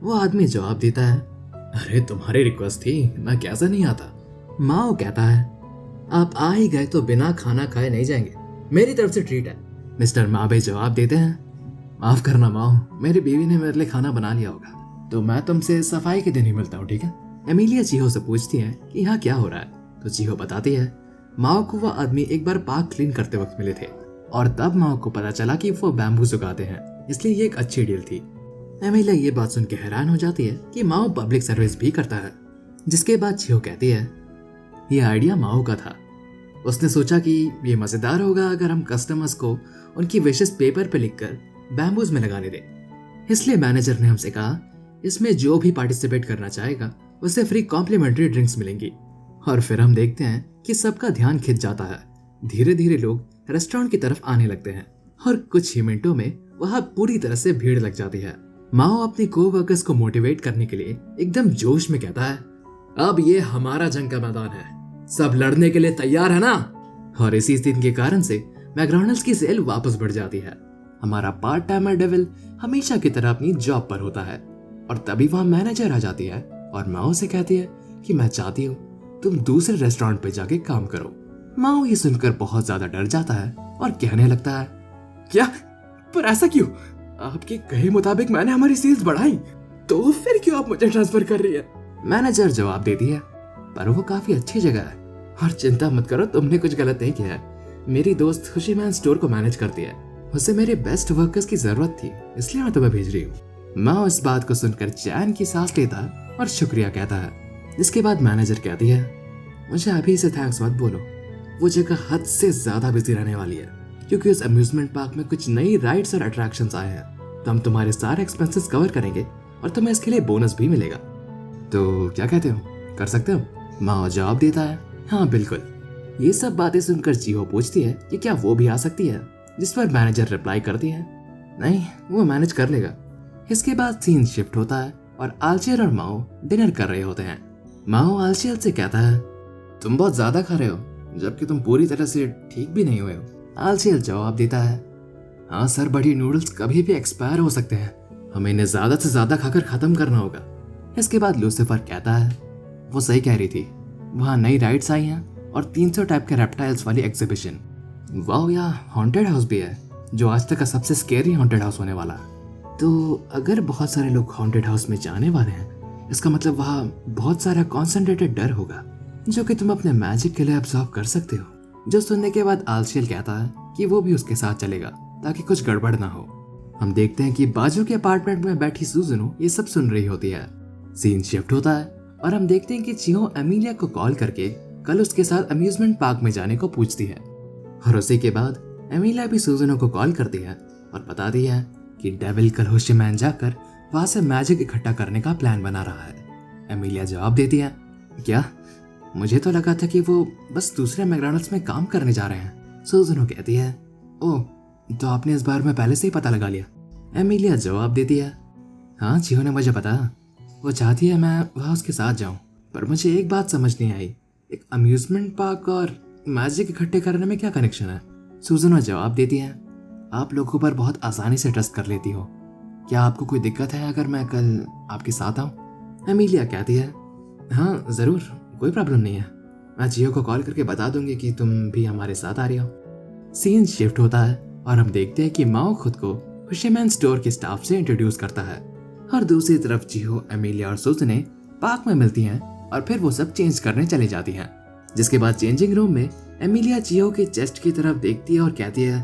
वो आदमी जवाब देता है, अरे तुम्हारी रिक्वेस्ट थी, मैं कैसे नहीं आता। माओ कहता है, आप आ ही गए तो बिना खाना खाए नहीं जाएंगे, मेरी तरफ से ट्रीट है। मिस्टर माबे जवाब देते हैं, माफ करना माओ, मेरी बीवी ने मेरे लिए खाना बना लिया होगा, तो मैं तुमसे सफाई के दिन ही मिलता हूँ, ठीक है? एमिलिया चिहो से पूछती है कि यहाँ क्या हो रहा है, तो चिहो बताती है, माओ को वह आदमी एक बार पार्क क्लीन करते वक्त मिले थे और तब माओ को पता चला कि वो बैम्बू सुखाते हैं, इसलिए ये एक अच्छी डील थी। एमिलिया ये बात सुन के हैरान हो जाती है कि माओ पब्लिक सर्विस भी करता है। जिसके बाद चिहो कहती है, ये आइडिया माओ का था। उसने सोचा कि ये मजेदार होगा अगर हम कस्टमर्स को उनकी विशेष पेपर पे लिखकर बैम्बूज में लगाने दें। इसलिए मैनेजर ने हमसे कहा, इसमें जो भी पार्टिसिपेट करना चाहेगा उसे फ्री कॉम्प्लीमेंट्री ड्रिंक्स मिलेंगी। और फिर हम देखते हैं कि सबका ध्यान खिंच जाता है। धीरे धीरे लोग रेस्टोरेंट की तरफ आने लगते हैं और कुछ ही मिनटों में वहां पूरी तरह से भीड़ लग जाती है। माओ अपने कोवर्कर्स को मोटिवेट करने के लिए एकदम जोश में कहता है, अब ये हमारा जंग का मैदान है, सब लड़ने के लिए तैयार है ना? और इसी दिन के कारण से मैकडॉनल्ड्स की सेल वापस बढ़ जाती है। हमारा पार्ट टाइमर डेविल हमेशा की तरह अपनी जॉब पर होता है और तभी वहां मैनेजर आ जाती है और माओ से कहती है कि मैं चाहती हूँ तुम दूसरे रेस्टोरेंट पे जाके काम करो। माओ ये सुनकर बहुत ज्यादा डर जाता है और कहने लगता है, क्या? पर ऐसा क्यों? आपके कहे मुताबिक मैंने हमारी सेल्स बढ़ाई, तो फिर क्यों आप मुझे ट्रांसफर कर रही है? मैनेजर जवाब देती है, पर वो काफी अच्छी जगह है और चिंता मत करो, तुमने कुछ गलत नहीं किया है। मेरी दोस्त खुशी मैन स्टोर को मैनेज करती है, उसे मेरे बेस्ट वर्कर्स की जरूरत थी, इसलिए मैं तुम्हें भेज रही हूँ। माओ इस बात को सुनकर चैन की सांस लेता है और शुक्रिया कहता है। जिसके बाद मैनेजर कहती है, मुझे अभी से थैंक्स मत बोलो, वो जगह हद से ज्यादा बिजी रहने वाली है क्योंकि उस अम्यूजमेंट पार्क में कुछ नई राइड्स और अट्रैक्शंस आए हैं, तो हम तुम्हारे सारे एक्सपेंसेस कवर करेंगे और तुम्हें इसके लिए बोनस भी मिलेगा। तो क्या कहते हो, कर सकते हो? माओ जवाब देता है, हाँ बिल्कुल। ये सब बातें सुनकर चिहो पूछती है कि क्या वो भी आ सकती है, जिस पर मैनेजर रिप्लाई करती है, नहीं वो मैनेज कर लेगा। इसके बाद सीन शिफ्ट होता है और आलचेल और माओ डिनर कर रहे होते हैं। माओ आलचेल से कहता है, तुम बहुत ज्यादा खा रहे हो जबकि तुम पूरी तरह से ठीक भी नहीं हुए हो। आलचेल जवाब देता है, हाँ सर, बड़ी नूडल्स कभी भी एक्सपायर हो सकते हैं, हमें इन्हें ज्यादा से ज्यादा खाकर खत्म करना होगा। इसके बाद लूसीफर कहता है, वो सही कह रही थी, वहाँ नई राइड्स आई हैं और 300 टाइप के रेप्टाइल्स वाली एग्जीबिशन। वाओ, यहाँ हॉन्टेड हाउस भी है जो आज तक का सबसे स्केरी हॉन्टेड हाउस होने वाला है। तो अगर बहुत सारे लोग हॉन्टेड हाउस में जाने वाले हैं, इसका मतलब वहाँ बहुत सारा कॉन्सेंट्रेटेड डर होगा जो कि तुम अपने मैजिक के लिए अब्सॉर्ब कर सकते हो। जो सुनने के बाद आलचेल कहता है कि वो भी उसके साथ चलेगा ताकि कुछ गड़बड़ ना हो। हम देखते हैं कि बाजू के अपार्टमेंट में बैठी सुजुनो ये सब सुन रही होती है। सीन शिफ्ट होता है और हम देखते हैं कि चिहो एमिलिया को कॉल करके कल उसके साथ अम्यूजमेंट पार्क में जाने को पूछती है और उसी के बाद एमिलिया भी सुजुनो को कॉल करती है और बताती है कि डेविल कल होशीमैन जाकर वहां से मैजिक इकट्ठा करने का प्लान बना रहा है। एमिलिया जवाब देती है, क्या? मुझे तो लगा था कि वो बस दूसरे मैकडॉनल्ड्स में काम करने जा रहे हैं। सुजुनो कहती है, ओह, तो आपने इस बारे में पहले से ही पता लगा लिया? एमिलिया जवाब देती है, हाँ चिहो ने मुझे बताया, वो चाहती है मैं वहाँ उसके साथ जाऊँ, पर मुझे एक बात समझ नहीं आई, एक अम्यूजमेंट पार्क और मैजिक इकट्ठे करने में क्या कनेक्शन है? सुजुनो जवाब देती है, आप लोगों पर बहुत आसानी से ट्रस्ट कर लेती हो, क्या आपको कोई दिक्कत है अगर मैं कल आपके साथ आऊँ? एमिलिया कहती है, हाँ जरूर, कोई प्रॉब्लम नहीं है, मैं चिहो को कॉल करके बता दूंगी कि तुम भी हमारे साथ आ रही हो। सीन शिफ्ट होता है और हम देखते हैं कि माओ खुद को होशीमैन स्टोर के स्टाफ से इंट्रोड्यूस करता है और दूसरी तरफ चिहो, एमिलिया और सुजुने पार्क में मिलती हैं और फिर वो सब चेंज करने चली जाती हैं। जिसके बाद चेंजिंग रूम में एमिलिया चिहो के चेस्ट की तरफ देखती है और कहती है,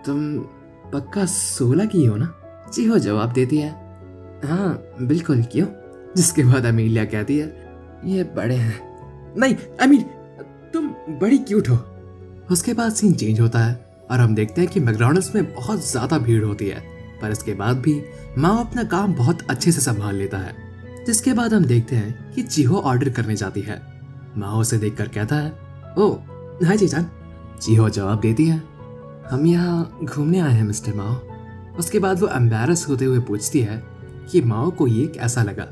तुम पक्का 16 की हो ना? चिहो जवाब देती है, हाँ बिल्कुल, क्यों? जिसके बाद एमिलिया कहती है, ये बड़े हैं। नहीं एमिल, तुम बड़ी क्यूट हो। उसके बाद सीन चेंज होता है और हम देखते हैं कि मैकडॉनल्ड्स में बहुत ज्यादा भीड़ होती है, पर इसके बाद भी माओ अपना काम बहुत अच्छे से संभाल लेता है। जिसके बाद हम देखते हैं कि चिहो ऑर्डर करने जाती है। माओ उसे देखकर कहता है, ओह हाय जीजान। चिहो जवाब देती है, हम यहाँ घूमने आए हैं मिस्टर माओ। उसके बाद वो एम्बैरस होते हुए पूछती है कि माओ को ये कैसा लगा,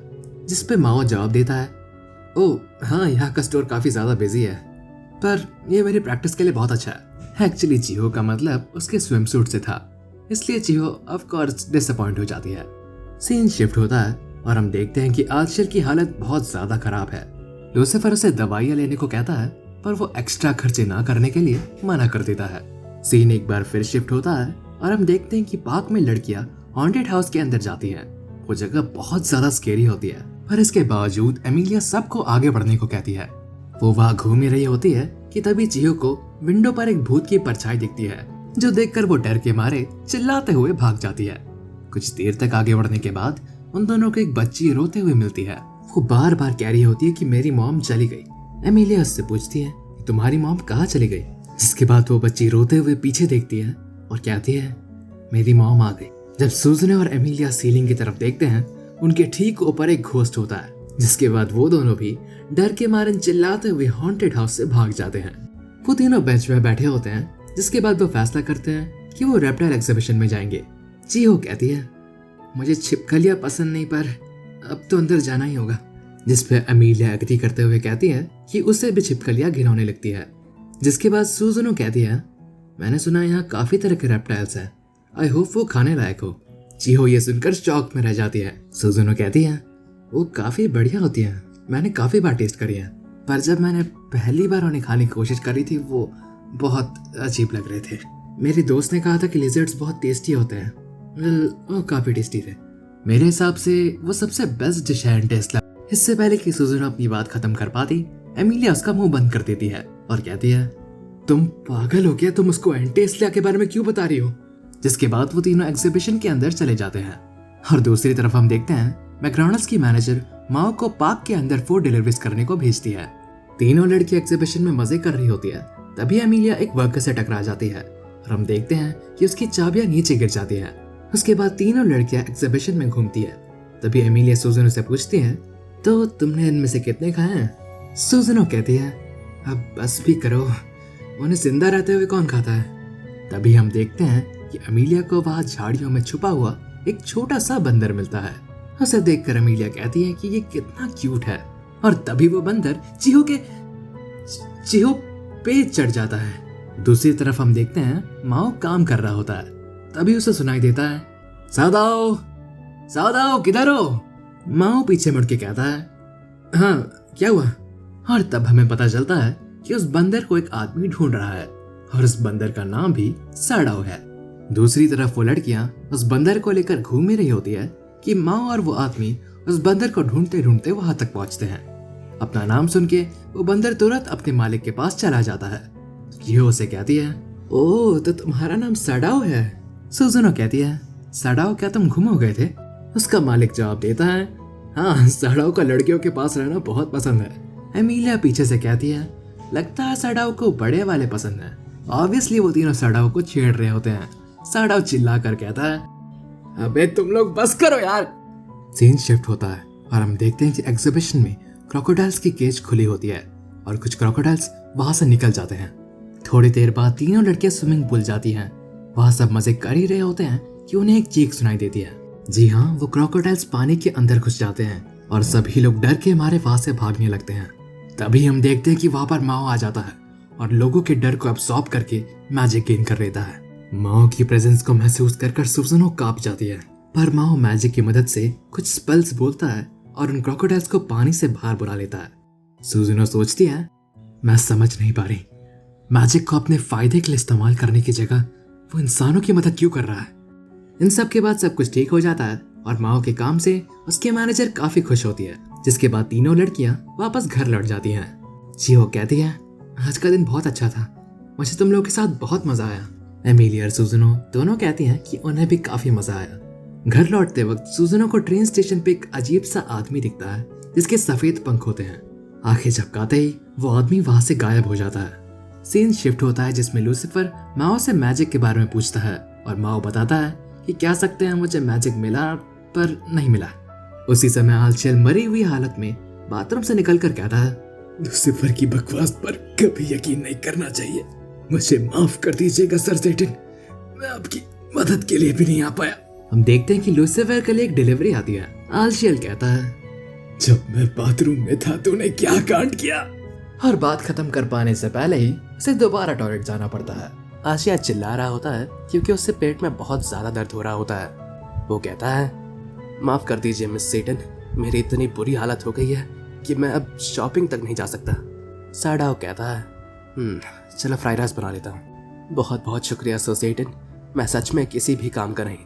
जिस पे माओ जवाब देता है, ओह हाँ, यहाँ का स्टोर काफी ज्यादा बिजी है, पर ये मेरी प्रैक्टिस के लिए बहुत अच्छा है। एक्चुअली चिहो का मतलब उसके स्विम सूट से था, इसलिए चिहो ऑफ कोर्स डिसअपॉइंट हो जाती है। सीन शिफ्ट होता है और हम देखते हैं कि आलचेल की हालत बहुत ज्यादा खराब है। लूसीफर उसे दवाइयां लेने को कहता है, पर वो एक्स्ट्रा खर्चे ना करने के लिए मना कर देता है। सीन एक बार फिर शिफ्ट होता है और हम देखते हैं कि पार्क में लड़कियां हॉन्टेड हाउस के अंदर जाती हैं। वो जगह बहुत ज्यादा स्केरी होती है, पर इसके बावजूद एमिलिया सबको आगे बढ़ने को कहती है। वो वहाँ घूम ही रही होती है कि तभी चिहो को विंडो पर एक भूत की परछाई दिखती है, जो देखकर वो डर के मारे चिल्लाते हुए भाग जाती है। कुछ देर तक आगे बढ़ने के बाद उन दोनों को एक बच्ची रोते हुए मिलती है। वो बार बार कह रही होती है कि मेरी मॉम चली गई। एमिलिया उससे पूछती है, तुम्हारी मॉम कहाँ चली गई? जिसके बाद वो बच्ची रोते हुए पीछे देखती है और कहती है, मेरी मॉम आ गई। जब सुजने और एमिलिया सीलिंग की तरफ देखते हैं, उनके ठीक ऊपर एक घोस्ट होता है। जिसके बाद वो दोनों भी डर के मारे चिल्लाते हुए हॉन्टेड हाउस से भाग जाते हैं। वो तीनों बेंच में बैठे होते हैं, जिसके बाद वो फैसला करते हैं कि वो रेप्टाइल एग्जीबिशन में जाएंगे। चिहो कहती है, मुझे छिपकलियां पसंद नहीं, पर अब तो अंदर जाना ही होगा। जिस पे अमीलिया एग्री करते हुए कहती है कि उसे भी छिपकलियां घिनौने लगती है। जिसके बाद सुजुनो कहती है, मैंने सुना यहाँ काफी तरह के रेप्टाइल्स हैं, आई होप वो खाने लायक हो। चिहो ये सुनकर शॉक में रह जाती है। सुजुनो कहती है, वो काफी बढ़िया होती है, मैंने काफी बार टेस्ट करी है, पर जब मैंने पहली बार उन्हें खाने की कोशिश करी थी वो बहुत अजीब लग रहे थे। मेरे दोस्त ने कहा था कि लिजर्ड्स बहुत टेस्टी होते हैं। वो काफी टेस्टी थे। मेरे हिसाब से वो सबसे बेस्ट डिश है टेस्ला। इससे पहले कि सुजुनो अपनी बात खत्म कर पाती, एमिलिया उसका मुंह बंद कर देती है और कहती है, तुम पागल हो गया, तुम उसको एंटेस्ला के बारे में क्यों बता रही हो। जिसके बाद वो तीनों एग्जीबिशन के अंदर चले जाते हैं। और दूसरी तरफ हम देखते हैं मैकडॉनल्ड्स की मैनेजर माओ को पार्क के अंदर फूड डिलीवरीज करने को भेजती है। तीनों लड़की एग्जीबिशन में मजे कर रही होती है। तभी एमिलिया एक वर्कर से टकरा जाती है और हम देखते हैं कि उसकी चाबियां नीचे गिर जाती है। उसके बाद तीनों लड़कियां एग्जीबिशन में घूमती है। तभी एमिलिया सुजुनो से पूछती है, तो तुमने इनमें से कितने खाए हैं। सुजुनो कहती है, अब बस भी करो, उन्हें जिंदा रहते हुए कौन खाता है। तभी हम देखते हैं कि एमिलिया को वहां झाड़ियों में छुपा हुआ एक छोटा सा बंदर मिलता है। उसे देखकर एमिलिया कहती है कि ये कितना क्यूट है। और तभी वो बंदर चिहो पे चढ़ जाता है। दूसरी तरफ हम देखते हैं माओ काम कर रहा होता है। तभी उसे सुनाई देता है, सादाओ सादाओ किधर हो। माओ पीछे मुड़ के कहता है, हाँ क्या हुआ। और तब हमें पता चलता है कि उस बंदर को एक आदमी ढूंढ रहा है और उस बंदर का नाम भी साडाओ है। दूसरी तरफ वो लड़कियां उस बंदर को लेकर घूम ही रही होती है कि माओ और वो आदमी उस बंदर को ढूंढते ढूंढते वहां तक पहुंचते हैं। अपना नाम सुन के वो बंदर तुरंत अपने मालिक के पास चला जाता है। चिहो उसे कहती है, ओह तो तुम्हारा नाम साडाओ है। सुजुनो कहती है, साडाओ क्या तुम गुम हो गए थे। उसका मालिक जवाब देता है, हाँ साडाओ का लड़कियों के पास रहना बहुत पसंद है। एमिलिया पीछे से कहती है, लगता है साडाओ को बड़े वाले पसंद है। ऑब्वियसली वो तीनों साडाओ को छेड़ रहे होते हैं। साडाओ चिल्ला कर कहता है, अबे तुम लोग बस करो यार। सीन शिफ्ट होता है और हम देखते हैं कि एग्जीबिशन में क्रोकोडाइल्स की केज खुली होती है और कुछ क्रोकोडाइल्स वहां से निकल जाते हैं। थोड़ी देर बाद तीनों लड़कियां स्विमिंग पूल जाती हैं। वहां सब मजे कर ही रहे होते हैं कि उन्हें एक चीख सुनाई देती है। जी हाँ, वो क्रोकोडाइल्स पानी के अंदर घुस जाते हैं और सभी लोग डर के मारे वहां से भागने लगते हैं। तभी हम देखते हैं कि वहां पर माओ आ जाता है और लोगों के डर को अब्सॉर्ब करके मैजिक गेन कर लेता है। माओ की प्रेजेंस को महसूस कर सुजुनो कांप जाती है, पर माओ मैजिक की मदद से कुछ स्पेल्स बोलता है और उन क्रोकोडाइल्स को पानी से बाहर बुला लेता है। सुजुनो सोचती है, मैं समझ नहीं पा रही, मैजिक को अपने फायदे के लिए इस्तेमाल करने की जगह वो इंसानों की मदद क्यों कर रहा है। इन सब के बाद सब कुछ ठीक हो जाता है और माओ के काम से उसके मैनेजर काफी खुश होती है। जिसके बाद तीनों लड़कियां वापस घर लौट जाती हैं। चिहो कहती है, आज का दिन बहुत अच्छा था, मुझे तुम लोगों के साथ बहुत मजा आया। एमिलिया और सुजुनो दोनों कहती हैं कि उन्हें भी काफी मजा आया। घर लौटते वक्त सुजुनो को ट्रेन स्टेशन पे एक अजीब सा आदमी दिखता है जिसके सफेद पंख होते हैं। आंखें झपकाते ही वो आदमी वहां से गायब हो जाता है। सीन शिफ्ट होता है जिसमें लूसीफर माओ से मैजिक के बारे में पूछता है और माओ बताता है कि कह सकते हैं मुझे मैजिक मिला पर नहीं मिला। उसी समय आलचेल मरी हुई हालत में बाथरूम से निकलकर कहता है, लूसीफर की बकवास पर कभी यकीन नहीं करना चाहिए, मुझे माफ कर दीजिएगा सर सेटन, मैं आपकी मदद के लिए भी नहीं आ पाया। हम देखते हैं कि लूसीफर के लिए एक डिलीवरी आती है। आलचेल कहता है, जब मैं बाथरूम में था तूने क्या कांड किया। और बात खत्म कर पाने से पहले ही उसे दोबारा टॉयलेट जाना पड़ता है। आशिया चिल्ला रहा होता है क्योंकि उससे पेट में बहुत ज्यादा दर्द हो रहा होता है। वो कहता है, माफ कर दीजिए मिस सेटन, मेरी इतनी बुरी हालत हो गई है कि मैं अब शॉपिंग तक नहीं जा सकता। साडाओ कहता है, चलो फ्राइड राइस बना लेता हूँ। बहुत बहुत शुक्रिया सर सेटन, मैं सच में किसी भी काम का नहीं।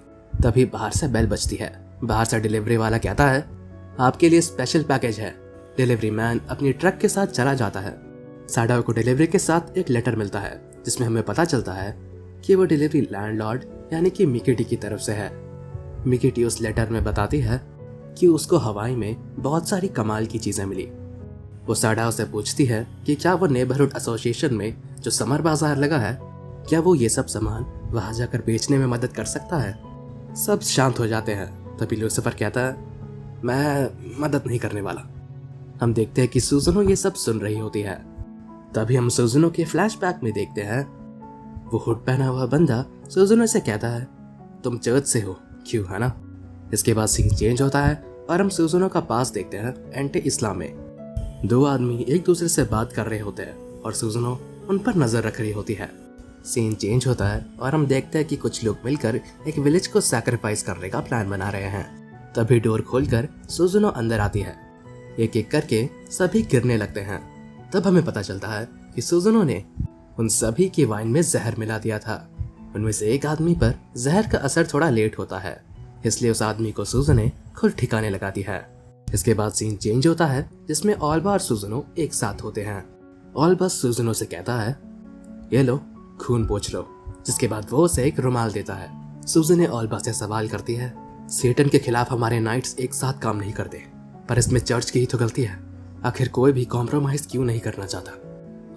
तभी बाहर से बेल बजती है। बाहर से डिलीवरी वाला कहता है, आपके लिए स्पेशल पैकेज है। डिलीवरी मैन अपनी ट्रक के साथ चला जाता है। साडाओ को डिलीवरी के साथ एक लेटर मिलता है जिसमें हमें पता चलता है कि वो डिलीवरी लैंडलॉर्ड यानी कि मिकेटी की तरफ से है। मिकेटी उस लेटर में बताती है कि उसको हवाई में बहुत सारी कमाल की चीजें मिली। वो साडाओ से पूछती है कि क्या वो नेबरहुड एसोसिएशन में जो समर बाजार लगा है, क्या वो ये सब सामान वहां जाकर बेचने में मदद कर सकता है। सब शांत हो जाते हैं। तभी लूसीफर कहता है, मैं मदद नहीं करने वाला। हम देखते हैं कि सुजुनो ये सब सुन रही होती है। तभी हम सुजुनो के फ्लैशबैक में देखते हैं वो हुड पहना हुआ बंदा सुजुनो से कहता है, तुम चर्च से हो क्यों, है ना? इसके बाद सीन चेंज होता है और हम सुजुनो का पास देखते हैं एंटे इस्लाम में। दो आदमी एक दूसरे से बात कर रहे होते हैं और सुजुनो उन पर नजर रख रही होती है। सीन चेंज होता है और हम देखते हैं कि कुछ लोग मिलकर एक विलेज को सैक्रिफाइस करने का प्लान बना रहे हैं। तभी डोर खोलकर सुजुनो अंदर आती है। एक एक करके सभी गिरने लगते हैं। तब हमें पता चलता है कि सुजुनो ने उन सभी की वाइन में जहर मिला दिया था। उनमें से एक आदमी पर जहर का असर थोड़ा लेट होता है, इसलिए उस आदमी को सुजुनो खुद ठिकाने लगाती है। इसके बाद सीन चेंज होता है जिसमें ऑल्बा और सुजुनो एक साथ होते हैं। ऑल्बा सुजुनो से कहता है, ये लो खून पोंछ लो, जिसके बाद वो उसे एक रुमाल देता है। सुजुनो ऑल्बा से सवाल करती है, सेटन के खिलाफ हमारे नाइट्स एक साथ काम नहीं करते, पर इसमें चर्च की ही तो गलती है। आखिर कोई भी कॉम्प्रोमाइज क्यों नहीं करना चाहता?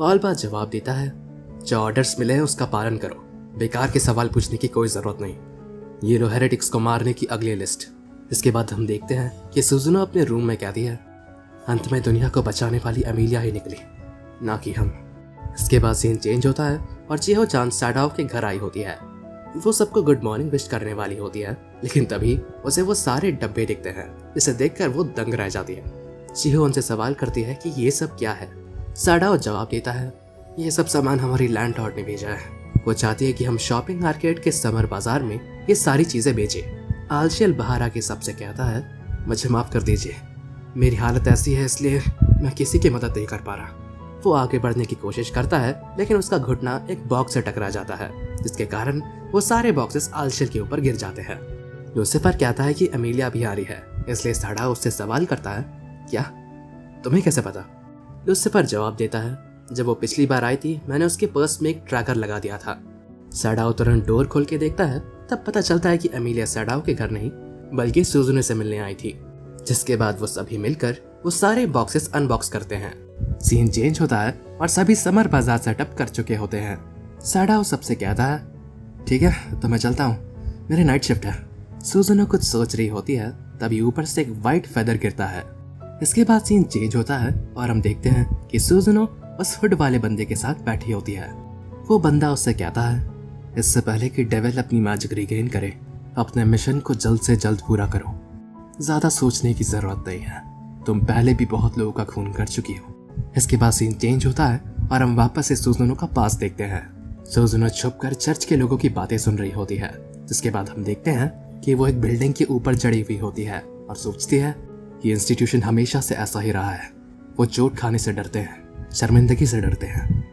ऑल्बा जवाब देता है, जो ऑर्डर्स मिले हैं उसका पालन करो, बेकार के सवाल पूछने की कोई जरूरत नहीं। ये लो हेरेटिक्स को मारने की अगली लिस्ट। इसके बाद हम देखते हैं कि सुजुनो अपने रूम में कहती है, अंत में दुनिया को बचाने वाली अमीलिया ही निकली, ना कि हम। इसके बाद सीन चेंज होता है और चिहो चांद सैडाओ के घर आई होती है। वो सबको गुड मॉर्निंग विश करने वाली होती है, लेकिन तभी उसे वो सारे डब्बे दिखते हैं, जिसे देखकर वो दंग रह जाती है। चिहो उनसे सवाल करती है कि ये सब क्या है। सैडाओ जवाब देता है, ये सब सामान हमारी लैंडलॉर्ड ने भेजा है। वो चाहती है कि हम शॉपिंग आर्केड के समर बाजार में ये सारी चीजें बेचें। आलशेल बाहर आके सबसे कहता है, मुझे माफ कर दीजिए, मेरी हालत ऐसी है इसलिए मैं किसी की मदद नहीं कर पा रहा। वो आगे बढ़ने की कोशिश करता है, लेकिन उसका घुटना एक बॉक्स से टकरा जाता है, जिसके कारण वो सारे बॉक्सेस आलशेल के ऊपर गिर जाते हैं। लूसीफर कहता है कि अमीलिया भी आ रही है, इसलिए सैडाओ उससे सवाल करता है, क्या तुम्हें कैसे पता? लूसीफर जवाब देता है, जब वो पिछली बार आई थी मैंने उसके पर्स में एक ट्रैकर लगा दिया था। सैडाओ तुरंत डोर खोल के देखता है, तब पता चलता है कि अमीलिया सैडाओ के घर नहीं बल्कि सुजुनो से मिलने आई थी। जिसके बाद वो सभी मिलकर वो सारे बॉक्सेस अनबॉक्स करते हैं। सीन चेंज होता है और सभी समर बाजार सेटअप कर चुके होते हैं। सैडाओ सबसे कहता है, ठीक है तो मैं चलता हूँ, मेरी नाइट शिफ्ट है। सुजुनो कुछ सोच रही होती है, तभी ऊपर से एक वाइट फेदर गिरता है। इसके बाद सीन चेंज होता है और हम देखते हैं कि सुजुनो उस हुड वाले बंदे के साथ बैठी होती है। वो बंदा उससे कहता है, इससे पहले कि डेविल अपनी मैजिक रिगेन करे, अपने मिशन को जल्द से जल्द पूरा करो। ज्यादा सोचने की जरूरत नहीं है, तुम पहले भी बहुत लोगों का खून कर चुकी हो। इसके बाद सीन चेंज होता है और हम वापस से सुजुनो का पास देखते हैं। सुजुनो छुपकर चर्च के लोगों की बातें सुन रही होती है। जिसके बाद हम देखते हैं कि वो एक बिल्डिंग के ऊपर चढ़ी हुई होती है और सोचती है, ये इंस्टीट्यूशन हमेशा से ऐसा ही रहा है। वो चोट खाने से डरते हैं, शर्मिंदगी से डरते हैं,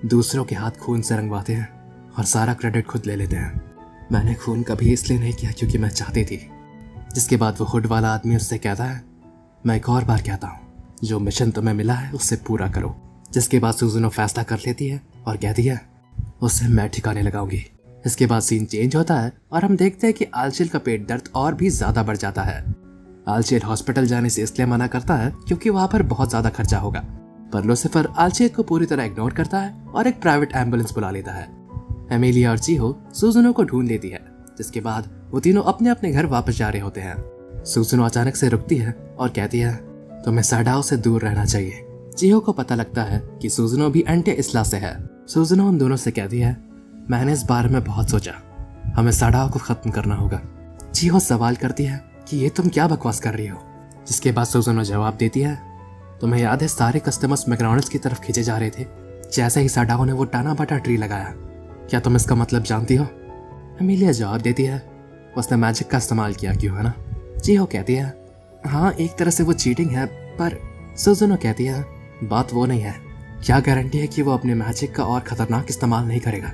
दूसरों के हाथ खून से रंगवाते हैं और सारा क्रेडिट खुद ले लेते हैं। मैंने खून कभी इसलिए नहीं किया क्योंकि मैं चाहती थी। जिसके बाद वो हुड वाला आदमी उससे कहता है, मैं एक और बार कहता हूँ, जो मिशन तुम्हें मिला है उससे पूरा करो। जिसके बाद सुजुनो फैसला कर लेती है और कहती है, उससे मैं ठिकाने लगाऊंगी। इसके बाद सीन चेंज होता है और हम देखते हैं कि आलशेल का पेट दर्द और भी ज्यादा बढ़ जाता है। आलशेल हॉस्पिटल जाने से इसलिए मना करता है क्योंकि वहां पर बहुत ज्यादा खर्चा होगा, पर लूसीफर आलशेल को पूरी तरह इग्नोर करता है और एक प्राइवेट एम्बुलेंस बुला लेता है। एमिलिया और चिहो सुजुनो को ढूंढ लेती है। जिसके बाद वो तीनों अपने अपने घर वापस जा रहे होते हैं। सुजुनो अचानक से रुकती है और कहती है, तुम्हें सैडाओ से दूर रहना चाहिए। चिहो को पता लगता है कि सुजुनो भी एंटे इस्ला से है। सुजुनो उन दोनों से कहती है, मैंने इस बारे में बहुत सोचा, हमें सैडाओ को खत्म करना होगा। चिहो सवाल करती है कि ये तुम क्या बकवास कर रही हो। जिसके बाद सुजुनो जवाब देती है, तुम्हें याद है सारे कस्टमर्स मैकडॉनल्ड्स की तरफ खींचे जा रहे थे जैसे ही सैडाओ ने वो टाना बाटा ट्री लगाया। क्या तुम इसका मतलब जानती हो? एमिलिया जवाब देती है, उसने मैजिक का इस्तेमाल किया क्यों, है ना? चिहो कहती है, हाँ एक तरह से वो चीटिंग है, पर सुजुनो कहती है, बात वो नहीं है, क्या गारंटी है कि वो अपने मैजिक का और खतरनाक इस्तेमाल नहीं करेगा।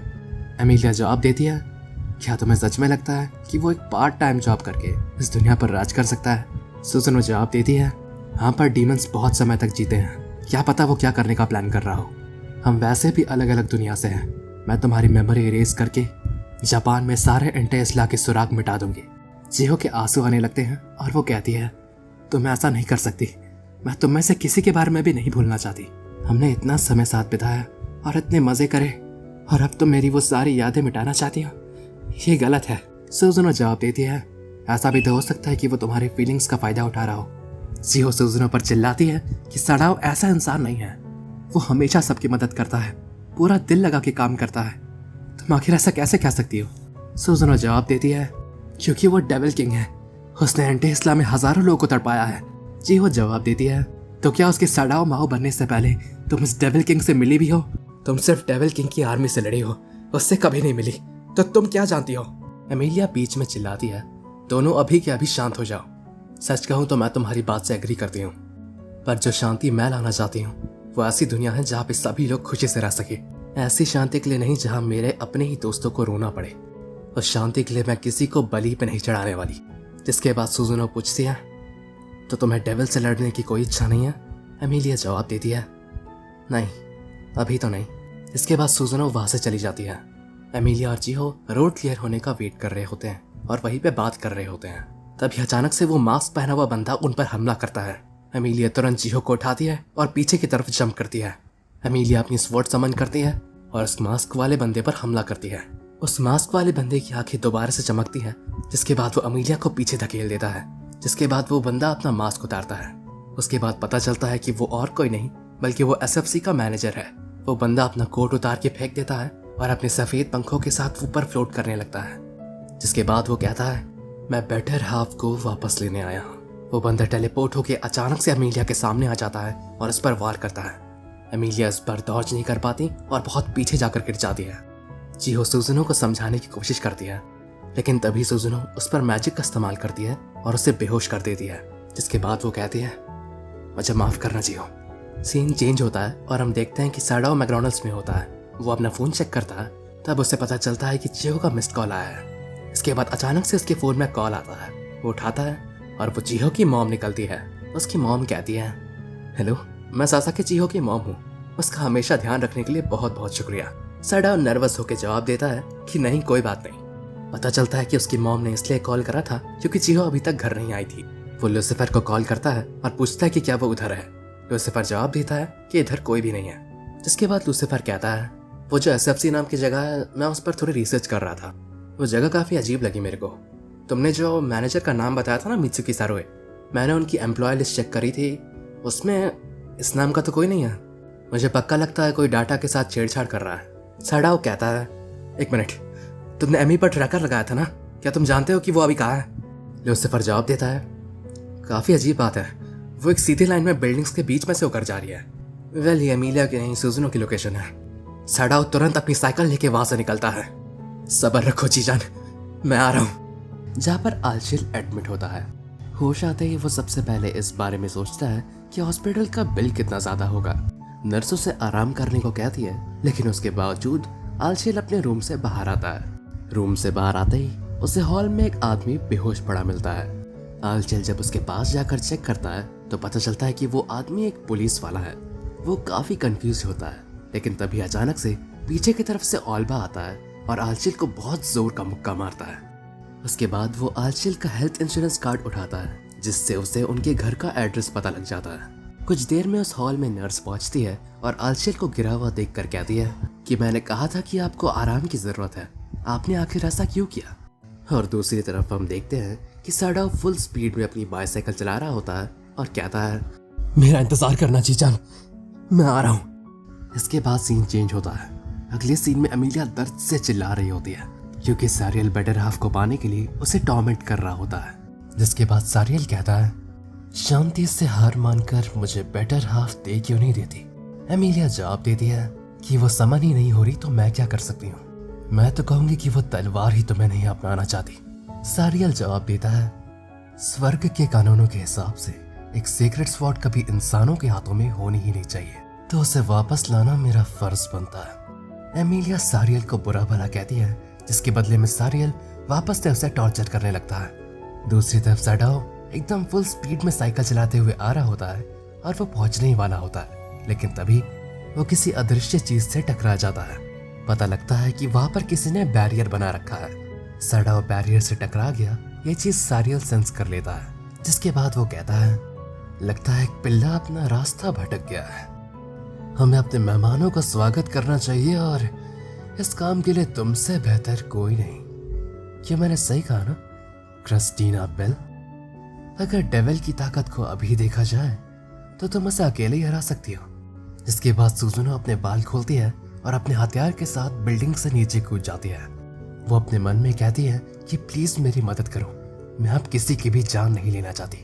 एमिलिया जवाब देती है, क्या तुम्हें सच में लगता है कि वो एक पार्ट टाइम जॉब करके इस दुनिया पर राज कर सकता है? सुजुनो जवाब देती है, हाँ पर डीमंस बहुत समय तक जीते हैं, क्या पता वो क्या करने का प्लान कर रहा हो। हम वैसे भी अलग अलग दुनिया से हैं, मैं तुम्हारी मेमोरी इरेज करके जापान में सारे एंटे इस्ला के सुराग मिटा दूंगी। चिहो के आंसू आने लगते हैं और वो कहती है, तुम ऐसा नहीं कर सकती, मैं तुम में से किसी के बारे में भी नहीं भूलना चाहती। हमने इतना समय साथ बिताया और इतने मजे करे, और अब तुम मेरी वो सारी यादें मिटाना चाहती हो, ये गलत है। सुजुनो जवाब देती है, ऐसा भी तो हो सकता है कि वो तुम्हारी फीलिंग्स का फायदा उठा रहा हो। चिहो सुजुनो पर चिल्लाती है कि सैडाओ ऐसा इंसान नहीं है, वो हमेशा सबकी मदद करता है, पूरा दिल लगा के काम करता है। तुम आखिर ऐसा कैसे कह सकती हो? सुजुनो जवाब देती है, क्योंकि वो डेविल किंग है। उसने एंटी इस्लाम में हजारों लोगों को तड़पाया है। जीहो जवाब देती है, तो क्या उसके सड़ाओ माओ बनने से पहले तुम इस डेविल किंग से मिली भी हो? तुम सिर्फ डेविल किंग की आर्मी से लड़ी हो, उससे कभी नहीं मिली, तो तुम क्या जानती हो? एमिलिया बीच में चिल्लाती है, दोनों अभी के अभी शांत हो जाओ। सच कहूं तो मैं तुम्हारी बात से एग्री करती हूँ, पर जो शांति मैं लाना चाहती हूँ वो ऐसी दुनिया है जहाँ पे सभी लोग खुशी से रह सके। ऐसी शांति के लिए नहीं जहाँ मेरे अपने ही दोस्तों को रोना पड़े। उस शांति के लिए मैं किसी को बलि पे नहीं चढ़ाने वाली। जिसके बाद सुजुनो पूछती है, तो तुम्हें डेविल से लड़ने की कोई इच्छा नहीं है? एमिलिया जवाब देती है, नहीं, अभी तो नहीं। इसके बाद सुजुनो वहां से चली जाती है। एमिलिया और जीहो रोड क्लियर होने का वेट कर रहे होते हैं और वहीं पे बात कर रहे होते हैं। तभी अचानक से वो मास्क पहना हुआ बंदा उन पर हमला करता है। एमिलिया तुरंत जीहो को उठाती है और पीछे की तरफ जंप करती है। एमिलिया अपनी स्वॉर्ड समन करती है और उस मास्क वाले बंदे पर हमला करती है। उस मास्क वाले बंदे की आंखें दोबारा से चमकती है, जिसके बाद वो एमिलिया को पीछे धकेल देता है। जिसके बाद वो बंदा अपना मास्क उतारता है। उसके बाद पता चलता है कि वो और कोई नहीं बल्कि वो एसएफसी का मैनेजर है। वो बंदा अपना कोट उतार के फेंक देता है और अपने सफेद पंखों के साथ ऊपर फ्लोट करने लगता है। जिसके बाद वो कहता है, मैं बेटर हाफ को वापस लेने आया हूँ। वो बंदा टेलीपोर्ट होकर अचानक से एमिलिया के सामने आ जाता है और उस पर वार करता है। एमिलिया इस पर डॉज नहीं कर पाती और बहुत पीछे जाकर गिर जाती है। जीहो सुजुनो को समझाने की कोशिश करती है, लेकिन तभी सुजुनो उस पर मैजिक का इस्तेमाल करती है और उसे बेहोश कर देती है। जिसके बाद वो कहती है, मुझे माफ करना जीहो। सीन चेंज होता है और हम देखते हैं कि सैडाओ मैकडॉनल्ड्स में होता है। वो अपना फोन चेक करता है, तब उसे पता चलता है कि जीहो का मिस्ड कॉल आया है। इसके बाद अचानक से उसके फोन में कॉल आता है। वो उठाता है और वो जीहो की मॉम निकलती है। उसकी मॉम कहती है, हेलो, मैं सासाकी जीहो की मॉम हूँ। उसका हमेशा ध्यान रखने के लिए बहुत बहुत शुक्रिया। सैडाओ नर्वस होकर जवाब देता है कि नहीं, कोई बात नहीं। पता चलता है कि उसकी मॉम ने इसलिए कॉल करा था क्योंकि जीहो अभी तक घर नहीं आई थी। वो लूसीफर को कॉल करता है और पूछता है कि क्या वो उधर है। लूसीफर जवाब देता है कि इधर कोई भी नहीं है। जिसके बाद लूसीफर कहता है, वो जो एसएफसी नाम की जगह है, मैं उस पर थोड़ी रिसर्च कर रहा था। वो जगह काफ़ी अजीब लगी मेरे को। तुमने जो मैनेजर का नाम बताया था ना, मित्सुकी सारोए, मैंने उनकी एम्प्लॉय लिस्ट चेक करी थी, उसमें इस नाम का तो कोई नहीं है। मुझे पक्का लगता है कोई डाटा के साथ छेड़छाड़ कर रहा है। सैडाओ कहता है, एक मिनट, तुमने एमी पर ट्रैकर लगाया था ना, क्या तुम जानते हो कि वो अभी कहाँ है? लूसीफर जवाब देता है, काफ़ी अजीब बात है, वो एक सीधी लाइन में बिल्डिंग्स के बीच में से होकर जा रही है। वेल, ये एमिलिया की नहीं, सुजुनो की लोकेशन है। सैडाओ तुरंत अपनी साइकिल लेके वहां से निकलता है। सबर रखो जीजान, मैं आ रहा हूँ। जहाँ पर आलचिल एडमिट होता है। होश आते ही वो सबसे पहले इस बारे में सोचता है कि हॉस्पिटल का बिल कितना ज्यादा होगा। नर्सों से आराम करने को कहती है, लेकिन उसके बावजूद आलचिल अपने रूम से बाहर आता है। रूम से बाहर आते ही उसे हॉल में एक आदमी बेहोश पड़ा मिलता है। आलचिल जब उसके पास जाकर चेक करता है तो पता चलता है कि वो आदमी एक पुलिस वाला है। वो काफी कंफ्यूज होता है, लेकिन तभी अचानक से पीछे की तरफ से ओल्बा आता है और आलचिल को बहुत जोर का मुक्का मारता है। उसके बाद वो आलचिल का हेल्थ इंश्योरेंस कार्ड उठाता है, जिससे उसे उनके घर का एड्रेस पता लग जाता है। कुछ देर में उस हॉल में नर्स पहुंचती है और आलचिल को गिरा हुआ देखकर कहती है कि मैंने कहा था कि आपको आराम की जरूरत है, आपने आखिर ऐसा क्यों किया? और दूसरी तरफ हम देखते हैं कि सैडाओ फुल स्पीड में अपनी बाइसाइकिल चला रहा होता है और कहता है, मेरा इंतजार करना जीजान, मैं आ रहा हूँ। इसके बाद सीन चेंज होता है। अगले सीन में एमिलिया दर्द से चिल्ला रही होती है क्योंकि सारियल बेटर हाफ को पाने के लिए उसे टॉर्मेंट कर रहा होता है। जिसके बाद सारियल कहता है, शांति से हार मानकर मुझे बेटर हाफ दे क्यों नहीं देती? एमिलिया जवाब देती है कि वो समन ही नहीं हो रही तो मैं क्या कर सकती हूँ? मैं तो कहूंगी कि वो तलवार ही तुम्हें नहीं अपनाना चाहती। सारियल जवाब देता है, स्वर्ग के कानूनों के हिसाब से एक सीक्रेट स्वॉर्ड कभी इंसानों के हाथों में होनी ही नहीं चाहिए, तो उसे वापस लाना मेरा फर्ज बनता है। एमिलिया सारियल को बुरा भला कहती है, जिसके बदले में सारियल वापस से उसे टॉर्चर करने लगता है। दूसरी तरफ सैडाओ एकदम फुल स्पीड में साइकिल चलाते हुए आ रहा होता है और वो पहुंचने ही वाला होता है, लेकिन तभी वो किसी अदृश्य चीज से टकरा जाता है। पता लगता है कि वहां पर किसी ने बैरियर बना रखा है। सैडाओ बैरियर से टकरा गया, ये चीज सारियल सेंस कर लेता है। जिसके बाद वो कहता है, लगता है एक पिल्ला अपना रास्ता भटक गया है, हमें अपने मेहमानों का स्वागत करना चाहिए और इस काम के लिए तुमसे बेहतर कोई नहीं। क्या मैंने सही कहा ना क्रिस्टीना बेल? अगर डेविल की ताकत को अभी देखा जाए तो तुम उसे अकेले ही हरा सकती हो। इसके बाद सुजुनो अपने बाल खोलती है और अपने हथियार के साथ बिल्डिंग से नीचे कूद जाती है। वो अपने मन में कहती है कि प्लीज मेरी मदद करो, मैं अब किसी की भी जान नहीं लेना चाहती।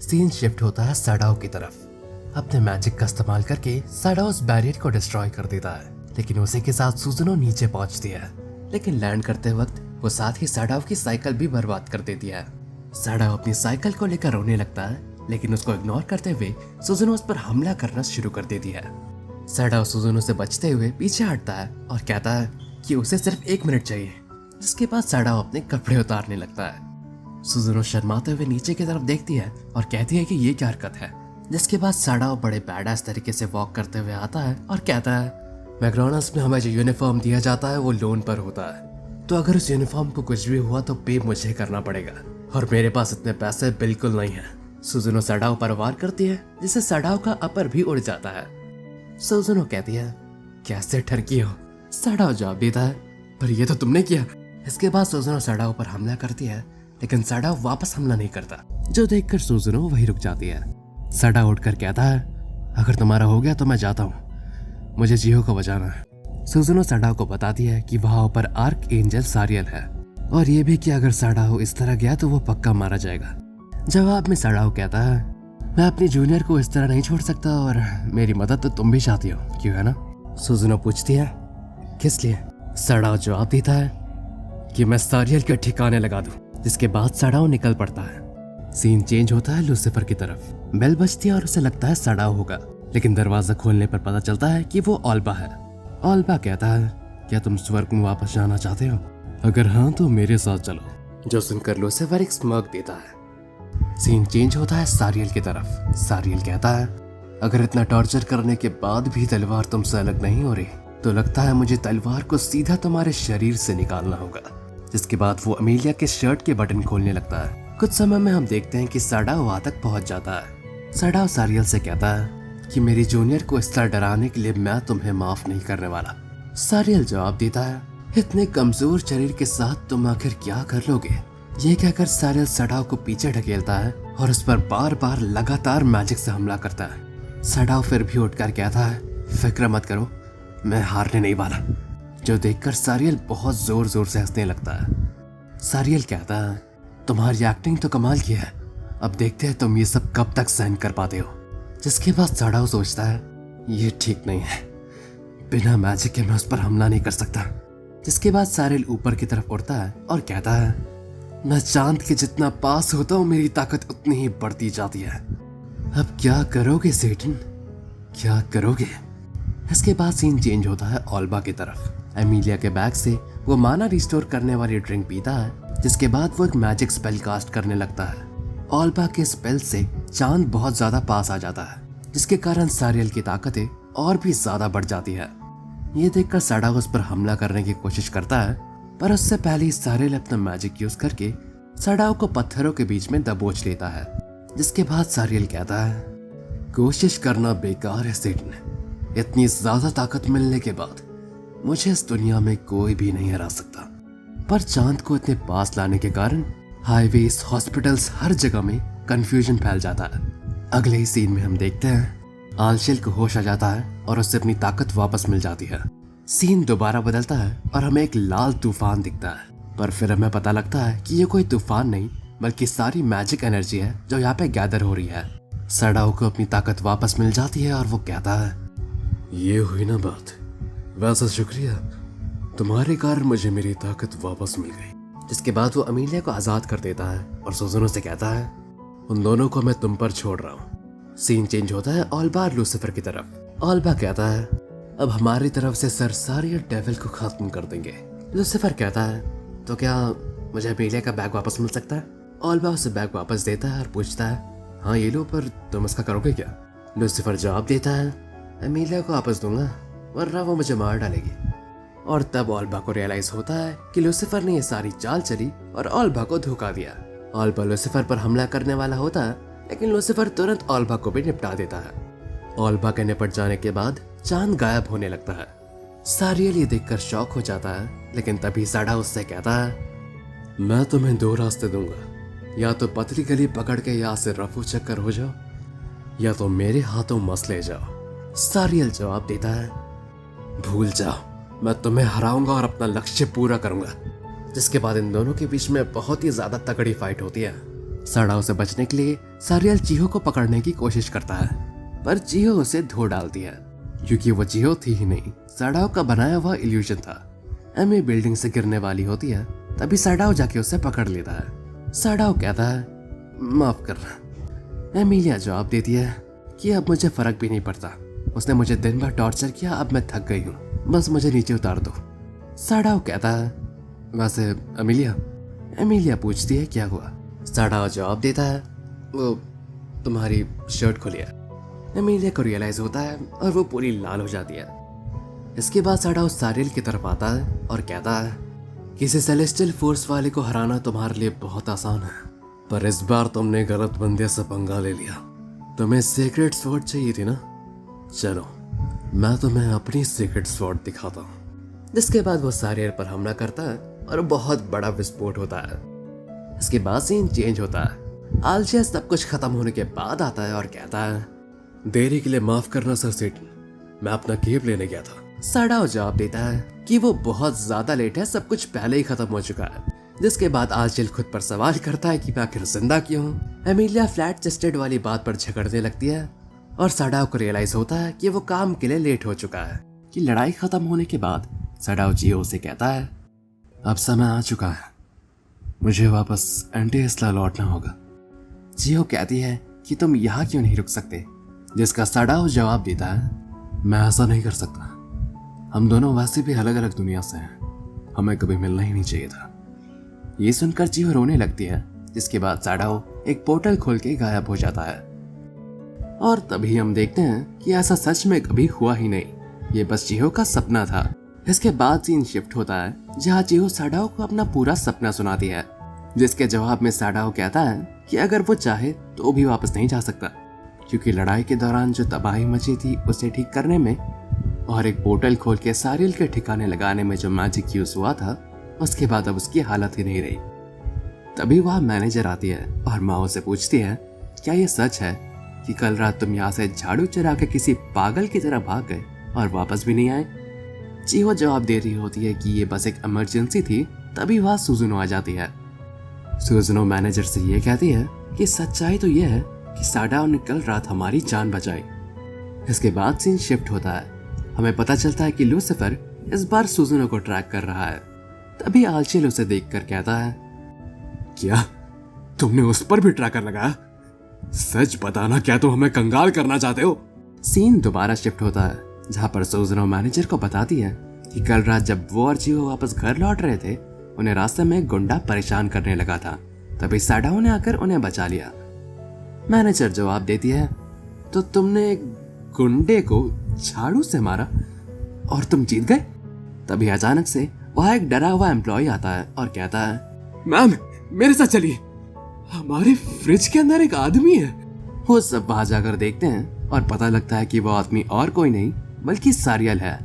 सीन शिफ्ट होता है सैडाओ की तरफ। अपने मैजिक का इस्तेमाल करके सैडाओ उस बैरियर को डिस्ट्रॉय कर देता है, लेकिन उसी के साथ सुजुनो नीचे पहुंचती है। लेकिन लैंड करते वक्त वो साथ ही सैडाओ की साइकिल भी बर्बाद कर देती है। सैडाओ अपनी साइकिल को लेकर रोने लगता है, लेकिन उसको इग्नोर करते हुए सुजुनो उस पर हमला करना शुरू कर देती है। सैडाओ सुजुनो से बचते हुए पीछे हटता है और कहता है कि उसे सिर्फ 1 मिनट चाहिए, जिसके बाद सैडाओ अपने कपड़े उतारने लगता है। सुजुनो शर्माते हुए नीचे की तरफ देखती है और कहती है कि ये क्या हरकत है, जिसके बाद सैडाओ बड़े बैडास तरीके से वॉक करते हुए आता है और कहता है मैकडॉनल्ड्स में हमें जो यूनिफॉर्म दिया जाता है वो लोन पर होता है, तो अगर उस यूनिफॉर्म को कुछ भी हुआ तो पे मुझे करना पड़ेगा और मेरे पास इतने पैसे बिल्कुल नहीं है। सुजुनो सैडाओ पर वार करती है, जिससे सैडाओ का अपर भी उड़ जाता है। सुजुनो कहती है कैसे ठरकी हो। सैडाओ जवाब देता है पर ये तो तुमने किया। इसके बाद सुजुनो सैडाओ पर हमला करती है, लेकिन सैडाओ वापस हमला नहीं करता, जो देखकर सुजुनो वहीं रुक जाती है। सैडाओ उठकर कहता है अगर तुम्हारा हो गया तो मैं जाता हूँ, मुझे जियो को बचाना है। सुजुनो सैडाओ को बताती है कि वहां ऊपर आर्क एंजल सारियल है और ये भी कि अगर सैडाओ इस तरह गया तो वो पक्का मारा जाएगा। जवाब में सैडाओ कहता है मैं अपनी जूनियर को इस तरह नहीं छोड़ सकता और मेरी मदद तो तुम भी चाहती हो, क्यों है ना? सुजुनो पूछती है किस लिए? सैडाओ जवाब देता है कि मैं सारियल के ठिकाने लगा दूं, जिसके बाद सैडाओ निकल पड़ता है। सीन चेंज होता है लूसीफर की तरफ। बेल बजती है और उसे लगता है सैडाओ होगा, लेकिन दरवाजा खोलने पर पता चलता है कि वो ऑल्बा है। ऑल्बा कहता है क्या तुम स्वर्ग में वापस जाना चाहते हो? अगर हाँ तो मेरे साथ चलो। जो सुनकर लूसीफर एक स्मर्क देता है। सीन चेंज होता है सारियल की तरफ। सारियल कहता है अगर इतना टॉर्चर करने के बाद भी तलवार तुमसे अलग नहीं हो रही तो लगता है मुझे तलवार को सीधा तुम्हारे शरीर से निकालना होगा। जिसके बाद वो अमीलिया के शर्ट के बटन खोलने लगता है। कुछ समय में हम देखते हैं कि सैडाओ वहां तक पहुंच जाता है। सैडाओ सारियल से कहता है कि मेरी जूनियर को इस तरह डराने के लिए मैं तुम्हें माफ नहीं करने वाला। सारियल जवाब देता है इतने कमजोर शरीर के साथ तुम आखिर क्या कर लोगे? ये कहकर सारियल सैडाओ को पीछे ढकेलता है और उस पर बार बार लगातार मैजिक से हमला करता है। सैडाओ फिर भी उठकर कहता है फिक्र मत करो, मैं हारने नहीं वाला। जो देखकर सारियल बहुत जोर जोर से हंसने लगता है। सारियल कहता है तुम्हारी एक्टिंग तो कमाल की है, अब देखते हैं तुम ये सब कब तक सहन कर पाते हो। जिसके बाद सैडाओ सोचता है ये ठीक नहीं है, बिना मैजिक के मैं उस पर हमला नहीं कर सकता। जिसके बाद सारियल ऊपर की तरफ उड़ता है और कहता है मैं चांद के जितना पास होता हूँ मेरी ताकत उतनी ही बढ़ती जाती है। अब क्या करोगे सेटन, क्या करोगे? इसके बाद सीन चेंज होता है ऑल्बा की तरफ। एमिलिया के बैग से वो माना रिस्टोर करने वाली ड्रिंक पीता है, जिसके बाद वो एक मैजिक स्पेल कास्ट करने लगता है। ऑल्बा के स्पेल से चांद बहुत ज्यादा पास आ जाता है, जिसके कारण सारियल की ताकतें और भी ज्यादा बढ़ जाती है। ये देखकर सैडाओ उस पर हमला करने की कोशिश करता है, पर उससे पहले ही सारियल अपना मैजिक यूज करके सैडाओ को पत्थरों के बीच में दबोच लेता है। जिसके बाद सारियल कहता है कोशिश करना बेकार है सेटन, इतनी ज्यादा ताकत मिलने के बाद मुझे इस दुनिया में कोई भी नहीं हरा सकता। पर चांद को इतने पास लाने के कारण हाईवेज, हॉस्पिटल्स, हर जगह में कंफ्यूजन फैल जाता है। अगले ही सीन में हम देखते हैं आलशेल को होश आ जाता है और उससे अपनी ताकत वापस मिल जाती है। सीन दोबारा बदलता है और हमें एक लाल तूफान दिखता है, पर फिर हमें पता लगता है कि ये कोई तूफान नहीं बल्कि सारी मैजिक एनर्जी है जो यहाँ पे गैदर हो रही है। सैडाओ को अपनी ताकत वापस मिल जाती है और वो कहता है ये हुई ना बात, वैसा शुक्रिया, तुम्हारे कारण मुझे मेरी ताकत वापस मिल गई। जिसके बाद वो अमीलिया को आजाद कर देता है और सुजुनो से कहता है उन दोनों को मैं तुम पर छोड़ रहा हूँ। सीन चेंज होता है ऑल्बा और लूसीफर की तरफ। ऑल्बा कहता है अब हमारी तरफ से सर सारी डेविल को खत्म कर देंगे। लूसीफर कहता है तो क्या मुझे अमीलिया का बैग वापस मिल सकता है? ऑल्बा उसे बैग वापस देता है और पूछता है हाँ ये लो, पर तुम इसका करोगे क्या? लूसीफर जवाब देता है अमीलिया को वापस दूंगा वरना वो मुझे मार डालेगी। और तब ऑल्बा को रियलाइज होता है कि लूसीफर ने ये सारी चाल चली और ऑल्बा को धोखा दिया। ऑल्बा लूसीफर पर हमला करने वाला होता है, लेकिन लूसीफर तुरंत ऑल्बा को भी निपटा देता है। ऑल्बा के निपट जाने के बाद चांद गायब होने लगता है। सारियल ये देखकर शॉक हो जाता है, लेकिन तभी सैडाओ उससे कहता है मैं तुम्हें 2 रास्ते दूंगा, या तो पतली गली पकड़ के यहाँ से रफू चक्कर हो जाओ या तो मेरे हाथों मस ले जाओ। सारियल जवाब देता है भूल जाओ, मैं तुम्हें हराऊंगा और अपना लक्ष्य पूरा करूंगा। जिसके बाद इन दोनों के बीच में बहुत ही ज्यादा तगड़ी फाइट होती है। सड़ाओ से बचने के लिए सारियल चिहो को पकड़ने की कोशिश करता है, पर चिहो उसे धो डालती है, क्योंकि वो चिहो थी ही नहीं, सड़ाओ का बनाया हुआ इल्यूजन था। एमी बिल्डिंग से गिरने वाली होती है, तभी सड़ाओ जाके उसे पकड़ लेता है। सड़ाओ कहता है, माफ करना। एमिलिया जवाब देती है कि अब मुझे फर्क भी नहीं पड़ता, उसने मुझे दिन भर टॉर्चर किया, अब मैं थक गई हूँ, बस मुझे नीचे उतार दो। सड़ाओ कहता है, वैसे एमिलिया? एमिलिया पूछती है क्या हुआ। सड़ाओ जवाब देता है, वो तुम्हारी शर्ट खुली है। एमिलिया को रियलाइज होता है और वो पूरी लाल हो जाती है। इसके बाद सड़ाओ सारियल की तरफ आता है और कहता है, किसी सेलेस्टियल फोर्स वाले को हराना तुम्हारे लिए बहुत आसान है, पर इस बार तुमने गलत बंदे से पंगा ले लिया। तुम्हें सीक्रेट स्वॉर्ड चाहिए थी ना? चलो मैं तुम्हें अपनी सीक्रेट स्वॉर्ड दिखाता हूँ। जिसके बाद वो सारियल पर हमला करता है और बहुत बड़ा विस्फोट होता है। इसके बाद सीन चेंज होता है। आलशिया सब कुछ खत्म होने के बाद आता है और कहता है, देरी के लिए माफ करना सर सेटन, मैं अपना केब लेने गया था। सड़ाओ जवाब देता है कि वो बहुत ज्यादा लेट है, सब कुछ पहले ही खत्म हो चुका है। जिसके बाद आलचिल खुद पर सवाल करता है कि मैं आखिर जिंदा क्यों हूँ। एमिलिया फ्लैट चेस्टेड वाली बात पर झगड़ने लगती है और सड़ाओ को रियलाइज होता है कि वो काम के लिए लेट हो चुका है। कि लड़ाई खत्म होने के बाद सड़ाओ चिहो से कहता है, अब समय आ चुका है, मुझे वापस एंटी-इस्ला लौटना होगा। चिहो कहती है कि तुम यहाँ क्यों नहीं रुक सकते, जिसका सड़ाओ जवाब देता है, मैं ऐसा नहीं कर सकता, हम दोनों वैसे भी अलग अलग दुनिया से हैं, हमें कभी मिलना ही नहीं चाहिए था। ये सुनकर चिहो रोने लगती है। जिसके बाद सड़ाओ एक पोर्टल खोल के गायब हो जाता है और तभी हम देखते हैं कि ऐसा सच में कभी हुआ ही नहीं, ये बस चिहो का सपना था। इसके बाद सीन शिफ्ट होता है जहाँ चिहो सड़ाओ को अपना पूरा सपना सुनाती है, जिसके जवाब में सड़ाओ कहता है कि अगर वो चाहे तो भी वापस नहीं जा सकता, क्योंकि लड़ाई के दौरान जो तबाही मची थी उसे ठीक करने में और एक पोर्टल खोल के सारियल के ठिकाने लगाने में जो मैजिक यूज हुआ था, उसके बाद अब उसकी हालत ही नहीं रही। तभी वह मैनेजर आती है और माओ से पूछती है, क्या ये सच है कि कल रात तुम यहाँ से झाड़ू चरा के किसी पागल की तरह भाग गए और वापस भी नहीं आए? चिहो जवाब दे रही होती है कि ये बस एक इमरजेंसी थी। तभी वह सुजुनो आ जाती है। सुजुनो मैनेजर से ये कहती है कि सच्चाई तो ये है कि सड़ाओ ने कल रात हमारी जान बचाई। इसके बाद सीन शिफ्ट होता है। हमें पता चलता है कि लूसीफर इस बार सुजुनो को ट्रैक कर रहा है। तभी आलचिल उसे देखकर कहता है, क्या तुमने उस पर भी ट्रैकर लगाया? सच बताना, क्या तुम हमें कंगाल करना चाहते हो? सीन दोबारा शिफ्ट होता है जहाँ पर सुजुनो मैनेजर को बताती है कि कल रात जब वो और चिहो वापस घर लौट रहे थे, उन्हें रास्ते में एक गुंडा परेशान करने लगा था। तभी सड़ाओ ने आकर उन्हें बचा लिया। मैनेजर जवाब देती है, तो तुमने एक गुंडे को झाड़ू से मारा और तुम जीत गए? तभी अचानक से वहां एक डरा हुआ एम्प्लॉय आता है और कहता है, मैम मेरे साथ चलिए, हमारे फ्रिज के अंदर एक आदमी है। वो सब वहां जाकर देखते हैं और पता लगता है कि वो आदमी और कोई नहीं बल्कि सारियल है।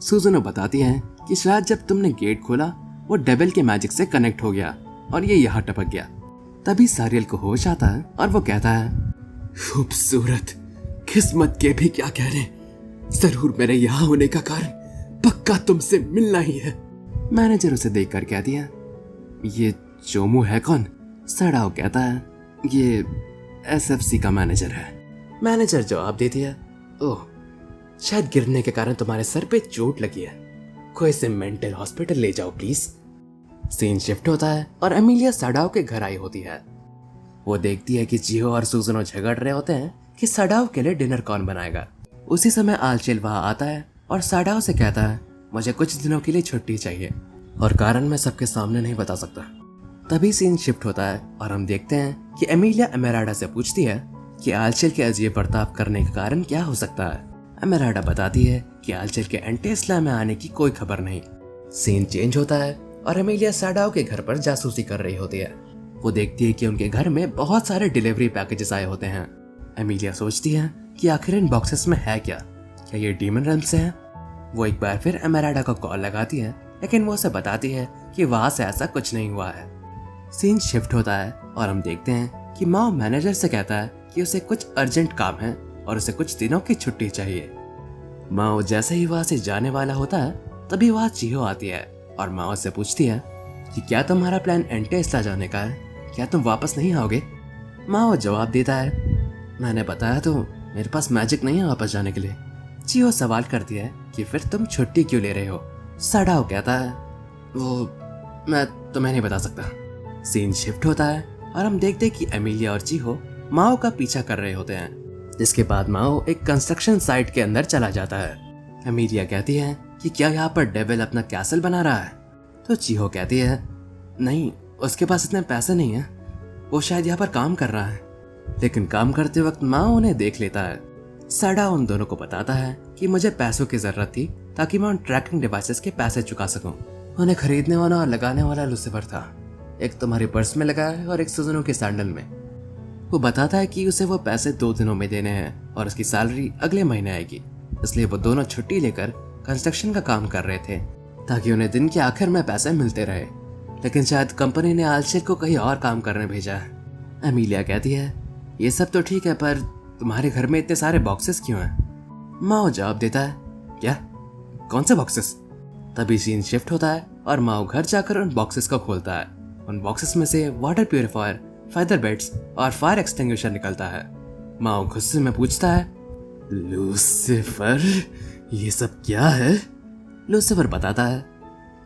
सुजुनो बताती है कि शायद जब तुमने गेट खोला वो डेविल के मैजिक से कनेक्ट हो गया और ये यहाँ टपक गया। तभी सारियल को होश आता है और वो कहता है, खूबसूरत, किस्मत के भी क्या कहने, जरूर मेरे यहाँ होने का कारण पक्का तुमसे मिलना ही है। मैनेजर उसे देखकर कहती है, ये चोमू है कौन? सड़ाओ कहता है, ये एसएफसी का मैनेजर है। मैनेजर जवाब देती है, ओह शायद गिरने के कारण तुम्हारे सर पे चोट लगी है, कोई इसे मेंटल हॉस्पिटल ले जाओ प्लीज। सीन शिफ्ट होता है और एमिलिया सड़ाओ के घर आई होती है। वो देखती है कि चिहो और सुजुनो झगड़ रहे होते हैं कि सड़ाओ के लिए डिनर कौन बनाएगा। उसी समय आलचिल वहां आता है और सड़ाओ से कहता है, मुझे कुछ दिनों के लिए छुट्टी चाहिए और कारण मैं सबके सामने नहीं बता सकता। तभी सीन शिफ्ट होता है और हम देखते हैं कि एमिलिया एमेराडा से पूछती है कि आलचिल के अजीब बर्ताव करने का कारण क्या हो सकता है। एमेराडा बताती है कि आलचिल के एंटी-इस्ला में आने की कोई खबर नहीं। सीन चेंज होता है और एमिलिया सड़ाओ के घर पर जासूसी कर रही होती है। वो देखती है कि उनके घर में बहुत सारे डिलीवरी पैकेजेस आए होते हैं। एमिलिया सोचती है कि आखिर इन बॉक्सेस में है क्या ये डीमन रेल्म से है? वो एक बार फिर एमेराडा को कॉल लगाती है, लेकिन वो उसे बताती है कि वहां से ऐसा कुछ नहीं हुआ है। सीन शिफ्ट होता है और हम देखते हैं कि माओ मैनेजर से कहता है कि उसे कुछ अर्जेंट काम है और उसे कुछ दिनों की छुट्टी चाहिए। माओ जैसे ही वहां से जाने वाला होता है तभी वहां चीहो आती है और माओ से पूछती है कि क्या तुम्हारा प्लान एंटे इस्ला जाने का है, क्या तुम वापस नहीं आओगे। माओ जवाब देता है मैंने बताया तो मेरे पास मैजिक नहीं है वापस जाने के लिए। चीहो सवाल करती है कि फिर तुम छुट्टी क्यों ले रहे हो। सडाओ कहता है वो मैं तुम्हें नहीं बता सकता। सीन शिफ्ट होता है और हम देखते हैं कि एमिलिया और चीहो माओ का पीछा कर रहे होते हैं, जिसके बाद माओ एक कंस्ट्रक्शन साइट के अंदर चला जाता है। एमिलिया कहती है कि क्या यहाँ पर डेविल अपना कैसल बना रहा है, तो चीहो कहती है नहीं, उसके पास इतने पैसे नहीं है, वो शायद यहाँ पर काम कर रहा है। लेकिन काम करते वक्त माओ उन्हें देख लेता है। सडा उन दोनों को बताता है कि मुझे पैसों की जरूरत थी ताकि मैं उन ट्रैकिंग डिवाइसेस के पैसे चुका सकूं। उन्हें खरीदने वाला और लगाने वाला लूसीफर था, एक तुम्हारी पर्स में लगा है और एक सुजुनो के सैंडल में। वो बताता है कि उसे वो पैसे 2 दिनों में देने हैं और उसकी सैलरी अगले महीने आएगी, इसलिए वो दोनों छुट्टी लेकर कंस्ट्रक्शन का काम कर रहे थे ताकि उन्हें दिन के आखिर में पैसे मिलते रहे। लेकिन शायद कंपनी ने आलशेर को कहीं और काम करने भेजा है। एमिलिया कहती है ये सब तो ठीक है, पर तुम्हारे घर में इतने सारे बॉक्सेस क्यों हैं। माओ जवाब देता है क्या, कौन से बॉक्सेस। तभी सीन शिफ्ट होता है और माओ घर जाकर उन बॉक्सेस को खोलता है। उन बॉक्सेस में से वाटर प्यूरिफायर, फेदर बेड्स और फायर एक्सटिंग्विशर निकलता है। माओ गुस्से में पूछता है लूसीफर ये सब क्या है। लूसीफर बताता है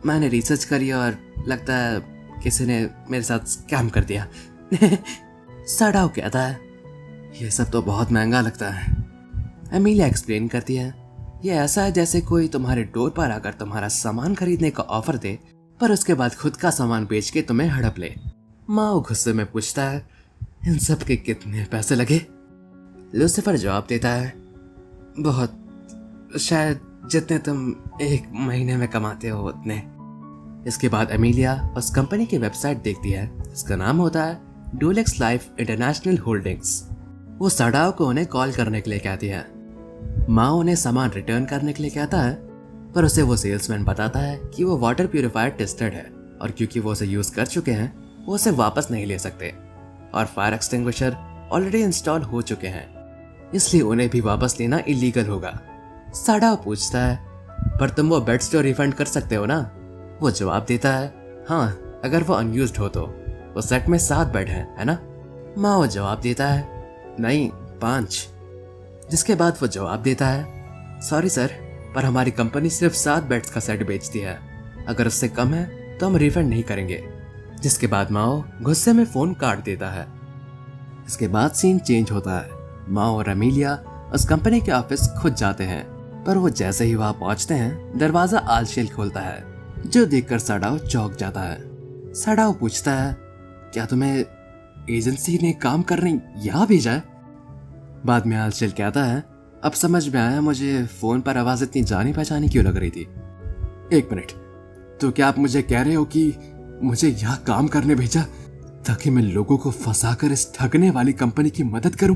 मैंने रिसर्च करी और लगता है किसी ने मेरे साथ स्कैम कर दिया। सडाओ कहता है ये सब तो बहुत महंगा लगता है। एमिलिया एक्सप्लेन करती है ये ऐसा है जैसे कोई तुम्हारे डोर पर आकर तुम्हारा सामान खरीदने का ऑफर दे, पर उसके बाद खुद का सामान बेच के तुम्हें हड़प ले। माओ गुस्से में पूछता है इन सब के कितने पैसे लगे। लूसीफर जवाब देता है बहुत, शायद जितने तुम 1 महीने में कमाते हो उतने। इसके बाद एमिलिया उस कंपनी की वेबसाइट देखती है जिसका नाम होता है डोलेक्स लाइफ इंटरनेशनल होल्डिंग्स। वो सडाओ को उन्हें कॉल करने के लिए कहती है। माओ उन्हें सामान रिटर्न करने के लिए कहता है, पर उसे वो सेल्समैन बताता है कि वो वाटर प्यूरिफायर टेस्टेड है और क्योंकि वो उसे यूज कर चुके हैं वो उसे वापस नहीं ले सकते और फायर एक्सटिंग्विशर ऑलरेडी इंस्टॉल हो चुके हैं, इसलिए उन्हें भी वापस लेना इलीगल होगा। सडाओ पूछता है पर तुम वो बेड्स तो रिफंड कर सकते हो ना। वो जवाब देता है हाँ, अगर वो अनयूज्ड हो तो। वो सेट में 7 बेड है ना। माओ जवाब देता है नहीं, 5। जिसके बाद वो जवाब देता है सॉरी सर, पर हमारी कंपनी सिर्फ 7 बेड्स का सेट बेचती है, अगर उससे कम है तो हम रिफंड नहीं करेंगे। जिसके बाद माओ गुस्से में फोन काट देता है। इसके बाद सीन चेंज होता है। माओ और एमिलिया उस कंपनी के ऑफिस खुद जाते हैं, पर वो जैसे ही वहां पहुंचते हैं दरवाजा आलशेल खोलता है, जो देखकर सडाओ चौंक जाता है। सडाओ पूछता है क्या तुम्हें एजेंसी ने काम करने यहाँ भेजा है। बाद में आलशेल कहता है अब समझ में आया मुझे फोन पर आवाज इतनी जानी पहचानी क्यों लग रही थी। 1 मिनट, तो क्या आप मुझे कह रहे हो कि मुझे यहाँ काम करने भेजा ताकि मैं लोगों को फंसाकर इस ठगने वाली कंपनी की मदद करूं।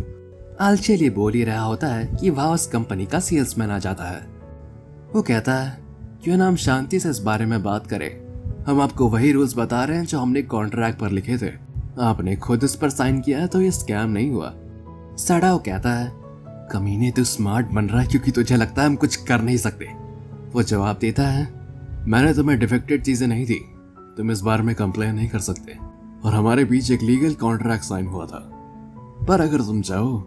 आलशेल ये बोल ही रहा होता है कि वहां उस कंपनी का सेल्समैन आ जाता है। वो कहता है क्यों ना हम शांति से इस बारे में बात करें, हम आपको वही रूल्स बता रहे हैं जो हमने कॉन्ट्रैक्ट पर लिखे थे, आपने खुद इस पर साइन किया है तो ये स्कैम नहीं हुआ। सडाओ कहता है कमीने तू स्मार्ट बन रहा है क्योंकि तुझे लगता है हम कुछ कर नहीं सकते। वो जवाब देता है मैंने तुम्हें डिफेक्टेड चीजें नहीं दी, तुम इस बारे में कंप्लेन नहीं कर सकते और हमारे बीच एक लीगल कॉन्ट्रैक्ट साइन हुआ था, पर अगर तुम चाहो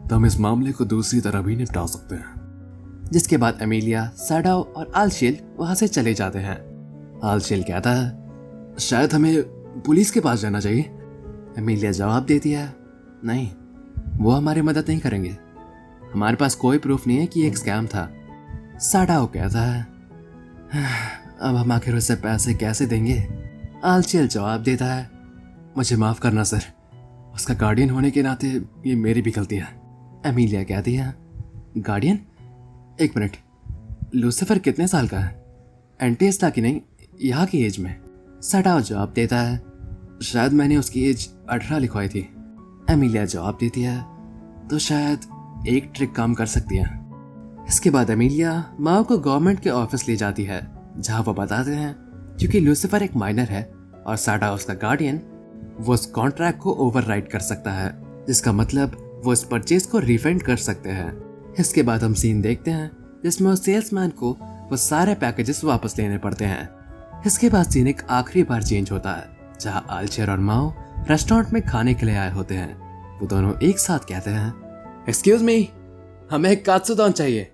तो हम इस मामले को दूसरी तरह भी निपटा सकते हैं। जिसके बाद एमिलिया, सडाओ और आलशेल वहां से चले जाते हैं। आलशेल कहता है शायद हमें पुलिस के पास जाना चाहिए। एमिलिया जवाब देती है नहीं, वो हमारी मदद नहीं करेंगे, हमारे पास कोई प्रूफ नहीं है कि एक स्कैम था। सडाओ कहता है अब हम आखिर उससे पैसे कैसे देंगे। आलशेल जवाब देता है मुझे माफ करना सर, उसका गार्डियन होने के नाते ये मेरी भी गलती है। एमिलिया कहती है गार्डियन, 1 मिनट, लूसीफर कितने साल का है, एंटी इस्ला की नहीं, यहाँ की एज में। सडाओ जवाब देता है शायद मैंने उसकी एज 18 लिखवाई थी। एमिलिया जवाब देती है तो शायद एक ट्रिक काम कर सकती है। इसके बाद एमिलिया माओ को गवर्नमेंट के ऑफिस ले जाती है, जहाँ वो बताते हैं क्योंकि लूसीफर एक माइनर है और सडाओ उसका गार्डियन, वो उस कॉन्ट्रैक्ट को ओवरराइड कर सकता है, जिसका मतलब वो इस परचेज को रिफंड कर सकते हैं। इसके बाद हम सीन देखते हैं जिसमें उस सेल्समैन को वो सारे पैकेजेस वापस लेने पड़ते हैं। इसके बाद सीन एक आखिरी बार चेंज होता है, जहां आल्चर और माओ रेस्टोरेंट में खाने के लिए आए होते हैं। वो दोनों एक साथ कहते हैं, एक्सक्यूज मी, हमें एक कात्सुदॉन चाहिए।